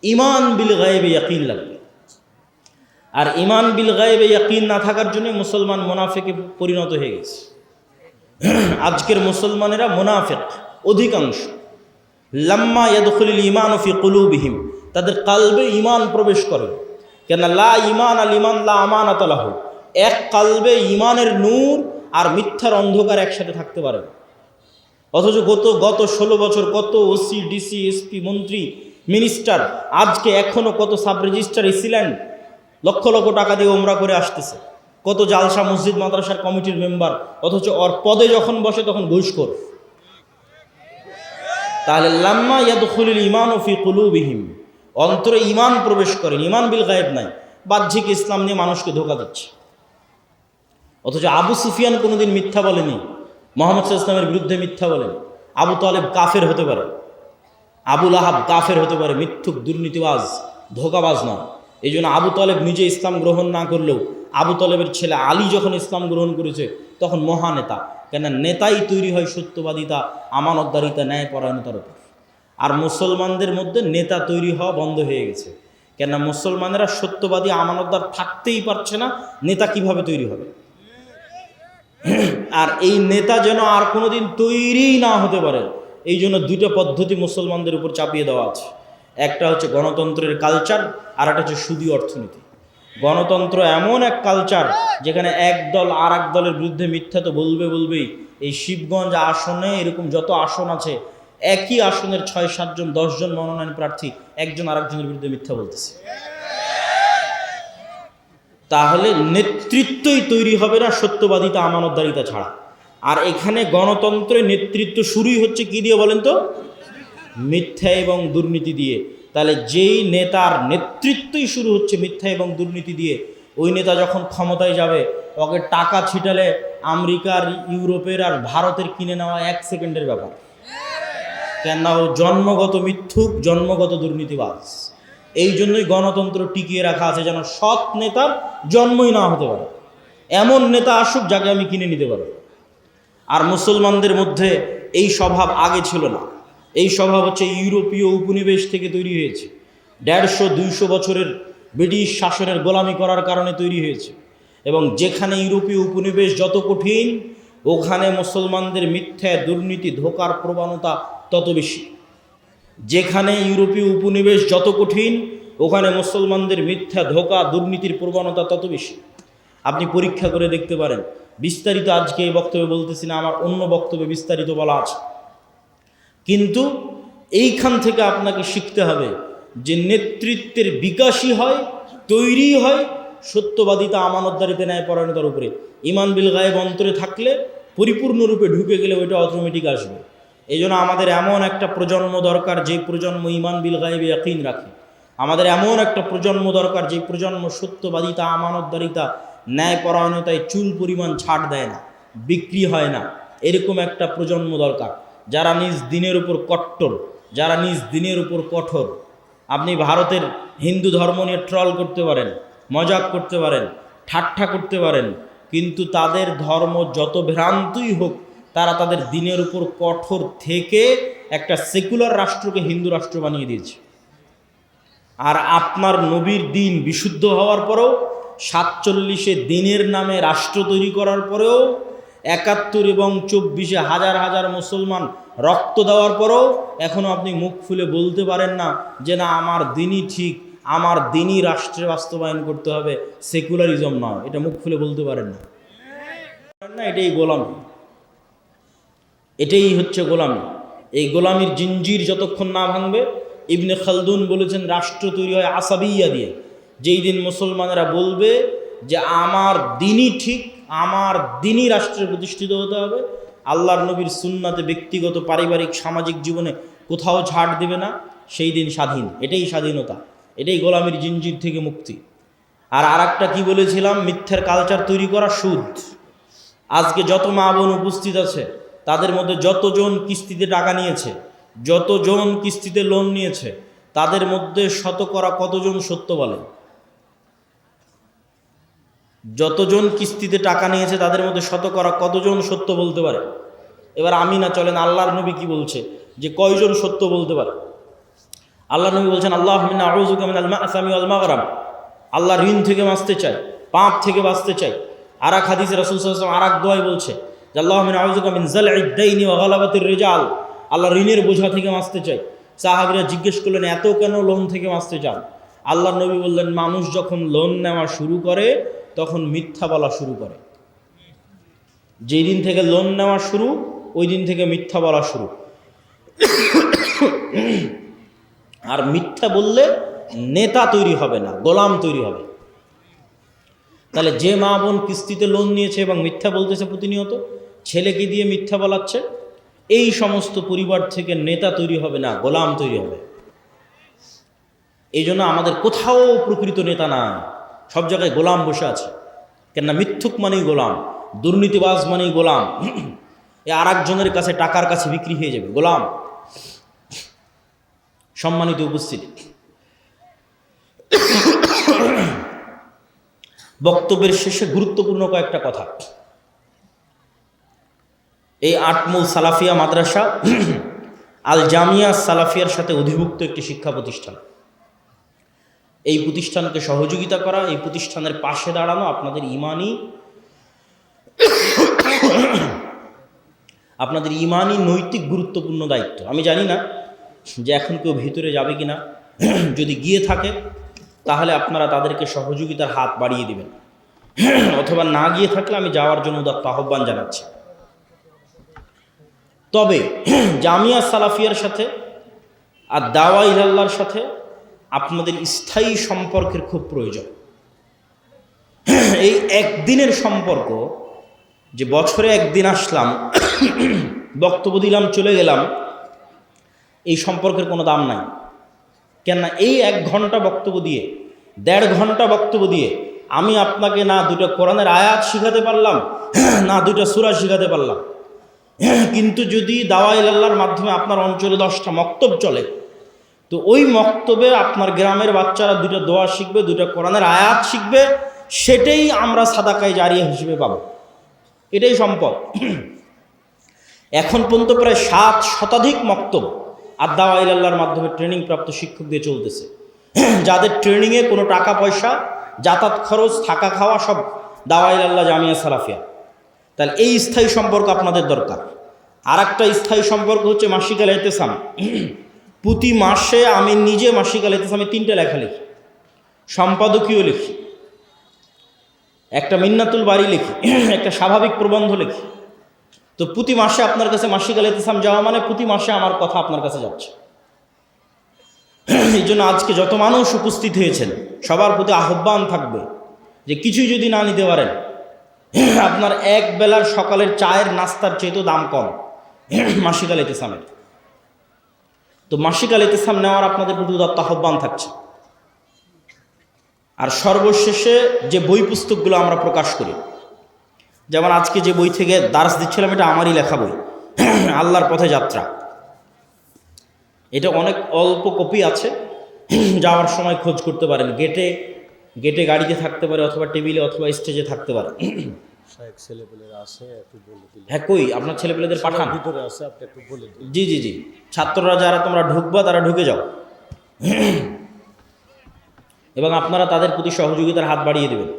ঈমান বিল গায়েবে ইয়াকিন লাগবে। আর ঈমান বিল গায়েবে ইয়াকিন না থাকার জন্য মুসলমান মুনাফিকে পরিণত হয়ে গেছে। আজকের মুসলমানেরা মুনাফিক অধিকাংশ। লাম্মা ইয়াদখুলুল ঈমানু ফি কুলুবিহিম, তাদের কালবে ঈমান প্রবেশ করে। কেন? লা ঈমান আল ঈমান লা আমানাতা লাহু। এক কালবে ঈমানের নূর আর মিথ্যার অন্ধকার একসাথে থাকতে পারে না। অথচ গত 16 বছর কত ওসি, ডিসি, এসপি, মন্ত্রী, মিনিস্টার, আজকে এখনো কত sub registrar AC land lakh lakh টাকা দিয়ে ওমরা করে আসতেছে, কত জালসা মসজিদ মাদ্রাসার কমিটির মেম্বার, অথচ ওর পদে যখন বসে তখন ঘুষখোর। তাহলে লাম্মা ইয়াদখুলুল ঈমানু ফি কুলুবিহিম, অন্তরে ঈমান প্রবেশ করে, ঈমান বিল গায়েব নাই, বাহ্যিক ইসলাম নিয়ে মানুষকে ধোঁকা দিচ্ছে। অথচ আবু সুফিয়ান কোনোদিন মিথ্যা বলেনি, মুহাম্মদ সাল্লাল্লাহু আলাইহি ওয়াসাল্লামের বিরুদ্ধে মিথ্যা বলেন। আবু তালেব কাফের হতে পারে, আবু লাহাব কাফের হতে পারে, মিথ্যুক, দুর্নীতিবাজ, ধোঁকাবাজ নয়। এই জন্য আবু তালেব নিজে ইসলাম গ্রহণ না করলেও আবু তালেবের ছেলে আলী যখন ইসলাম গ্রহণ করেছে তখন মহানেতা। কেন? নেতাই তৈরি হয় সত্যবাদিতা, আমানতদারিতা, ন্যায়পরায়ণতার উপর। আর মুসলমানদের মধ্যে নেতা তৈরি হওয়া বন্ধ হয়ে গেছে। কেন? মুসলমানেরা সত্যবাদী, আমানতদার থাকতেই পারছে না, নেতা কিভাবে তৈরি হবে? আর এই নেতা যেন আর কোনোদিন তৈরি না হতে পারে, এই জন্য দুটো পদ্ধতি মুসলমানদের উপর চাপিয়ে দেওয়া আছে। একটা হচ্ছে গণতন্ত্রের কালচার, আর একটা হচ্ছে সুদী অর্থনীতি। গণতন্ত্র এমন এক কালচার যেখানে এক দল আর এক দলের বিরুদ্ধে মিথ্যা তো বলবেই। এই শিবগঞ্জ আসনে এরকম যত আসন আছে, একই আসনের 6-7 জন 10 জন মনোনয়ন প্রার্থী একজন আরেকজনের বিরুদ্ধে মিথ্যা বলতেছে। তাহলে নেতৃত্বই তৈরি হবে না সত্যবাদিতা, আমানতদারিতা ছাড়া। আর এখানে গণতন্ত্রের নেতৃত্ব শুরুই হচ্ছে কি দিয়ে বলেন তো? মিথ্যা এবং দুর্নীতি দিয়ে। তাহলে যেই নেতার নেতৃত্বই শুরু হচ্ছে মিথ্যা এবং দুর্নীতি দিয়ে, ওই নেতা যখন ক্ষমতায় যাবে ওকে টাকা ছিটালে আমেরিকার, ইউরোপের আর ভারতের কিনে নেওয়া 1 সেকেন্ডের ব্যাপার। কেন? ও জন্মগত মিথ্যুক, জন্মগত দুর্নীতিবাজ। এই জন্যই গণতন্ত্র টিকিয়ে রাখা আছে, যেন সৎ নেতার জন্মই না হতে পারে। এমন নেতা আসুক যাকে আমি কিনে নিতে পারবো। আর মুসলমানদের মধ্যে এই স্বভাব আগে ছিল না। এই স্বভাব হচ্ছে ইউরোপীয় উপনিবেশ থেকে তৈরি হয়েছে। 150-200 বছরের ব্রিটিশ শাসনের গোলামি করার কারণে তৈরি হয়েছে। এবং যেখানে ইউরোপীয় উপনিবেশ যত কঠিন, ওখানে মুসলমানদের মিথ্যা, দুর্নীতি, ধোঁকার প্রবণতা তত বেশি। যেখানে ইউরোপীয় উপনিবেশ যত কঠিন, ওখানে মুসলমানদের মিথ্যা, ধোঁকা, দুর্নীতির প্রবণতা তত বেশি। আপনি পরীক্ষা করে দেখতে পারেন। বিস্তারিত আজকে এই বক্তব্যে বলতেছি না, আমার অন্য বক্তব্যে বিস্তারিত বলা আছে। কিন্তু এইখান থেকে আপনাকে শিখতে হবে যে নেতৃত্বের বিকাশই হয়, তৈরি হয় সত্যবাদিতা, আমানতদারিতে, ন্যায়পরায়ণতার উপরে। ঈমান বিল গায়েব অন্তরে থাকলে, পরিপূর্ণরূপে ঢুকে গেলে ওইটা অটোমেটিক আসবে। এই জন্য আমাদের এমন একটা প্রজন্ম দরকার যে প্রজন্ম ঈমান বিল গায়েবে ইয়াকিন রাখে। আমাদের এমন একটা প্রজন্ম দরকার যে প্রজন্ম সত্যবাদিতা, আমানতদারিতা, ন্যায়পরায়ণতায় চুল পরিমাণ ছাড় দেয় না, বিক্রি হয় না। এরকম একটা প্রজন্ম দরকার যারা নিজ দিনের উপর কট্টর, যারা নিজ দিনের উপর কঠোর। আপনি ভারতের হিন্দু ধর্ম নিয়ে ট্রল করতে পারেন, মজাক করতে পারেন, ঠাট্টা করতে পারেন, কিন্তু তাদের ধর্ম যত ভ্রান্তই হোক, তারা তাদের দিনের উপর কঠোর থেকে একটা সেকুলার রাষ্ট্রকে হিন্দু রাষ্ট্র বানিয়ে দিয়েছে। আর আপনার নবীর দিন বিশুদ্ধ হওয়ার পরেও, 47-এ দিনের নামে রাষ্ট্র তৈরি করার পরেও, 71 এবং 24-এ হাজার হাজার মুসলমান রক্ত দেওয়ার পরেও এখনও আপনি মুখ খুলে বলতে পারেন না যে না, আমার দিনই ঠিক, আমার দিনই রাষ্ট্রে বাস্তবায়ন করতে হবে, সেকুলারিজম নয়। এটা মুখ খুলে বলতে পারেন না। এটাই গোলামি, এটাই হচ্ছে গোলামি। এই গোলামির জিঞ্জির যতক্ষণ না ভাঙবে, ইবনে খালদুন বলেছেন রাষ্ট্র তৈরি হয় আসাবিয়া দিয়ে। যেই দিন মুসলমানেরা বলবে যে আমার দিনই ঠিক, আমার দিনই রাষ্ট্রে প্রতিষ্ঠিত হতে হবে, আল্লাহর নবীর সুন্নাতে ব্যক্তিগত, পারিবারিক, সামাজিক জীবনে কোথাও ছাড় দেবে না, সেই দিন স্বাধীন। এটাই স্বাধীনতা, এটাই গোলামির জিঞ্জির থেকে মুক্তি। আর আরেকটা কি বলেছিলাম, মিথ্যার কালচার তৈরি করা সুদ। আজকে যত মা বোন উপস্থিত আছে, তাদের মধ্যে যতজন কিস্তিতে টাকা নিয়েছে, যতজন কিস্তিতে লোন নিয়েছে, তাদের মধ্যে শতকরা কতজন সত্য বলে? যতজন কিস্তিতে টাকা নিয়েছে তাদের মধ্যে শতকরা কতজন সত্য বলতে পারে? এবার আমি না, চলেন আল্লাহর নবী কি বলছে যে কয়জন সত্য বলতে পারে। আল্লাহর নবী বলছেন, আল্লাহুম্মা আউযুকা মিনাল মা'সামি ওয়াল মাগরাম। আল্লাহ ঋণ থেকে বাঁচতে চায়, পাপ থেকে বাঁচতে চায়। আর এক হাদিসে রাসূল সাল্লাল্লাহু আলাইহি ওয়াসাল্লাম আর এক দোয়ায় বলছে যে আল্লাহুম্মা আউযুকা মিন যাল'ইদ দাইনি ওয়া গালাবাতির রিজাল। আল্লাহ ঋণের বোঝা থেকে বাঁচতে চায়। সাহাবীরা জিজ্ঞেস করলেন, এত কেন লোন থেকে বাঁচতে চান? আল্লাহর নবী বললেন, মানুষ যখন লোন নেওয়া শুরু করে তখন মিথ্যা বলা শুরু করে। যেই দিন থেকে লোন নেওয়া শুরু, ওই দিন থেকে মিথ্যা বলা শুরু। আর মিথ্যা বললে নেতা তৈরি হবে না, গোলাম তৈরি হবে। তাহলে যে মা বোন কিস্তিতে লোন নিয়েছে এবং মিথ্যা বলতেছে প্রতিনিয়ত, ছেলেকে দিয়ে মিথ্যা বলাচ্ছে, এই সমস্ত পরিবার থেকে নেতা তৈরি হবে না, গোলাম তৈরি হবে। এই জন্য আমাদের কোথাও প্রকৃত নেতা নাই, সব জায়গায় গোলাম বসে আছে। কেননা মিথ্যুক মানেই গোলাম, দুর্নীতিবাজ মানেই গোলাম। এ আর একজনের কাছে, টাকার কাছে বিক্রি হয়ে যাবে, গোলাম। সম্মানিত উপস্থিতি, বক্তব্যের শেষে গুরুত্বপূর্ণ কয়েকটা কথা। এই আটমূল সালাফিয়া মাদ্রাসা আল জামিয়া সালাফিয়ার সাথে অধিভুক্ত একটি শিক্ষা প্রতিষ্ঠান। এই প্রতিষ্ঠানকে সহযোগিতা করা, এই প্রতিষ্ঠানের পাশে দাঁড়ানো আপনাদের ইমানি নৈতিক গুরুত্বপূর্ণ দায়িত্ব। আমি জানি না যে এখন কেউ ভিতরে যাবে কিনা, যদি গিয়ে থাকে তাহলে আপনারা তাদেরকে সহযোগিতার হাত বাড়িয়ে দিবেন, অথবা না গিয়ে থাকলে আমি যাওয়ার জন্য উদাত্ত আহ্বান জানাচ্ছি। তবে জামিয়া সালাফিয়ার সাথে আর দাওয়া ইলাল্লাহর সাথে আপনাদের স্থায়ী সম্পর্কের খুব প্রয়োজন। এই একদিনের সম্পর্ক, যে বছরে একদিন আসলাম, বক্তব্য দিলাম, চলে গেলাম, এই সম্পর্কের কোনো দাম নাই। কেননা এই 1 ঘন্টা বক্তব্য দিয়ে, 1.5 ঘন্টা বক্তব্য দিয়ে আমি আপনাকে না 2টা কোরআনের আয়াত শিখাতে পারলাম, না 2টা সূরা শিখাতে পারলাম। কিন্তু যদি দাওয়া ইলাল্লাহর মাধ্যমে আপনার অঞ্চলে 10টা মক্তব চলে, তো ওই মক্তবে আপনার গ্রামের বাচ্চারা 2টা দোয়া শিখবে, 2টা কোরআনের আয়াত শিখবে, সেটাই আমরা সাদাকায়ে জারিয়া হিসেবে পাব, এটাই সম্পদ। এখন পর্যন্ত প্রায় 7 শতাধিক মক্তব আদ-দাওয়া ইলাল্লাহর মাধ্যমে ট্রেনিং প্রাপ্ত শিক্ষক দিয়ে চলতেছে, যাদের ট্রেনিংয়ে কোনো টাকা পয়সা, যাতায়াত খরচ, থাকা খাওয়া সব দাওয়া ইলাল্লাহ জামিয়া সালাফিয়া। তাহলে এই স্থায়ী সম্পর্ক আপনাদের দরকার। আর একটা স্থায়ী সম্পর্ক হচ্ছে মাসিক আল ইতিসাম। প্রতি মাসে আমি নিজে মাসিক আল ইতিসামে 3টা লেখা লিখি, সম্পাদকীয় লিখি, একটা মিন্নাতুল বাড়ি লিখি, একটা স্বাভাবিক প্রবন্ধ লিখি। তো প্রতি মাসে আপনার কাছে মাসিক আল ইতিসাম যাওয়া মানে প্রতি মাসে আমার কথা আপনার কাছে যাচ্ছে। এই জন্য আজকে যত মানুষ উপস্থিত হয়েছেন সবার প্রতি আহ্বান থাকবে যে কিছুই যদি না নিতে পারেন, আপনার এক বেলার সকালের চায়ের নাস্তার চেয়েও দাম কম মাসিক আল ইতিসামের। তো মাসিক আল ইতিসাম নেওয়ার আপনাদের প্রতি উদাত্ত আহ্বান থাকছে। আর সর্বশেষে যে বই পুস্তকগুলো আমরা প্রকাশ করি, যেমন আজকে যে বই থেকে দার্স দিচ্ছিলাম, এটা আমারই লেখা বই, আল্লাহর পথে যাত্রা। এটা অনেক অল্প কপি আছে, যাওয়ার সময় খোঁজ করতে পারেন। গেটে গাড়িতে থাকতে পারে, অথবা টেবিলে অথবা স্টেজে থাকতে পারে। হ্যাঁ, কই আপনার ছেলেপেলেদের পাঠান। জি জি জি, ছাত্ররা যারা তোমরা ঢুকবা তারা ঢুকে যাও, এবং আপনারা তাদের প্রতি সহযোগিতার হাত বাড়িয়ে দেবেন।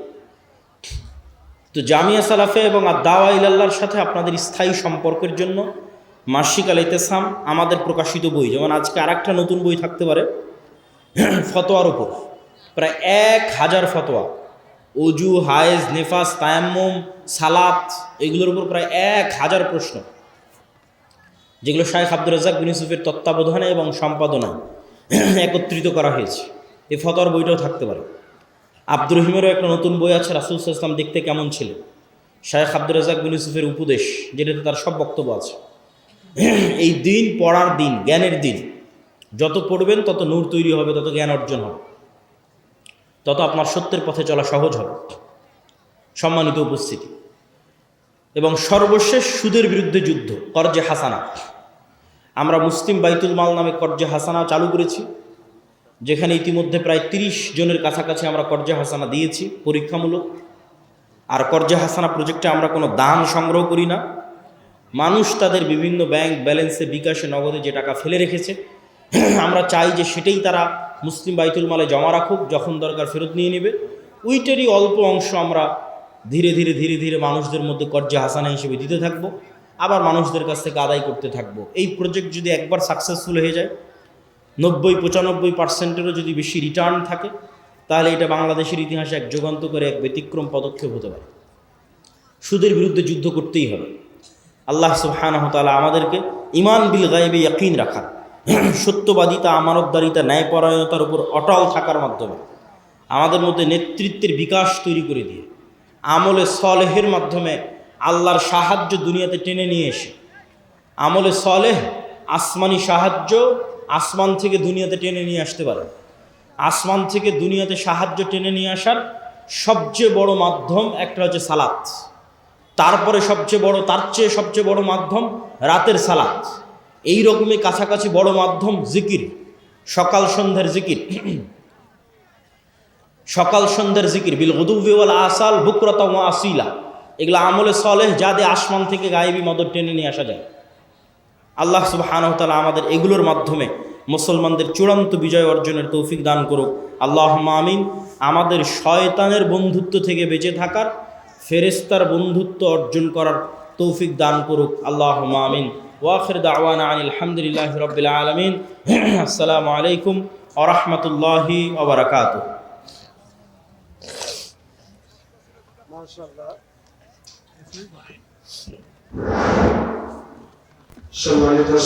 তো জামিয়া সালাফে এবং আদ-দাওয়া ইলাল্লাহর সাথে আপনাদের স্থায়ী সম্পর্কের জন্য মাসিক আল ইতিসাম আমাদের প্রকাশিত বই। যেমন আজকে আরেকটা নতুন বই থাকতে পারে ফতোয়ার উপর, প্রায় 1000 ফতোয়া, অজু, হায়েজ, নেফাস, তায়াম্মুম, সালাত, এগুলোর উপর প্রায় 1000 প্রশ্ন, যেগুলো শাইখ আব্দুর রাজ্জাক বিন ইউসুফের তত্ত্বাবধানে এবং সম্পাদনায় একত্রিত করা হয়েছে। এই ফতোয়ার বইটাও থাকতে পারে। আব্দুর রহিমেরও একটা নতুন বই আছে, রাসূল সাল্লাল্লাহু আলাইহি ওয়াসাল্লাম দেখতে কেমন ছিল, শাইখ আব্দুর রাজ্জাক বিন ইউসুফের উপদেশ, যেটাতে তার সব বক্তব্য আছে। এই দিন পড়ার দিন, জ্ঞানের দিন। যত পড়বেন তত নূর তৈরি হবে, তত জ্ঞান অর্জন হবে, তত আপনার সত্যের পথে চলা সহজ হবে। সম্মানিত উপস্থিতি, এবং সর্বশেষ সুদের বিরুদ্ধে যুদ্ধ, কর্জে হাসানা। আমরা মুসলিম বাইতুল মাল নামে কর্জে হাসানা চালু করেছি, যেখানে ইতিমধ্যে প্রায় 30 জনের কাছাকাছি আমরা কর্জে হাসানা দিয়েছি পরীক্ষামূলক। আর কর্জে হাসানা প্রজেক্টে আমরা কোনো দান সংগ্রহ করি না। মানুষ তাদের বিভিন্ন ব্যাংক ব্যালেন্সে, বিকাশে, নগদে যে টাকা ফেলে রেখেছে, আমরা চাই যে সেটাই তারা মুসলিম বাইতুল মালে জমা রাখুক, যখন দরকার ফেরত নিয়ে নেবে। ওইটারই অল্প অংশ আমরা ধীরে ধীরে ধীরে ধীরে মানুষদের মধ্যে কর্জে হাসানা হিসেবে দিতে থাকব, আবার মানুষদের কাছ থেকে আদায় করতে থাকব। এই প্রজেক্ট যদি একবার সাকসেসফুল হয়ে যায়, 90-95%-এরও যদি বেশি রিটার্ন থাকে, তাহলে এটা বাংলাদেশের ইতিহাসে এক যুগান্তকারী, এক ব্যতিক্রম পদক্ষেপ হতে পারে। সুদের বিরুদ্ধে যুদ্ধ করতেই হবে। আল্লাহ সুবহানাহু ওয়া তাআলা আমাদেরকে ঈমান বিল গায়বে ইয়াকিন রাখার, সত্যবাদিতা, আমানতদারিতা, ন্যায়পরায়ণতার উপর অটল থাকার মাধ্যমে আমাদের মধ্যে নেতৃত্বের বিকাশ তৈরি করে দিয়ে, আমলে সলেহের মাধ্যমে আল্লাহর সাহায্য দুনিয়াতে টেনে নিয়ে এসে, আমলে সলেহ আসমানি সাহায্য আসমান থেকে দুনিয়াতে টেনে নিয়ে আসতে পারে। আসমান থেকে দুনিয়াতে সাহায্য টেনে নিয়ে আসার সবচেয়ে বড় মাধ্যম একটা হচ্ছে সালাত, তারপরে তার চেয়ে সবচেয়ে বড় মাধ্যম রাতের সালাত, এই রকমই কাছাকাছি বড় মাধ্যম জিকির, সকাল সন্ধ্যার জিকির। সকাল সন্ধ্যার জিকির, বিল গুদুওয়ি ওয়াল আসাল বুকরাতা ওয়া আসিলা, এগুলো আমলে সলেহ, যাতে আসমান থেকে গায়েবী মদদ টেনে নিয়ে আসা যায়। আল্লাহ সুবহানাহু ওয়া তাআলা আমাদের এগুলোর মাধ্যমে মুসলমানদের চূড়ান্ত বিজয় অর্জনের তৌফিক দান করুক। আল্লাহুম্মা আমিন। আমাদের শয়তানের বন্ধুত্ব থেকে বেঁচে থাকার, ফেরেশতার বন্ধুত্ব অর্জন করার তৌফিক দান করুক। আল্লাহুম্মা আমিন। ওয়া আখির দাওয়ানা আনিল হামদুলিল্লাহি রাব্বিল আলামিন। আসসালামু আলাইকুম ওয়া রাহমাতুল্লাহি ওয়া বারাকাতুহু। মাশাআল্লাহ। সম্মানিত